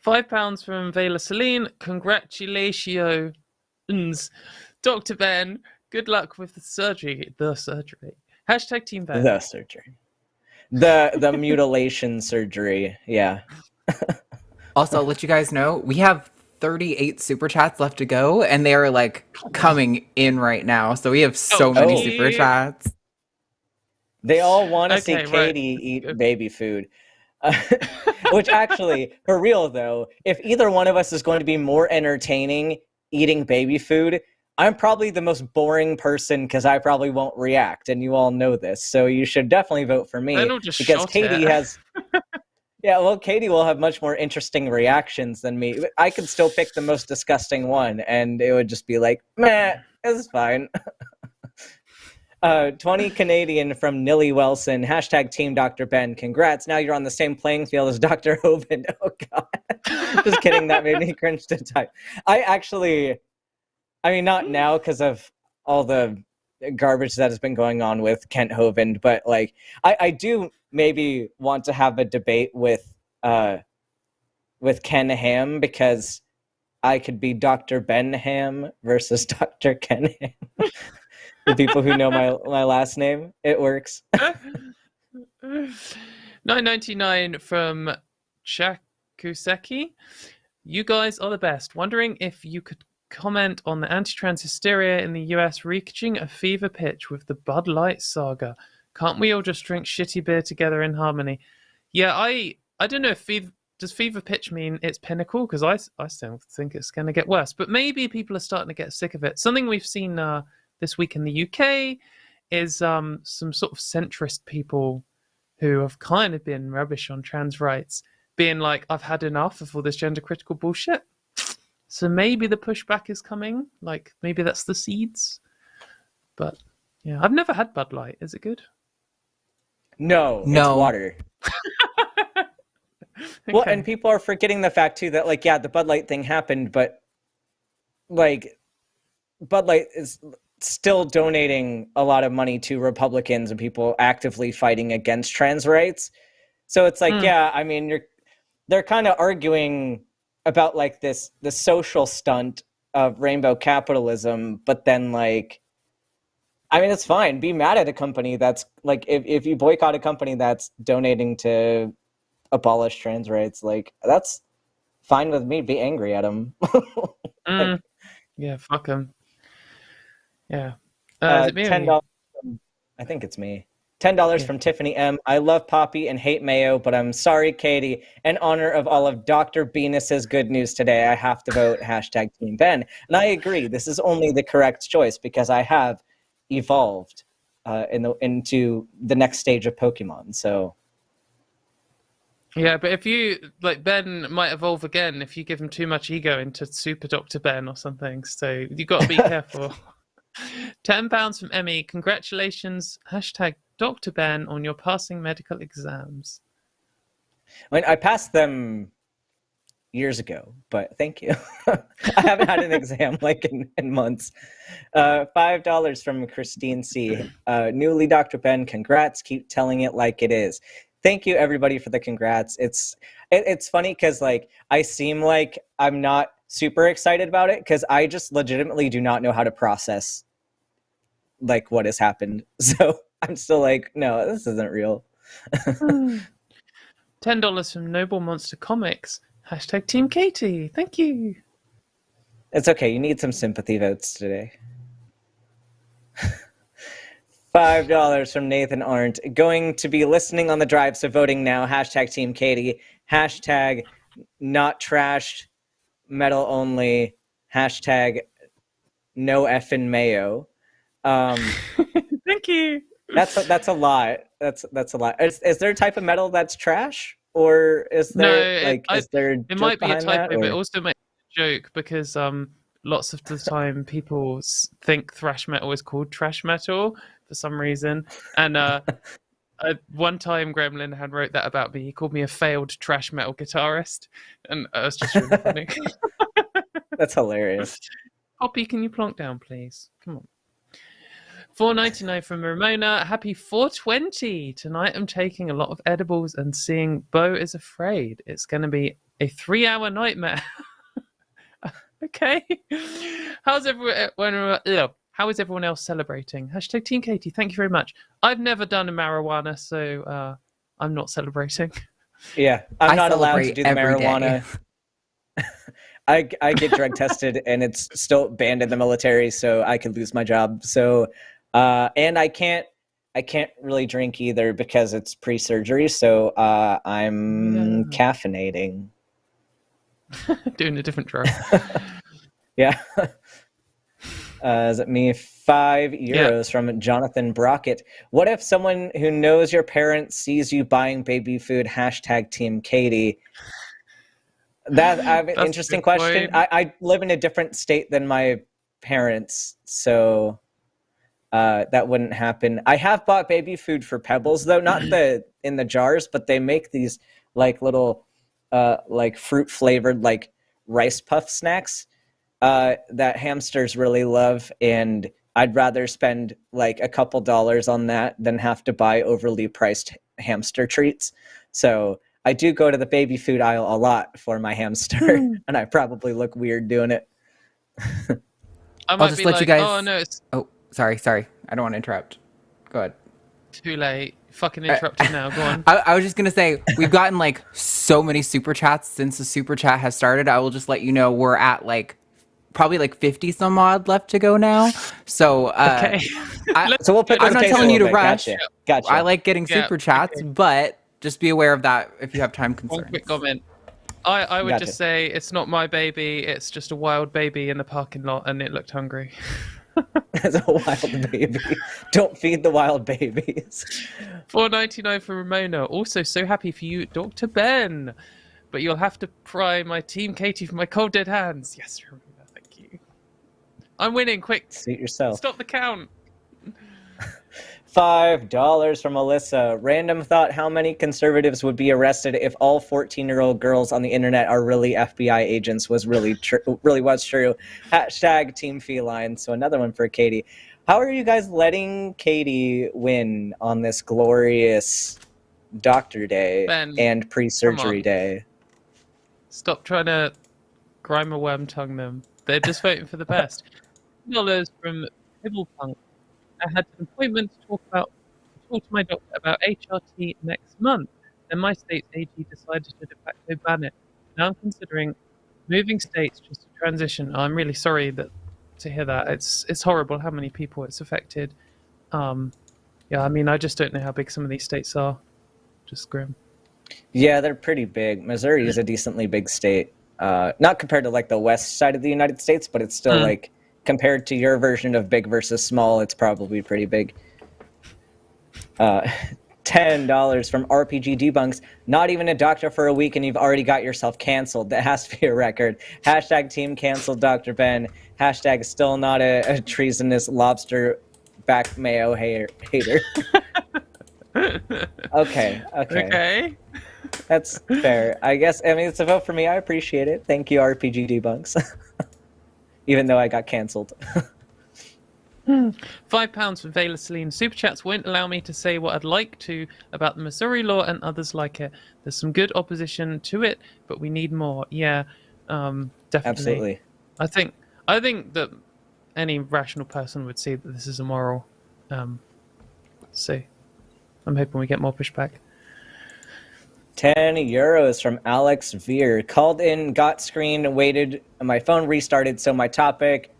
£5 from Vela Celine. Congratulations, Dr. Ben. Good luck with the surgery. # Team Ben. The surgery. The mutilation surgery. Yeah. Also, I'll let you guys know, we have 38 super chats left to go, and they are like coming in right now. So we have so many super chats. They all want to see Katy eat baby food. Which actually, for real though, if either one of us is going to be more entertaining eating baby food, I'm probably the most boring person because I probably won't react, and you all know this. So you should definitely vote for me because Katy has. Yeah, well, Katy will have much more interesting reactions than me. I could still pick the most disgusting one, and it would just be like, meh, it's fine. 20 Canadian from Nilly Wilson. # Team Dr. Ben. Congrats. Now you're on the same playing field as Dr. Hovind. Oh, God. Just kidding. That made me cringe to type. I mean, not now because of all the garbage that has been going on with Kent Hovind, but like, I do maybe want to have a debate with Ken Ham because I could be Dr. Ben Ham versus Dr. Ken Ham. The people who know my last name, it works. $9.99 from Chakuseki. You guys are the best. Wondering if you could comment on the anti-trans hysteria in the US reaching a fever pitch with the Bud Light saga. Can't we all just drink shitty beer together in harmony? Yeah, I don't know if does fever pitch mean it's pinnacle? Because I still think it's going to get worse. But maybe people are starting to get sick of it. Something we've seen this week in the UK is some sort of centrist people who have kind of been rubbish on trans rights, being like, I've had enough of all this gender critical bullshit. So maybe the pushback is coming. Like, maybe that's the seeds. But yeah, I've never had Bud Light. Is it good? No, it's water. Okay. Well, and people are forgetting the fact too that, like, yeah, the Bud Light thing happened, but like, Bud Light is still donating a lot of money to Republicans and people actively fighting against trans rights. So it's like, yeah, I mean, they're kind of arguing about like the social stunt of rainbow capitalism, but then like, I mean, it's fine. Be mad at a company that's like, if you boycott a company that's donating to abolish trans rights, like, that's fine with me. Be angry at them. Like, yeah, fuck them. Yeah. is it me $10. I think it's me. $10 from Tiffany M. I love Poppy and hate mayo, but I'm sorry, Katie. In honor of all of Dr. Venus's good news today, I have to vote #Team Ben. And I agree. This is only the correct choice because I have evolved into the next stage of Pokemon. So. Yeah, but if you, like, Ben might evolve again if you give him too much ego into Super Dr. Ben or something. So you've got to be careful. £10 from Emmy. Congratulations, #Dr. Ben, on your passing medical exams. I mean, I passed them years ago, but thank you. I haven't had an exam like in months. $5 from Christine C. Newly Dr. Ben, congrats. Keep telling it like it is. Thank you, everybody, for the congrats. It's funny because, like, I seem like I'm not super excited about it because I just legitimately do not know how to process, like, what has happened. So I'm still like, no, this isn't real. $10 from Noble Monster Comics. #Team Katie. Thank you. It's okay. You need some sympathy votes today. $5 from Nathan Arndt. Going to be listening on the drive, so voting now. #Team Katie. #not trashed, metal only. #no effing mayo. Thank you. That's a lot. That's a lot. Is there a type of metal that's trash, or is there is there? It might be a typo, that, but it also makes a joke because lots of the time people think thrash metal is called trash metal for some reason, and one time Gremlin had wrote that about me. He called me a failed trash metal guitarist, and it was just really funny. That's hilarious. Poppy, can you plonk down, please? Come on. $4.99 from Ramona. Happy 420. Tonight I'm taking a lot of edibles and seeing Beau is Afraid. It's going to be a 3-hour nightmare. Okay. How is everyone else celebrating? #Team Katie. Thank you very much. I've never done a marijuana, so I'm not celebrating. Yeah, I'm not allowed to do the marijuana. I get drug tested, and it's still banned in the military, so I could lose my job. So, and I can't really drink either because it's pre-surgery. So I'm caffeinating. Doing a different drug. Yeah. Is it me? €5 from Jonathan Brockett. What if someone who knows your parents sees you buying baby food? #Team Katie. That's an interesting question. I live in a different state than my parents, so that wouldn't happen. I have bought baby food for Pebbles, though, not in the jars, but they make these like little like fruit flavored like rice puff snacks that hamsters really love, and I'd rather spend like a couple dollars on that than have to buy overly priced hamster treats. So I do go to the baby food aisle a lot for my hamster, and I probably look weird doing it. I might just be let like, you guys... oh no, it's Oh, sorry. I don't want to interrupt. Go ahead. too late. Fucking interrupted now. Go on. I was just gonna say we've gotten like so many super chats since the super chat has started. I will just let you know we're at like probably like 50 some odd left to go now. So Okay. So we'll put. I'm not telling you to rush. Gotcha. I like getting super chats, but just be aware of that if you have time concerns. One quick comment. I would Gotcha. just say it's not my baby. It's just a wild baby in the parking lot, and it looked hungry. As a wild baby. Don't feed the wild babies. $4.99 for Ramona. Also, so happy for you, Dr. Ben. But you'll have to pry my Team Katy from my cold dead hands. Yes, Ramona, thank you. I'm winning. Quick. Suit yourself. Stop the count. $5 from Melissa. Random thought: how many conservatives would be arrested if all 14-year-old girls on the internet are really FBI agents? Was really true. Hashtag Team Feline. So another one for Katy. How are you guys letting Katy win on this glorious Doctor Day Ben, and pre-surgery day? Stop trying to grime a worm tongue them. They're just voting for the best. $2 from Pibblepunk. I had an appointment to talk to my doctor about HRT next month. Then my state's AG decided to de facto ban it. Now I'm considering moving states just to transition. I'm really sorry to hear that. It's horrible how many people it's affected. Yeah, I mean, I just don't know how big some of these states are. Just grim. Yeah, they're pretty big. Missouri is a decently big state. Not compared to like the west side of the United States, but it's still like, compared to your version of big versus small, it's probably pretty big. $10 from RPG Debunks. Not even a doctor for a week and you've already got yourself canceled. That has to be a record. Hashtag team canceled Dr. Ben. Hashtag still not a treasonous lobster back mayo hater. Okay. That's fair. I guess, I mean, it's a vote for me. I appreciate it. Thank you, RPG Debunks. Even though I got cancelled. £5 from Vela Celine. Super chats won't allow me to say what I'd like to about the Missouri law and others like it. There's some good opposition to it, but we need more. Yeah, definitely. Absolutely. I think that any rational person would see that this is immoral. So I'm hoping we get more pushback. €10 from Alex Veer. Called in, got screened, waited, and my phone restarted, so my topic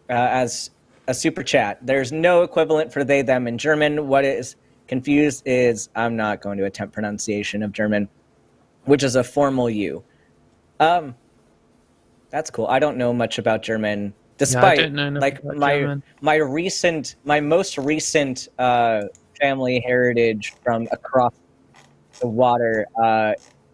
as a super chat. There's no equivalent for they, them in German. What is confused is, I'm not going to attempt pronunciation of German, which is a formal U. That's cool. I don't know much about German, despite I don't know like German. my most recent family heritage from across the water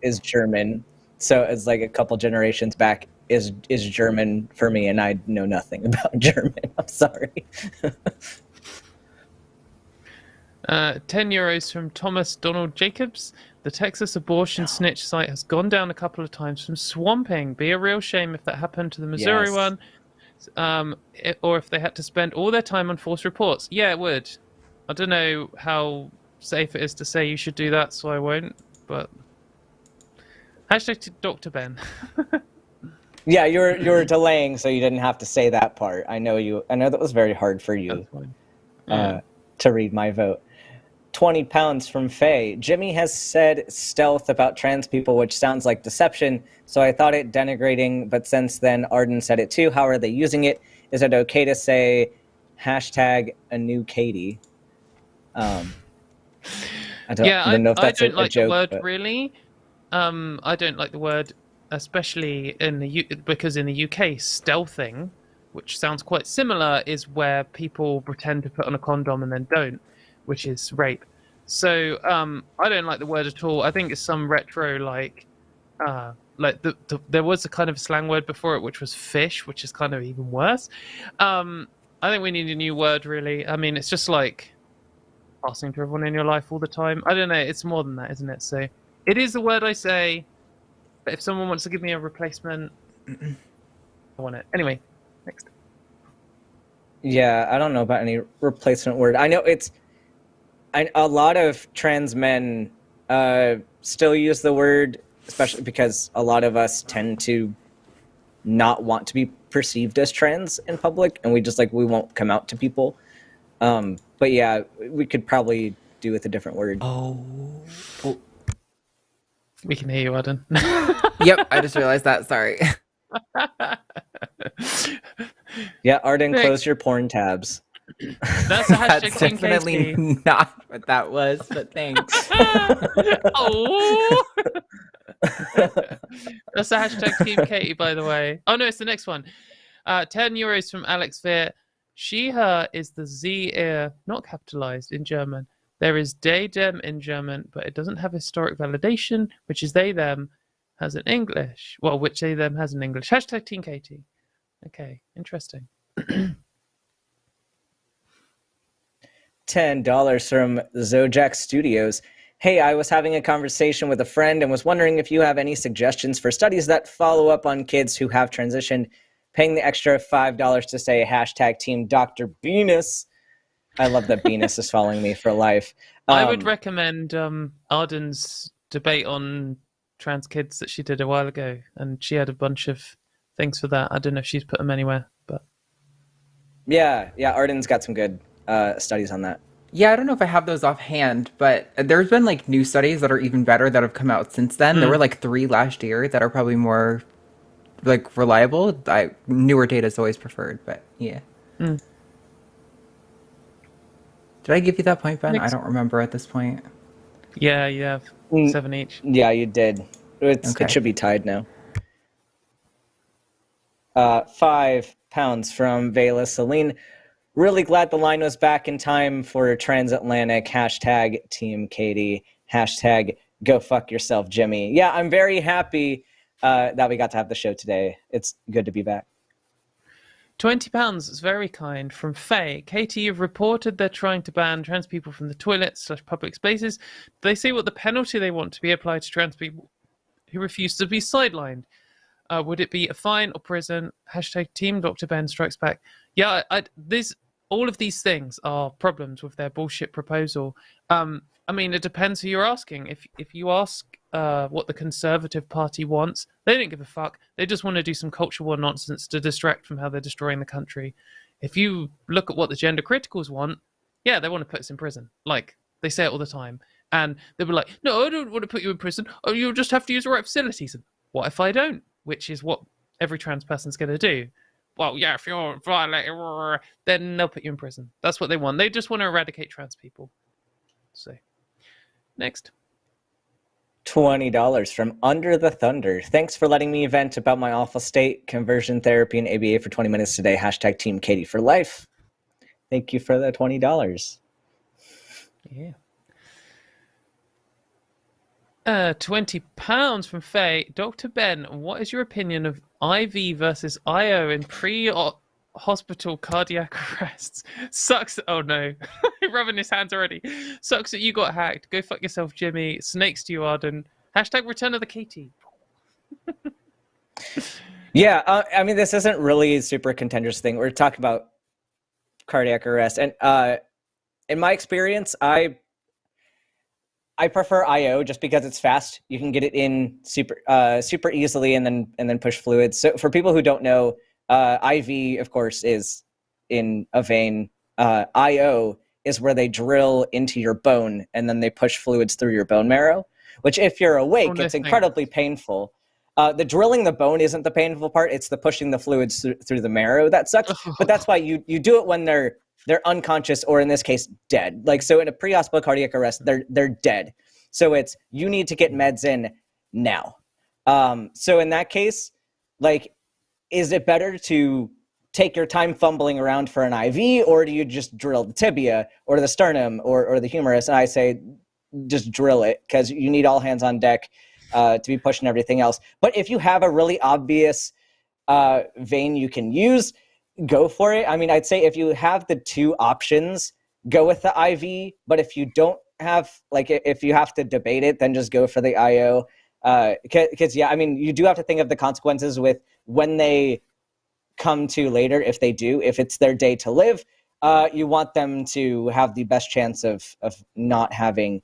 is German, so it's like a couple generations back is German for me, and I know nothing about German. I'm sorry. €10 from Thomas Donald Jacobs. The Texas abortion snitch site has gone down a couple of times from swamping. Be a real shame if that happened to the Missouri one, or if they had to spend all their time on false reports. Yeah, it would. I don't know how safe it is to say you should do that, so I won't. But hashtag Dr. Ben. Yeah, you were delaying, so you didn't have to say that part. I know that was very hard for you to read my vote. £20 from Faye. Jimmy has said stealth about trans people, which sounds like deception, so I thought it denigrating, but since then Arden said it too. How are they using it? Is it okay to say hashtag a new Katy? I don't know if that's I don't a like joke, the word but... really. I don't like the word, especially because in the UK, stealthing, which sounds quite similar, is where people pretend to put on a condom and then don't, which is rape. So I don't like the word at all. I think it's some retro there was a kind of slang word before it, which was fish, which is kind of even worse. I think we need a new word, really. I mean, it's just like passing to everyone in your life all the time. I don't know. It's more than that, isn't it? So it is the word I say, but if someone wants to give me a replacement, I want it. Anyway, next. Yeah, I don't know about any replacement word. I know a lot of trans men still use the word, especially because a lot of us tend to not want to be perceived as trans in public, and we won't come out to people. But yeah, we could probably do with a different word. Oh. We can hear you, Aron. Yep, I just realized that. Sorry. Yeah, Arden, close your porn tabs. That's a hashtag That's Team definitely Katy. not what that was, but thanks. Oh. That's a hashtag Team Katy, by the way. Oh no, it's the next one. 10 euros from Alex Veer. She, her is the Z ear, not capitalized in German. There is they, them in German, but it doesn't have historic validation, which is they, them has in English. Well, which they, them has in English. Hashtag Team Katy. Okay, interesting. $10 from Zojak Studios. Hey, I was having a conversation with a friend and was wondering if you have any suggestions for studies that follow up on kids who have transitioned, paying the extra $5 to say hashtag Team Dr. Venus. I love that Venus is following me for life. I would recommend Arden's debate on trans kids that she did a while ago, and she had a bunch of things for that. I don't know if she's put them anywhere, but yeah, Arden's got some good studies on that. Yeah, I don't know if I have those offhand, but there's been like new studies that are even better that have come out since then. There were like 3 last year that are probably more like reliable. Newer data is always preferred, but yeah. Did I give you that point, Ben? I don't remember at this point. Yeah, you have 7 each. Yeah, you did. It should be tied now. 5 pounds from Vela Celine. Really glad the line was back in time for transatlantic. Hashtag Team Katy. Hashtag go fuck yourself, Jimmy. Yeah, I'm very happy that we got to have the show today. It's good to be back. £20 is very kind from Faye. Katy, you've reported they're trying to ban trans people from the toilets/public spaces. They say what the penalty they want to be applied to trans people who refuse to be sidelined. Would it be a fine or prison? Hashtag Team Dr. Ben strikes back. Yeah, all of these things are problems with their bullshit proposal. I mean, it depends who you're asking. If you ask what the Conservative Party wants, they don't give a fuck. They just want to do some culture war nonsense to distract from how they're destroying the country. If you look at what the gender criticals want, yeah, they want to put us in prison. Like, they say it all the time. And they'll be like, no, I don't want to put you in prison. Oh, you'll just have to use the right facilities. And what if I don't? Which is what every trans person's going to do. Well, yeah, if you're violating, then they'll put you in prison. That's what they want. They just want to eradicate trans people. So, next. $20 from Under the Thunder. Thanks for letting me vent about my awful state, conversion therapy, and ABA for 20 minutes today. Hashtag Team Katy for life. Thank you for the $20. Yeah. £20 from Faye. Dr. Ben, what is your opinion of IV versus IO in pre-hospital cardiac arrests? Sucks. Oh no. He's rubbing his hands already. Sucks that you got hacked. Go fuck yourself, Jimmy. Snakes to you, Arden. Hashtag Return of the Katy. Yeah, I mean, this isn't really a super contentious thing. We're talking about cardiac arrest. And in my experience, I prefer IO just because it's fast. You can get it in super easily and then push fluids. So for people who don't know, IV, of course, is in a vein. IO is where they drill into your bone and then they push fluids through your bone marrow, which if you're awake, it's incredibly painful. The drilling the bone isn't the painful part. It's the pushing the fluids through the marrow that sucks. But that's why you do it when they're unconscious, or in this case, dead. Like, so in a pre-hospital cardiac arrest, they're dead. So it's, you need to get meds in now. So in that case, like, is it better to take your time fumbling around for an IV, or do you just drill the tibia or the sternum or the humerus? And I say, just drill it, because you need all hands on deck to be pushing everything else. But if you have a really obvious vein you can use, go for it. I mean, I'd say if you have the two options, go with the IV. But if you don't have, like, if you have to debate it, then just go for the IO. Because, yeah, I mean, you do have to think of the consequences with when they come to later, if they do, if it's their day to live, you want them to have the best chance of not having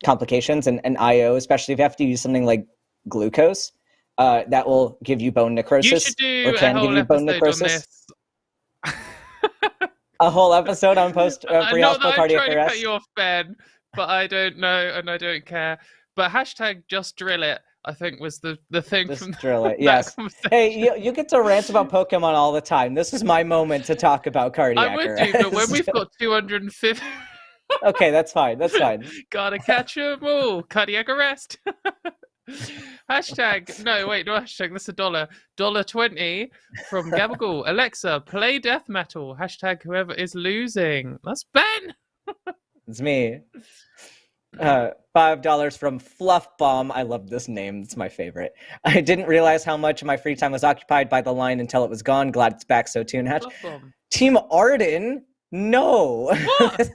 complications and IO, especially if you have to use something like glucose. That will give you bone necrosis. You should do or can a give whole you bone episode on necrosis. this. A whole episode on Not pre-hospital that I'm cardiac trying to arrest. cut you off, Ben, but I don't know and I don't care. But hashtag just drill it, I think, was the thing Just from drill it. that Yes. conversation. Hey, you get to rant about Pokemon all the time. This is my moment to talk about cardiac I would arrest. do, but when we've got 250, Okay, that's fine. That's fine. gotta catch 'em all. Cardiac arrest. Hashtag, no, wait, no hashtag, that's $1. $1.20 from Gabagool. Alexa, play death metal. Hashtag whoever is losing. That's Ben. It's me. $5 from Fluff Bomb. I love this name. It's my favorite. I didn't realize how much of my free time was occupied by the line until it was gone. Glad it's back so soon. Fluff bomb. Team Arden? No. What?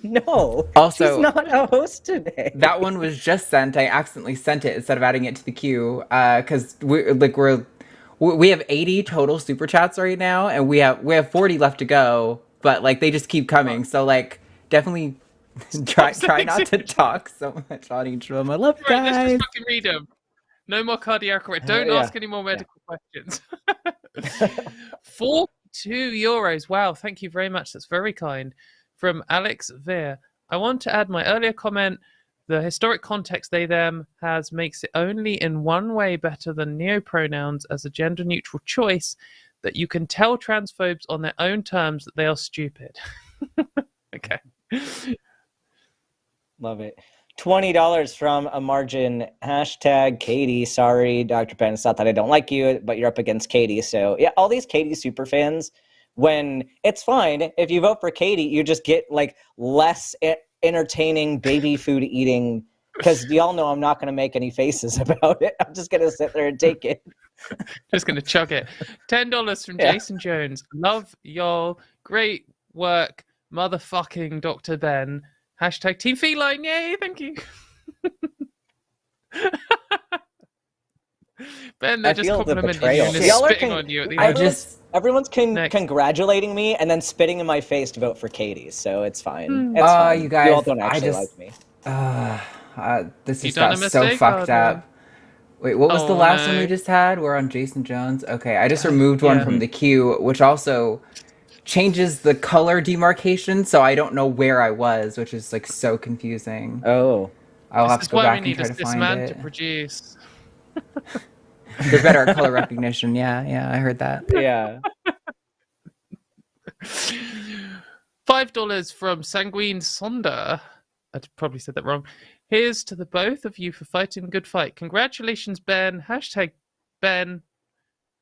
No. Also, she's not a host today. that one was just sent. I accidentally sent it instead of adding it to the queue because we have 80 total super chats right now, and we have 40 left to go. But like they just keep coming, so like definitely try not to talk so much on each of them. I love you Right, let's guys. just fucking read them. No more cardiac arrest. Don't Yeah. ask any more medical questions. 42 euros. Wow, thank you very much. That's very kind. From Alex Veer. I want to add my earlier comment. The historic context they them has makes it only in one way better than neopronouns as a gender neutral choice, that you can tell transphobes on their own terms that they are stupid. Okay. Love it. $20 from a margin. Hashtag Katie. Sorry, Dr. Ben. It's not that I don't like you, but you're up against Katie. So yeah, all these Katie super fans, when it's fine if you vote for Katie, you just get like less entertaining baby food eating, because y'all know I'm not going to make any faces about it. I'm just going to sit there and take it. Just going to chug it. $10 from Yeah. Jason Jones. Love y'all. Great work, motherfucking Dr. Ben. Hashtag Team Feline. Yay, thank you. Ben, they're I just feel the complimenting betrayal. you and Y'all are spitting on you at the I end. just Everyone's Next. congratulating me and then spitting in my face to vote for Katie, so it's fine. It's Oh, fine. you guys, all don't I actually just- like me. this You just done got a so mistake, fucked Arden? up. Wait, what was the Oh, last one no. we just had? We're on Jason Jones. Okay, I just removed one Yeah. from the queue, which also changes the color demarcation, so I don't know where I was, which is like so confusing. Oh. I'll have This to is go why back we and need try a to cis find man it. to produce. They're better at color recognition. Yeah, I heard that. Yeah. $5 from Sanguine Sonda. I probably said that wrong. Here's to the both of you for fighting the good fight. Congratulations, Ben. Hashtag Ben.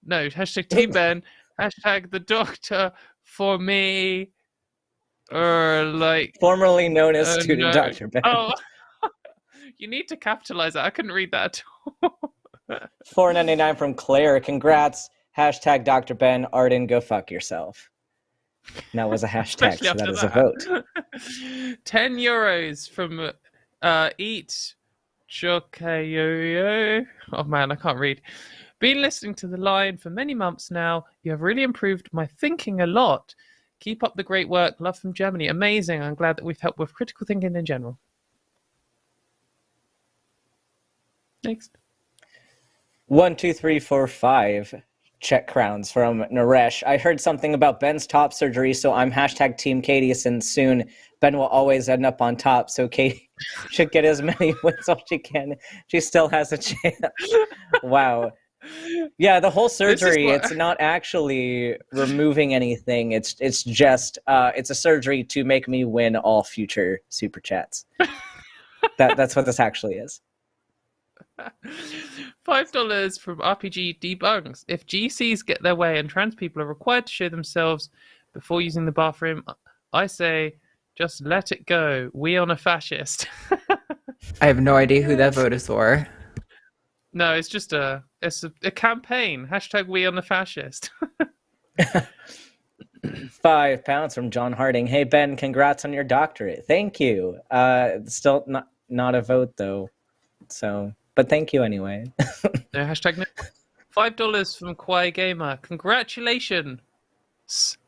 No, hashtag Team Ben. Hashtag the doctor for me. Or like. Formerly known as student no. Dr. Ben. Oh, you need to capitalize that. I couldn't read that at all. $4.99 from Claire. Congrats. Hashtag Dr. Ben. Arden, go fuck yourself. And that was a hashtag, Especially so that after is a vote. 10 euros from Eat Chokayo. Oh man, I can't read. Been listening to The Line for many months now. You have really improved my thinking a lot. Keep up the great work. Love from Germany. Amazing. I'm glad that we've helped with critical thinking in general. Next. 1, 2, 3, 4, 5 check crowns from Naresh. I heard something about Ben's top surgery, so I'm hashtag Team Katie, since soon Ben will always end up on top, so Katie should get as many wins as she can. She still has a chance. Wow. Yeah, the whole surgery, it's not actually removing anything. It's just it's a surgery to make me win all future super chats. That's what this actually is. $5 from RPG Debunks. If GCs get their way and trans people are required to show themselves before using the bathroom, I say just let it go. We on a fascist. I have no idea who that vote is for. No, it's just a campaign. Hashtag we on the fascist. £5 from John Harding. Hey Ben, congrats on your doctorate. Thank you. Still not a vote though. So, but thank you anyway. No, hashtag no. $5 from Kwai Gamer. Congratulations,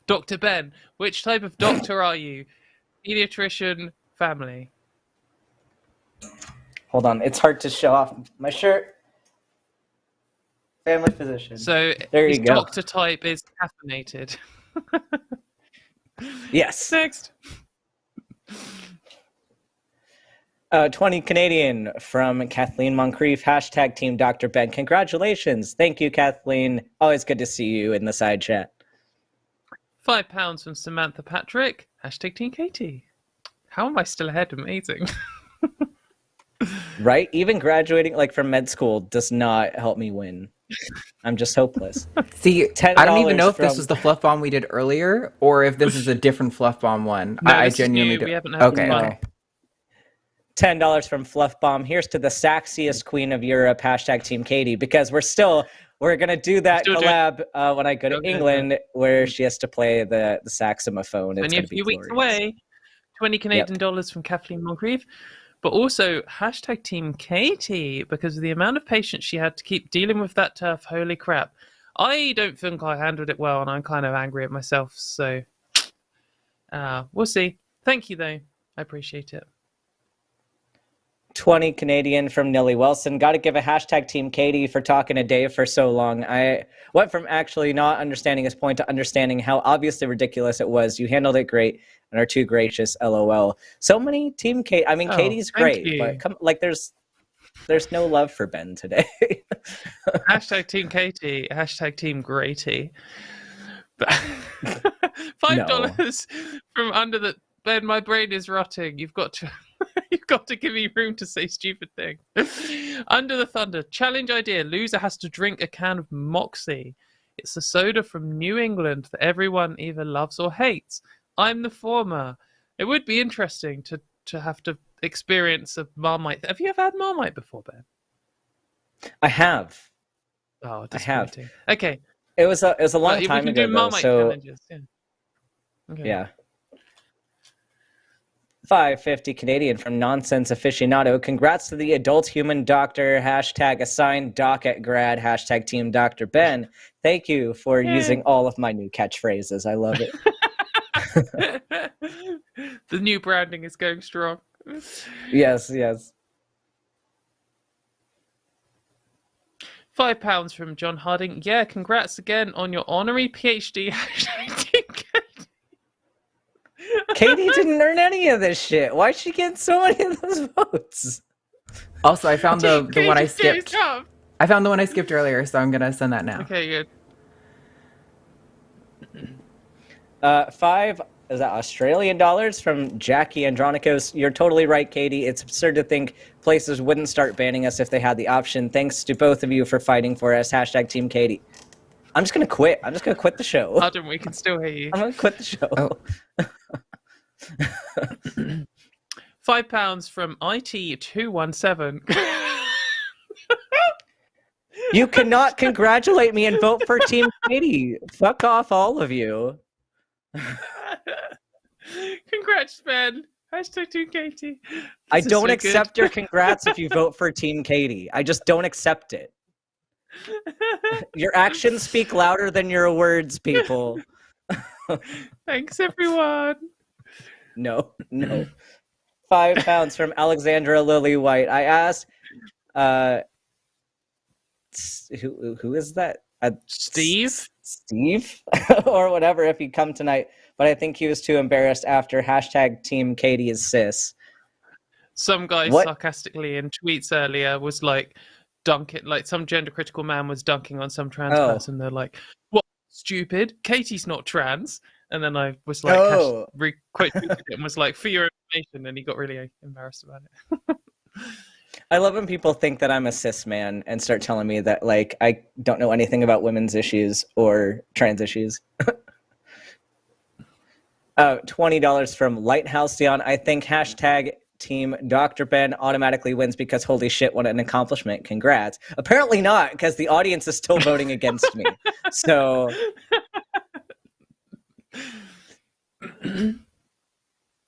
Dr. Ben. Which type of doctor are you? Pediatrician, family. Hold on, it's hard to show off my shirt. Family physician. So there his you go. doctor type is caffeinated. Yes. Next. 20 Canadian from Kathleen Moncrief, hashtag Team Dr. Ben. Congratulations. Thank you, Kathleen. Always good to see you in the side chat. £5 from Samantha Patrick, hashtag Team Katy. How am I still ahead? Amazing. Right? Even graduating like from med school does not help me win. I'm just hopeless. See, $10 I don't even know if this from- was the fluff bomb we did earlier or if this is a different fluff bomb one. No, I this is genuinely new. do. We haven't had Okay, this one. okay. $10 from Fluff Bomb. Here's to the saxiest queen of Europe, hashtag Team Katy, because we're gonna do that Still collab when I go to Okay. England, where she has to play the saxophone. It's Only a gonna be few weeks glorious. away. 20 Canadian dollars from Kathleen Moncrief. But also, hashtag Team Katy, because of the amount of patience she had to keep dealing with that turf. Holy crap. I don't think I handled it well, and I'm kind of angry at myself. So, we'll see. Thank you, though. I appreciate it. 20 Canadian from Nilly Wilson. Got to give a hashtag Team Katy for talking to Dave for so long. I went from actually not understanding his point to understanding how obviously ridiculous it was. You handled it great and are too gracious. LOL. So many Team Katy. I mean, Katie's thank great, you. but there's no love for Ben today. Hashtag Team Katy. Hashtag Team Grady. $5 from under the Ben. My brain is rotting. You've got to give me room to say stupid things. Under the Thunder. Challenge idea. Loser has to drink a can of Moxie. It's a soda from New England that everyone either loves or hates. I'm the former. It would be interesting to have to experience a Marmite. Have you ever had Marmite before, Ben? I have. Oh, I have. disappointing. Okay. It was a long We time can ago, do though, Marmite so challenges. Yeah. Okay. yeah. 550 Canadian from Nonsense Aficionado. Congrats to the adult human doctor. Hashtag assigned docket grad. Hashtag Team Dr. Ben. Thank you for using all of my new catchphrases. I love it. The new branding is going strong. Yes. £5 from John Harding. Yeah, congrats again on your honorary PhD. Katie didn't earn any of this shit. Why'd she get so many of those votes? Also, I found the one I skipped. Up. I found the one I skipped earlier, so I'm gonna send that now. Okay, good. 5 is that Australian dollars from Jackie Andronikos. You're totally right, Katie. It's absurd to think places wouldn't start banning us if they had the option. Thanks to both of you for fighting for us. Hashtag Team Katy. I'm just gonna quit. I'm just gonna quit the show. Adam, we can still hear you. I'm gonna quit the show. Oh. £5 from IT217. You cannot congratulate me and vote for Team Katy. Fuck off, all of you. Congrats, Ben. Hashtag Team Katy. I don't accept your congrats if you vote for Team Katy. I just don't accept it. Your actions speak louder than your words, people. Thanks, everyone. No. £5 from Alexandra Lily White. I asked, who is that? Steve? Steve? Or whatever, if he'd come tonight. But I think he was too embarrassed after hashtag Team Katy is cis. Some guy sarcastically in tweets earlier was like, dunking, like some gender critical man was dunking on some trans person. They're like, what, stupid? Katie's not trans. And then I was like, quite tweeted it and was like, for your information. And he got really embarrassed about it. I love when people think that I'm a cis man and start telling me that, like, I don't know anything about women's issues or trans issues. $20 from Lighthouse Dion. I think hashtag Team Dr. Ben automatically wins because holy shit, what an accomplishment. Congrats. Apparently not, because the audience is still voting against me. So...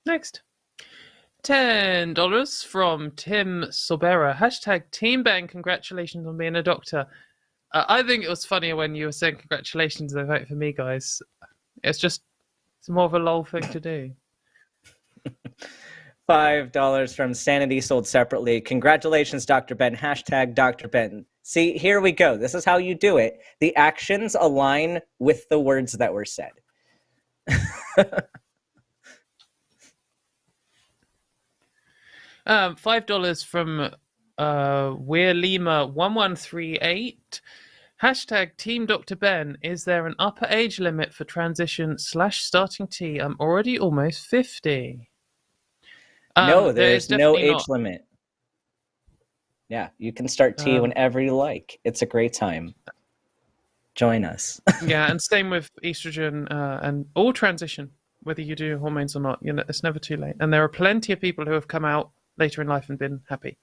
Next. $10 from Tim Sobera. Hashtag Team Ben. Congratulations on being a doctor. I think it was funnier when you were saying congratulations and vote for me, guys. It's more of a lol thing to do. $5 from Sanity sold separately. Congratulations, Dr. Ben. Hashtag Dr. Ben. See, here we go. This is how you do it. The actions align with the words that were said. $5 from Weir Lima 1138. Hashtag Team Dr. Ben. Is there an upper age limit for transition / starting T? I'm already almost 50. No, there's no age not. limit. Yeah, you can start T whenever you like. It's a great time. Join us. Yeah, and same with estrogen and all transition, whether you do hormones or not. You know, it's never too late. And there are plenty of people who have come out later in life and been happy.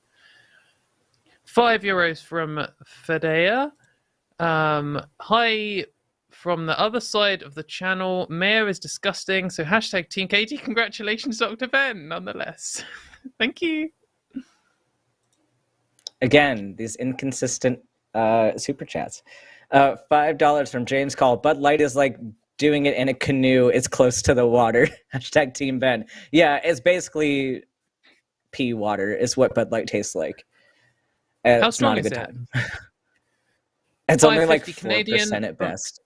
€5 from Fedea. Hi from the other side of the channel. Mayor is disgusting. So hashtag Team Katie. Congratulations, Dr. Ben, nonetheless. Thank you. Again, these inconsistent super chats. $5 from James Call. Bud Light is like doing it in a canoe. It's close to the water. Hashtag Team Ben. Yeah, it's basically pea water is what Bud Light tastes like. How strong is it? It's only like 4% Canadian, at best.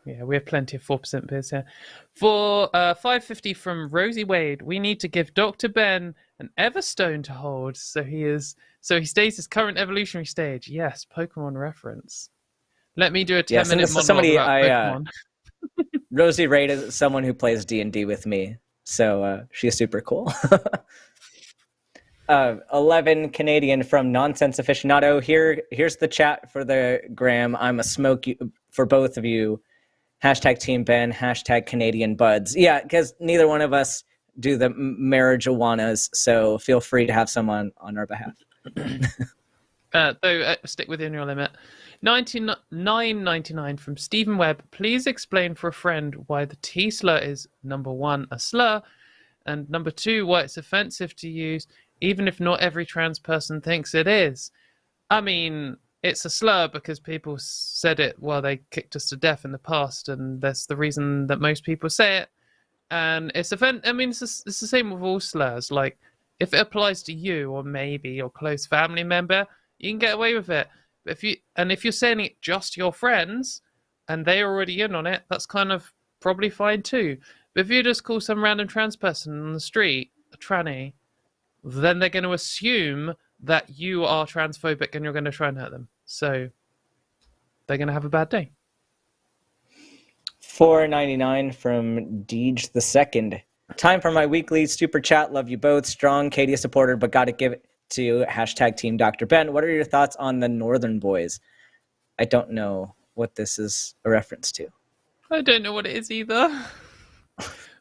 Yeah, we have plenty of 4% beers here. For $5.50 from Rosie Wade, we need to give Dr. Ben an Everstone to hold so he stays his current evolutionary stage. Yes, Pokemon reference. Let me do a 10-minute monologue about Pokemon. Rosie Wade is someone who plays D&D with me, so she's super cool. 11 Canadian from Nonsense Aficionado. Here's the chat for the gram. I'm a smoke for both of you. Hashtag Team Ben, hashtag Canadian Buds. Yeah, because neither one of us do the marijuanas, so feel free to have someone on our behalf. Stick within your limit. $99.99 from Stephen Webb. Please explain for a friend why the T slur is number 1, a slur, and number 2, why it's offensive to use, even if not every trans person thinks it is. I mean, it's a slur because people said it while they kicked us to death in the past, and that's the reason that most people say it. And it's it's the same with all slurs. Like, if it applies to you or maybe your close family member, you can get away with it. But if you're saying it just to your friends and they're already in on it, that's kind of probably fine too. But if you just call some random trans person on the street a tranny, then they're going to assume that you are transphobic and you're going to try and hurt them. So they're going to have a bad day. $4.99 from Deej the Second. Time for my weekly super chat. Love you both. Strong Katie supporter, but got to give it to hashtag Team Dr. Ben. What are your thoughts on the Northern Boys? I don't know what this is a reference to. I don't know what it is either.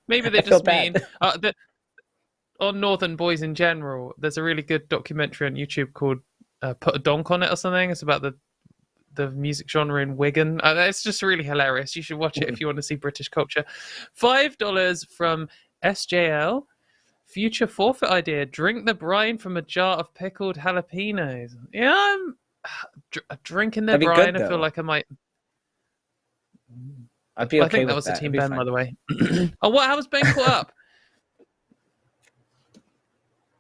Maybe they just mean... on Northern Boys in general, there's a really good documentary on YouTube called Put a Donk on It or something. It's about the music genre in Wigan. It's just really hilarious. You should watch it if you want to see British culture. $5 from SJL. Future forfeit idea. Drink the brine from a jar of pickled jalapenos. Yeah, I'm drinking the brine. I feel like I might... I'd be okay I think that with was a that. Team Ben, by the way. Oh, what? How was Ben caught up?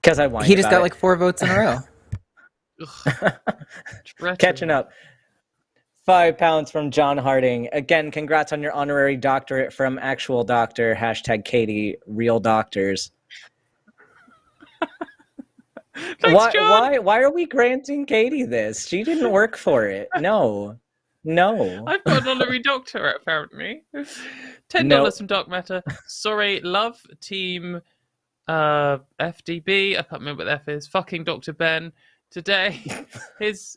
Because I whined He just about got it. like 4 votes in a row. Catching up. £5 from John Harding. Again, congrats on your honorary doctorate from actual doctor. Hashtag Katie, real doctors. Thanks, John. Why are we granting Katie this? She didn't work for it. No. I've got an honorary doctorate, apparently. $10 from Dark Matter. Sorry, love Team FDB. I can't remember what F is. Fucking Dr. Ben. Today,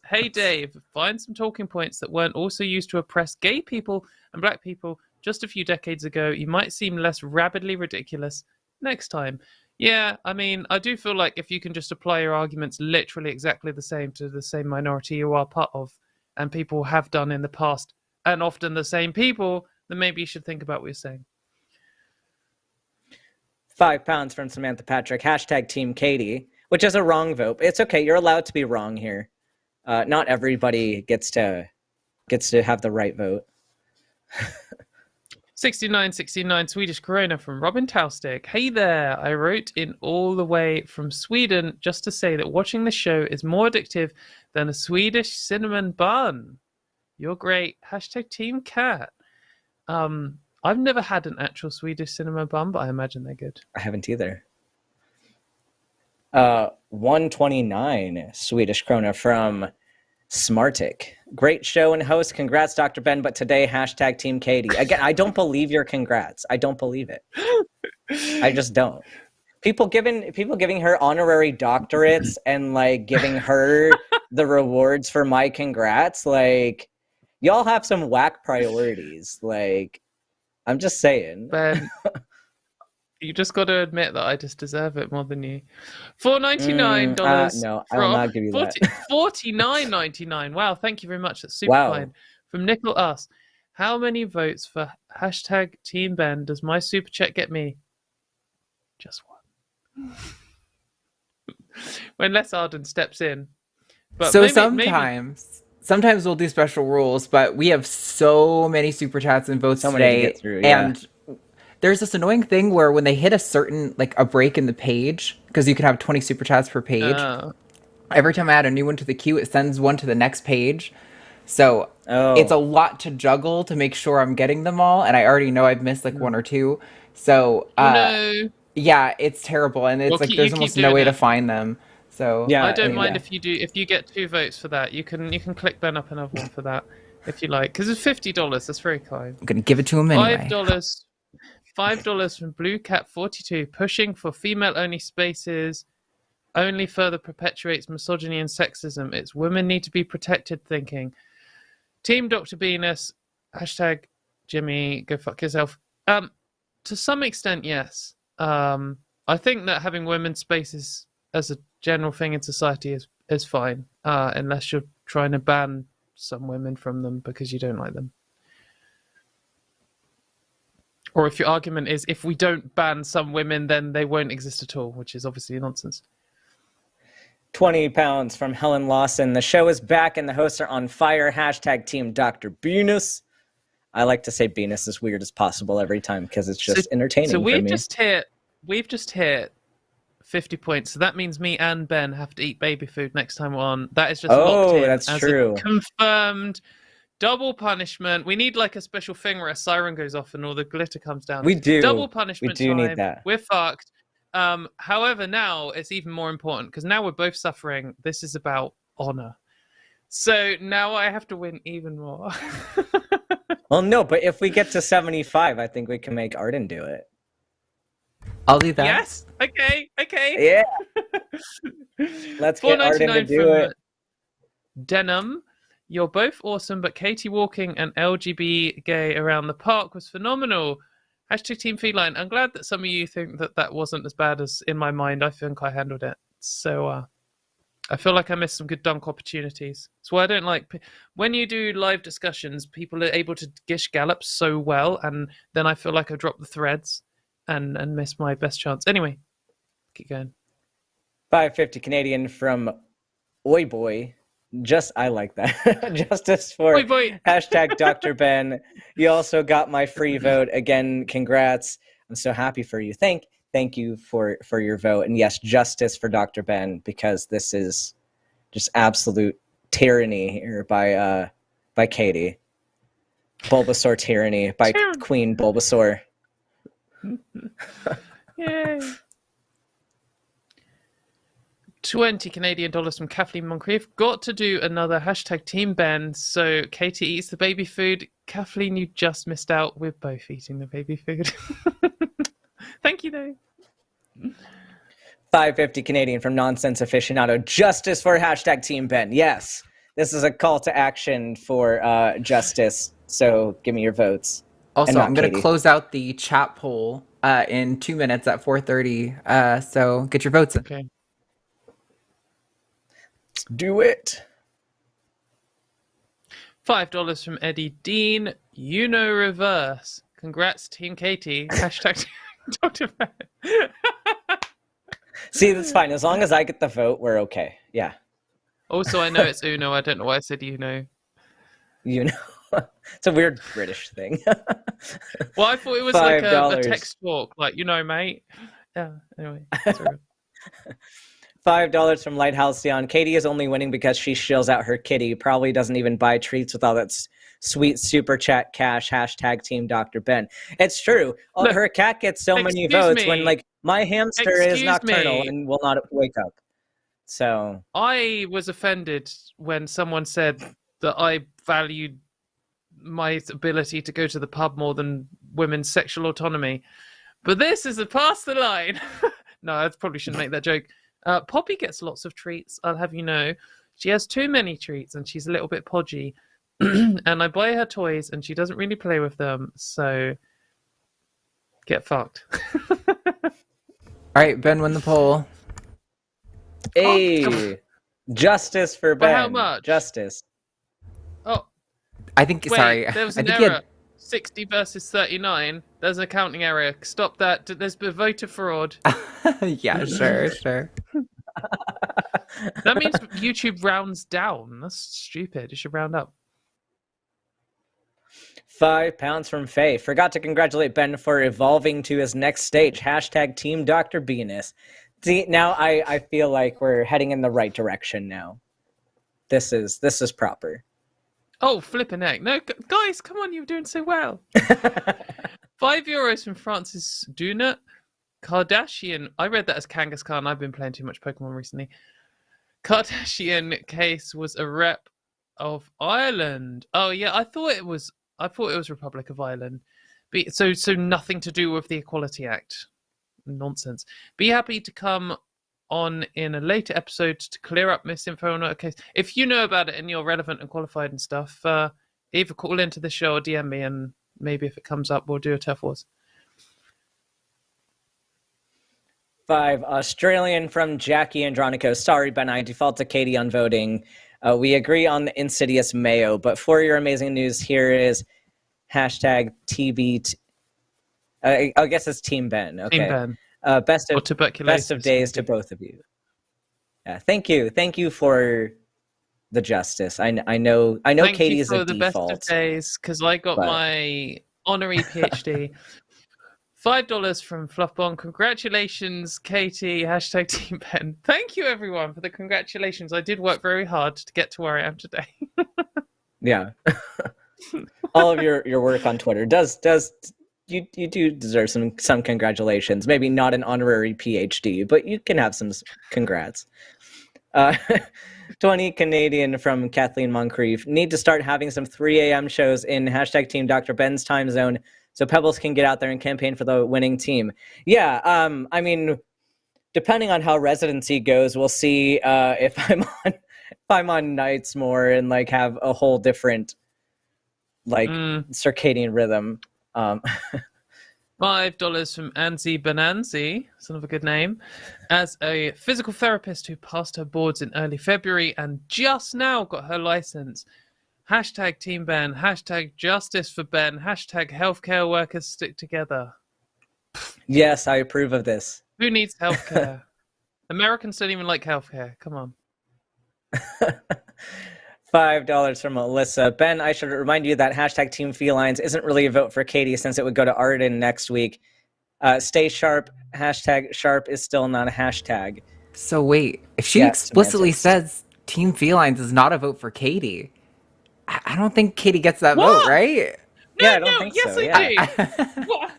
hey Dave, find some talking points that weren't also used to oppress gay people and black people just a few decades ago. You might seem less rabidly ridiculous next time. Yeah, I mean, I do feel like if you can just apply your arguments literally exactly the same to the same minority you are part of, and people have done in the past, and often the same people, then maybe you should think about what you're saying. £5 from Samantha Patrick. Hashtag Team Katie, which is a wrong vote. It's okay. You're allowed to be wrong here. Not everybody gets to have the right vote. 6969 Swedish Corona from Robin Taustick. Hey there, I wrote in all the way from Sweden just to say that watching the show is more addictive than a Swedish cinnamon bun. You're great. Hashtag Team Cat. I've never had an actual Swedish cinnamon bun, but I imagine they're good. I haven't either. 129 Swedish krona from Smartic. Great show and host. Congrats, Dr. Ben. But today, hashtag Team Katy. Again, I don't believe your congrats. I don't believe it. I just don't. People giving her honorary doctorates and like giving her the rewards for my congrats. Like, y'all have some whack priorities. Like, I'm just saying. Ben, you just got to admit that I just deserve it more than you. $4.99. No, I will not give you that. $49.99. Wow, thank you very much. That's super kind. From Nickel Us. How many votes for hashtag Team Ben does my super chat get me? Just one. When Les Arden steps in. But so sometimes we'll do special rules, but we have so many super chats and votes today. To get through, yeah. And there's this annoying thing where when they hit a certain, like a break in the page, because you can have 20 super chats per page, every time I add a new one to the queue, it sends one to the next page. So it's a lot to juggle to make sure I'm getting them all. And I already know I've missed like one or two. So yeah, it's terrible. And it's there's almost no way to find them. So yeah, I don't mind if you get 2 votes for that. You can click Ben up another one for that if you like, because it's $50. That's very kind. I'm gonna give it to him anyway. $5 from Blue Cat 42. Pushing for female-only spaces only further perpetuates misogyny and sexism. It's women need to be protected thinking. Team Dr. Venus. Hashtag Jimmy. Go fuck yourself. To some extent, yes. I think that having women's spaces as a general thing in society is fine, unless you're trying to ban some women from them because you don't like them. Or if your argument is if we don't ban some women, then they won't exist at all, which is obviously nonsense. 20 pounds from Helen Lawson. The show is back and the hosts are on fire. Hashtag Team Dr. Venus. I like to say Venus as weird as possible every time because it's just entertaining for me. We've just hit 50 points. So that means me and Ben have to eat baby food next time we're on. That is just locked in that's as true. A confirmed double punishment. We need like a special thing where a siren goes off and all the glitter comes down. We do. Double punishment. We do need that. We're fucked. However, now it's even more important because now we're both suffering. This is about honor. So now I have to win even more. Well, no, but if we get to 75, I think we can make Arden do it. I'll do that. Yes. Okay. Yeah. Let's get Arden to do it. Denim. You're both awesome, but Katy walking and LGB gay around the park was phenomenal. Hashtag Team Feline. I'm glad that some of you think that wasn't as bad as in my mind. I think I handled it. So I feel like I missed some good dunk opportunities. That's why I don't like when you do live discussions, people are able to gish gallop so well, and then I feel like I drop the threads and miss my best chance. Anyway, keep going. 550 Canadian from Oi Boy. I like that. Justice for Oi boy. Hashtag Dr. Ben. You also got my free vote. Again, congrats. I'm so happy for you. Thank you for your vote. And yes, justice for Dr. Ben, because this is just absolute tyranny here by Katy. Bulbasaur tyranny by Queen Bulbasaur. Yay. 20 Canadian dollars from Kathleen Moncrief. Got to do another hashtag Team Ben. So Katy eats the baby food. Kathleen, you just missed out. We're both eating the baby food. Thank you, though. 550 Canadian from Nonsense Aficionado. Justice for hashtag Team Ben. Yes, this is a call to action for justice. So give me your votes. Also, I'm going to close out the chat poll in 2 minutes at 4:30. So get your votes in. Okay. Let's do it. $5 from Eddie Dean. Reverse. Congrats, Team Katy. Hashtag Dr. Ben. See, that's fine. As long as I get the vote, we're okay. Yeah. Also, I know it's Uno. I don't know why I said . It's a weird British thing. Well, I thought it was like a $5. text talk, like, mate. Yeah, anyway. Sorry. $5 from Lighthouse Dion. Katie is only winning because she shills out her kitty. Probably doesn't even buy treats with all that sweet super chat cash. # Team Dr. Ben. It's true. Look, her cat gets so many votes when, like, my hamster is nocturnal and will not wake up. So I was offended when someone said that I valued my ability to go to the pub more than women's sexual autonomy. But this is a past the line. No, I probably shouldn't make that joke. Poppy gets lots of treats, I'll have you know. She has too many treats and she's a little bit podgy. And I buy her toys and she doesn't really play with them. So get fucked. All right, Ben, win the poll. Hey, justice for Ben. By how much? Justice. Oh, I think, wait, sorry. there was I an think error. 60 versus 39. There's an accounting error. Stop that. There's been voter fraud. Yeah, sure. That means YouTube rounds down. That's stupid. It should round up. £5 from Faye. Forgot to congratulate Ben for evolving to his next stage. # Team Dr. Venus. See, now I feel like we're heading in the right direction now. This is proper. Oh, flipping heck. No, guys, come on. You're doing so well. €5 from Francis Duna. Kardashian. I read that as Kangaskhan. Khan. I've been playing too much Pokemon recently. Kardashian case was a rep of Ireland. Oh, yeah. I thought it was Republic of Ireland. So nothing to do with the Equality Act. Nonsense. Be happy to come on in a later episode to clear up misinfo on a case. If you know about it and you're relevant and qualified and stuff, either call into the show or DM me, and maybe if it comes up, we'll do a Turf Wars. 5 Australian from Jackie Andronico. Sorry, Ben, I default to Katie on voting. We agree on the insidious mayo, but for your amazing news, here is #TB. I guess it's Team Ben. Okay. Team Ben. Best of days to both of you. Yeah, thank you for the justice. I know Thank Katie you is for a the default. best of days, because I got my honorary PhD. $5 from Fluffbon. Congratulations, Katie. # Team Ben. Thank you, everyone, for the congratulations. I did work very hard to get to where I am today. Yeah. All of your work on Twitter does you do deserve some congratulations. Maybe not an honorary PhD, but you can have some congrats. 20 Canadian from Kathleen Moncrief. Need to start having some 3 a.m. shows in # Team Dr. Ben's time zone so Pebbles can get out there and campaign for the winning team. Yeah, I mean, depending on how residency goes, we'll see if I'm on nights more and like have a whole different like circadian rhythm. $5 from Anzi Bonanzi, son of a good name, as a physical therapist who passed her boards in early February and just now got her license. # Team Ben, # Justice for Ben, # Healthcare Workers Stick Together. Yes, I approve of this. Who needs healthcare? Americans don't even like healthcare. Come on. $5 from Alyssa. Ben, I should remind you that # Team Felines isn't really a vote for Katie since it would go to Arden next week. Stay sharp. # sharp is still not a hashtag. So wait, if she explicitly says Team Felines is not a vote for Katie, I don't think Katie gets that vote, right? No, I don't think yes, so. I do. What?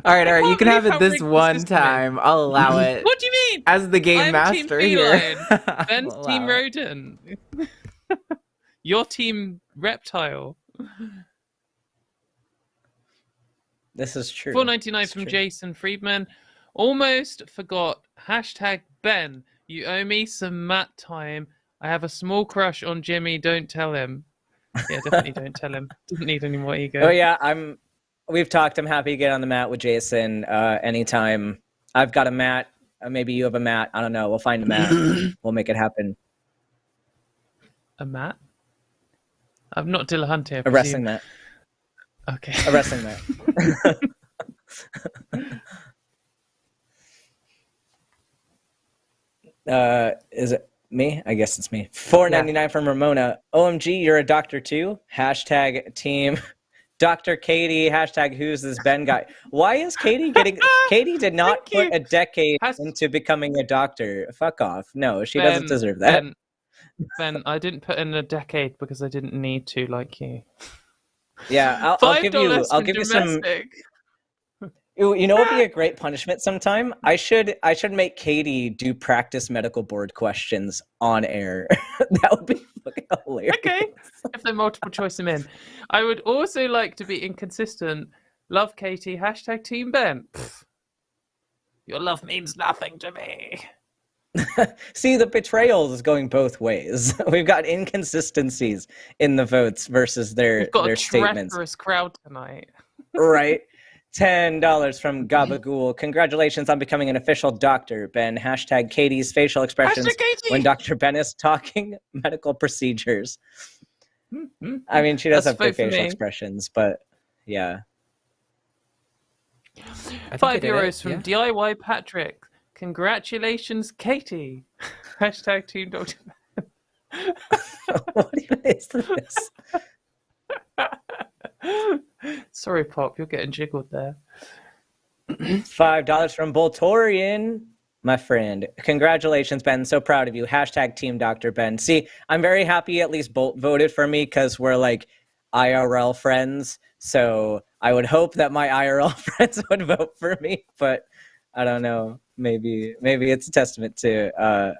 All right, you can have it this outrageous one this is. time. I'll allow it. What do you mean? As the game I'm master team here. feline. Ben's I'll Team allow it. rodent. Your Team reptile. This is true. $4.99 from Jason Friedman. Almost forgot. # Ben. You owe me some mat time. I have a small crush on Jimmy. Don't tell him. Yeah, definitely don't tell him. Doesn't need any more ego. Oh yeah, we've talked. I'm happy to get on the mat with Jason anytime. I've got a mat. Maybe you have a mat. I don't know. We'll find a mat. We'll make it happen. A mat? I'm not Dillahunty. A wrestling mat. Okay. A wrestling mat. Is it? Me? I guess it's me. $4.99 from Ramona. OMG, you're a doctor too? Hashtag team Dr. Katy. Hashtag who's this Ben guy? Why is Katy getting... Katy did not put a decade into becoming a doctor. Fuck off. No, she doesn't deserve that. Ben, I didn't put in a decade because I didn't need to, like you. Yeah, I'll give you some... You know what would be a great punishment sometime? I should make Katy do practice medical board questions on air. That would be fucking hilarious. Okay, if they multiple choice them in. I would also like to be inconsistent. Love Katy. Hashtag Team Ben. Pfft. Your love means nothing to me. See, the betrayal is going both ways. We've got inconsistencies in the votes versus their statements. We've got a treacherous crowd tonight. Right. $10 from Gabagool. Congratulations on becoming an official doctor, Ben. Hashtag Katy's facial expressions when Dr. Ben is talking medical procedures. I mean, she does have good facial expressions, but yeah. €5 from DIY Patrick. Congratulations, Katy. Hashtag Team Dr. Ben. What even is this? Sorry, Pop, you're getting jiggled there. $5 from Boltorian, my friend. Congratulations, Ben. So proud of you. Hashtag Team Dr. Ben. See, I'm very happy at least Bolt voted for me because we're like IRL friends. So I would hope that my IRL friends would vote for me, but I don't know. Maybe it's a testament to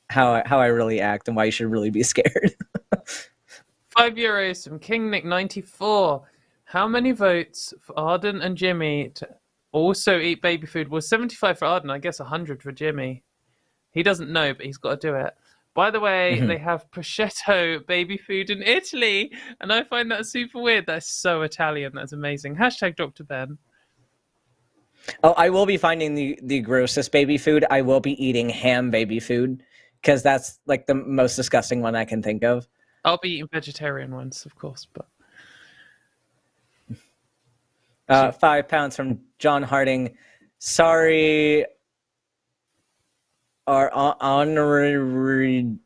how I really act and why you should really be scared. €5 from King Nick 94. How many votes for Arden and Jimmy to also eat baby food? Was 75 for Arden, I guess 100 for Jimmy. He doesn't know, but he's got to do it. By the way, they have prosciutto baby food in Italy, and I find that super weird. That's so Italian. That's amazing. Hashtag Dr. Ben. Oh, I will be finding the grossest baby food. I will be eating ham baby food because that's like the most disgusting one I can think of. I'll be eating vegetarian ones, of course, but £5 from John Harding. Sorry, our honorary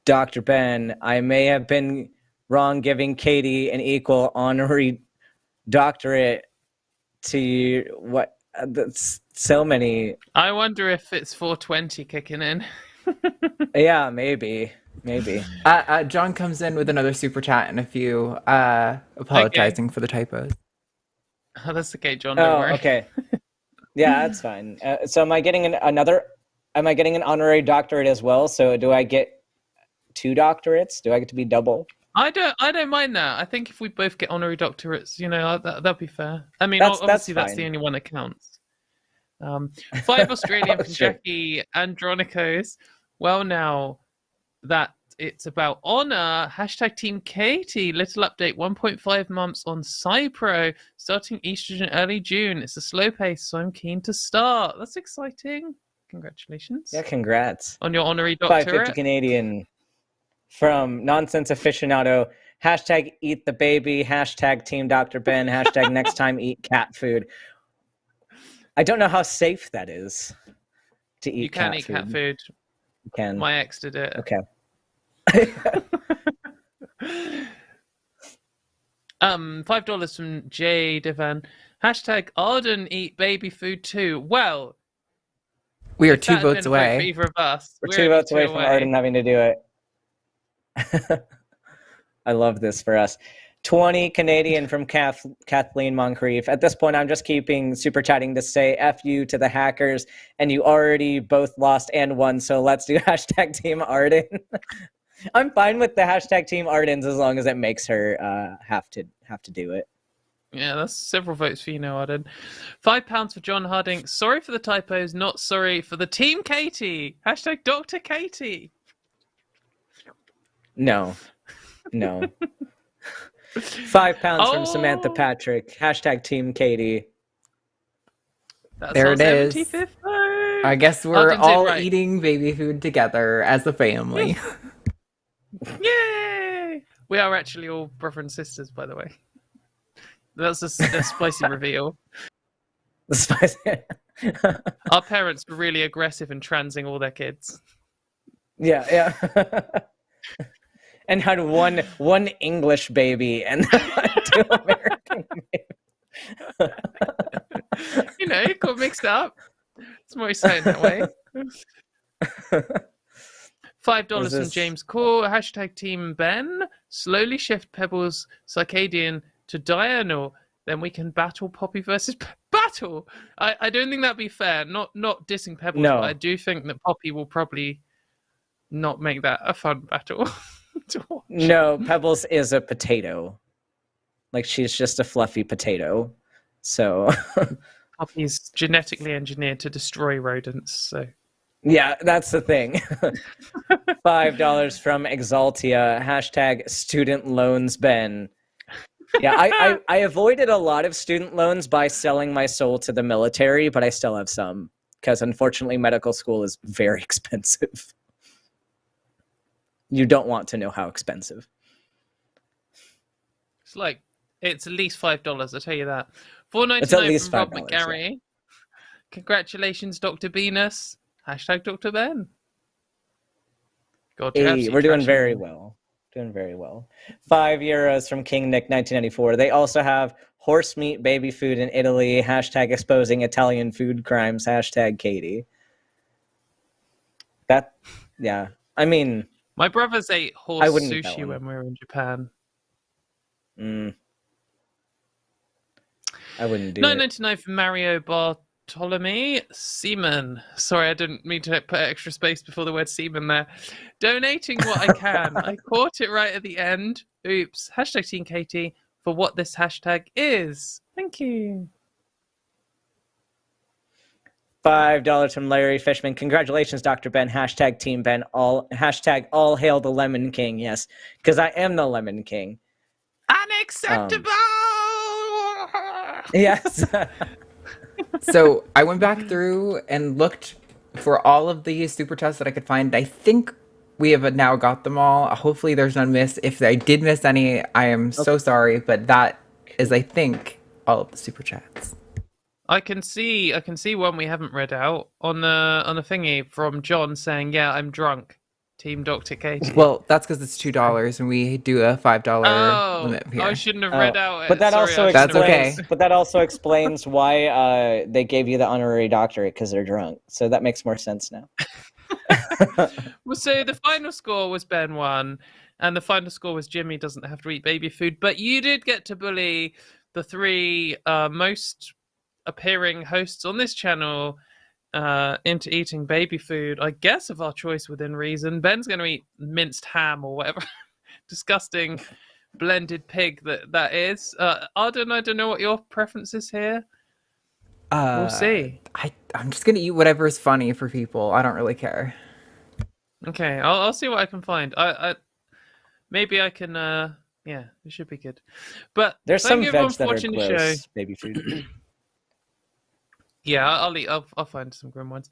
Dr. Ben. I may have been wrong giving Katy an equal honorary doctorate to you. What? That's so many. I wonder if it's 420 kicking in. Yeah, maybe. John comes in with another super chat and a few apologizing for the typos. Oh, that's okay, John. Don't worry. Okay. Yeah, that's fine. So am I getting an honorary doctorate as well? So do I get 2 doctorates? Do I get to be double? I don't mind that. I think if we both get honorary doctorates, that'd be fair. I mean, obviously that's the only one that counts. 5 Australian from Jackie Andronikos. Well, now that it's about honor, hashtag Team Katy. Little update, 1.5 months on Cypro, starting estrogen early June. It's a slow pace, so I'm keen to start. That's exciting. Congratulations. Yeah, congrats. On your honorary doctorate. 550 Canadian from Nonsense Aficionado. Hashtag eat the baby. Hashtag Team Dr. Ben. Hashtag next time eat cat food. I don't know how safe that is to eat cat food. You can eat cat food. You can. My ex did it. Okay. $5 from Jay Devan. Hashtag Arden eat baby food too. Well, we are 2 votes away. For either of us. We're 2 votes away from Arden having to do it. I love this for us. 20 Canadian from Kathleen Moncrief. At this point, I'm just keeping super chatting to say F you to the hackers, and you already both lost and won, so let's do hashtag Team Arden. I'm fine with the hashtag Team Ardens as long as it makes her have to do it. Yeah, that's several votes for you now, Arden. £5 for John Harding. Sorry for the typos, not sorry for the Team Katy. Hashtag Dr. Katy. No. £5 from Samantha Patrick. Hashtag Team Katy. There it is. I guess we're all eating baby food together as a family. Yay! We are actually all brother and sisters, by the way. That's a spicy reveal. The spicy. Our parents were really aggressive in transing all their kids. Yeah. And had one English baby and 2 American babies. It got mixed up. It's more exciting that way. $5 from James Core. Hashtag Team Ben. Slowly shift Pebbles Circadian to diurnal. Then we can battle Poppy versus battle. I don't think that'd be fair. Not dissing Pebbles, No. but I do think that Poppy will probably not make that a fun battle to watch. No, Pebbles is a potato. Like, she's just a fluffy potato. So Poppy's genetically engineered to destroy rodents, so yeah, that's the thing. $5 from Exaltia. Hashtag student loans Ben. Yeah, I avoided a lot of student loans by selling my soul to the military, but I still have some because unfortunately medical school is very expensive. You don't want to know how expensive. It's at least $5, I'll tell you that. $4.99 It's at least from Rob $5, McGarry. yeah. Congratulations, Dr. Venus. Hashtag Dr. Ben. God, Hey, we're doing very well. Doing very well. €5 from King Nick 1994. They also have horse meat baby food in Italy. Hashtag exposing Italian food crimes. Hashtag Katy. Yeah. I mean, my brothers ate horse sushi when we were in Japan. I wouldn't do it. $9.99 from Mario Bartolome. Seaman. Sorry, I didn't mean to put extra space before the word seaman there. Donating what I can. I caught it right at the end. Oops. Hashtag Team Katy for what this hashtag is. Thank you. $5 from Larry Fishman. Congratulations, Dr. Ben. Hashtag Team Ben. Hashtag all hail the Lemon King. Yes, because I am the Lemon King. Unacceptable! Yes. So I went back through and looked for all of the super chats that I could find. I think we have now got them all. Hopefully there's none missed. If I did miss any, I am so sorry, but that is, I think, all of the super chats. I can see one we haven't read out on the thingy from John saying, "Yeah, I'm drunk." Team Dr. Katy. Well, that's because it's $2 and we do a $5 limit here. I shouldn't have read out. But that That's okay. But that also explains why they gave you the honorary doctorate, because they're drunk. So that makes more sense now. Well, so the final score was Ben 1, and the final score was Jimmy doesn't have to eat baby food. But you did get to bully the 3 most appearing hosts on this channel into eating baby food, I guess, of our choice within reason. Ben's going to eat minced ham or whatever disgusting blended pig that is. Arden, I don't know what your preference is here. We'll see. I'm just going to eat whatever is funny for people. I don't really care. Okay, I'll see what I can find. I maybe I can. Yeah, it should be good. But there's thank some you veg everyone for that are watching the gross show. baby food. Yeah, I'll find some grim ones.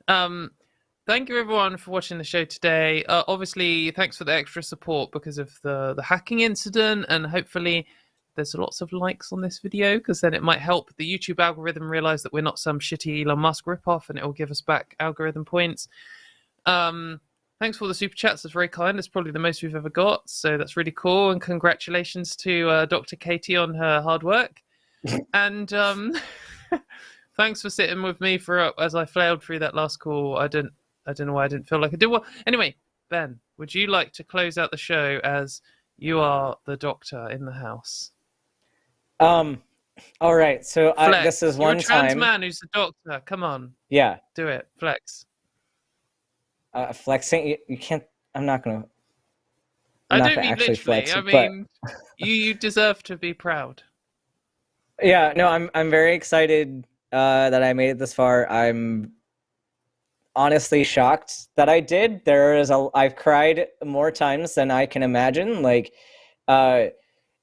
Thank you everyone for watching the show today. Obviously, thanks for the extra support because of the hacking incident, and hopefully there's lots of likes on this video, because then it might help the YouTube algorithm realize that we're not some shitty Elon Musk ripoff, and it will give us back algorithm points. Thanks for the super chats. That's very kind. It's probably the most we've ever got, so that's really cool. And congratulations to Dr. Katy on her hard work. And thanks for sitting with me as I flailed through that last call. I don't know why I didn't feel like I did. Well, anyway, Ben, would you like to close out the show as you are the doctor in the house? All right. So this is one You're a trans time. man who's the doctor. Come on. Yeah. Do it. Flex. Flexing. You can't. I'm not gonna. I not don't gonna mean actually literally. flex I it, mean, you deserve to be proud. Yeah. No. I'm very excited that I made it this far. I'm honestly shocked that I did. I've cried more times than I can imagine. Like,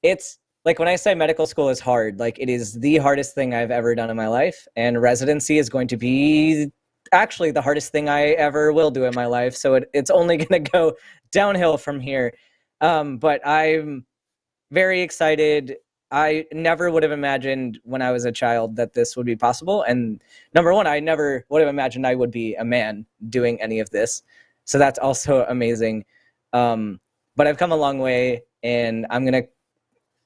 it's like when I say medical school is hard, like it is the hardest thing I've ever done in my life, and residency is going to be actually the hardest thing I ever will do in my life. So it's only going to go downhill from here. But I'm very excited. I never would have imagined when I was a child that this would be possible. And number one, I never would have imagined I would be a man doing any of this. So that's also amazing. But I've come a long way, and I'm going to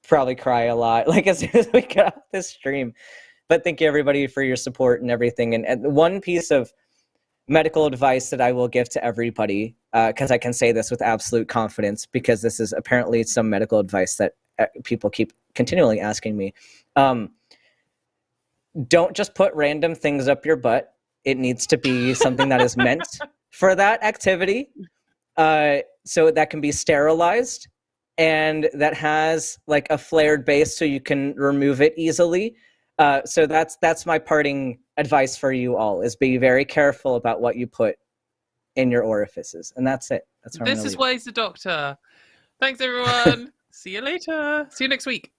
probably cry a lot, like, as soon as we get off this stream. But thank you, everybody, for your support and everything. And one piece of medical advice that I will give to everybody, because I can say this with absolute confidence, because this is apparently some medical advice that people keep continually asking me. Don't just put random things up your butt. It needs to be something that is meant for that activity. So that can be sterilized and that has like a flared base so you can remove it easily. So that's my parting advice for you all, is be very careful about what you put in your orifices. And that's it. That's This is Ways the Doctor. Thanks, everyone. See you later. See you next week.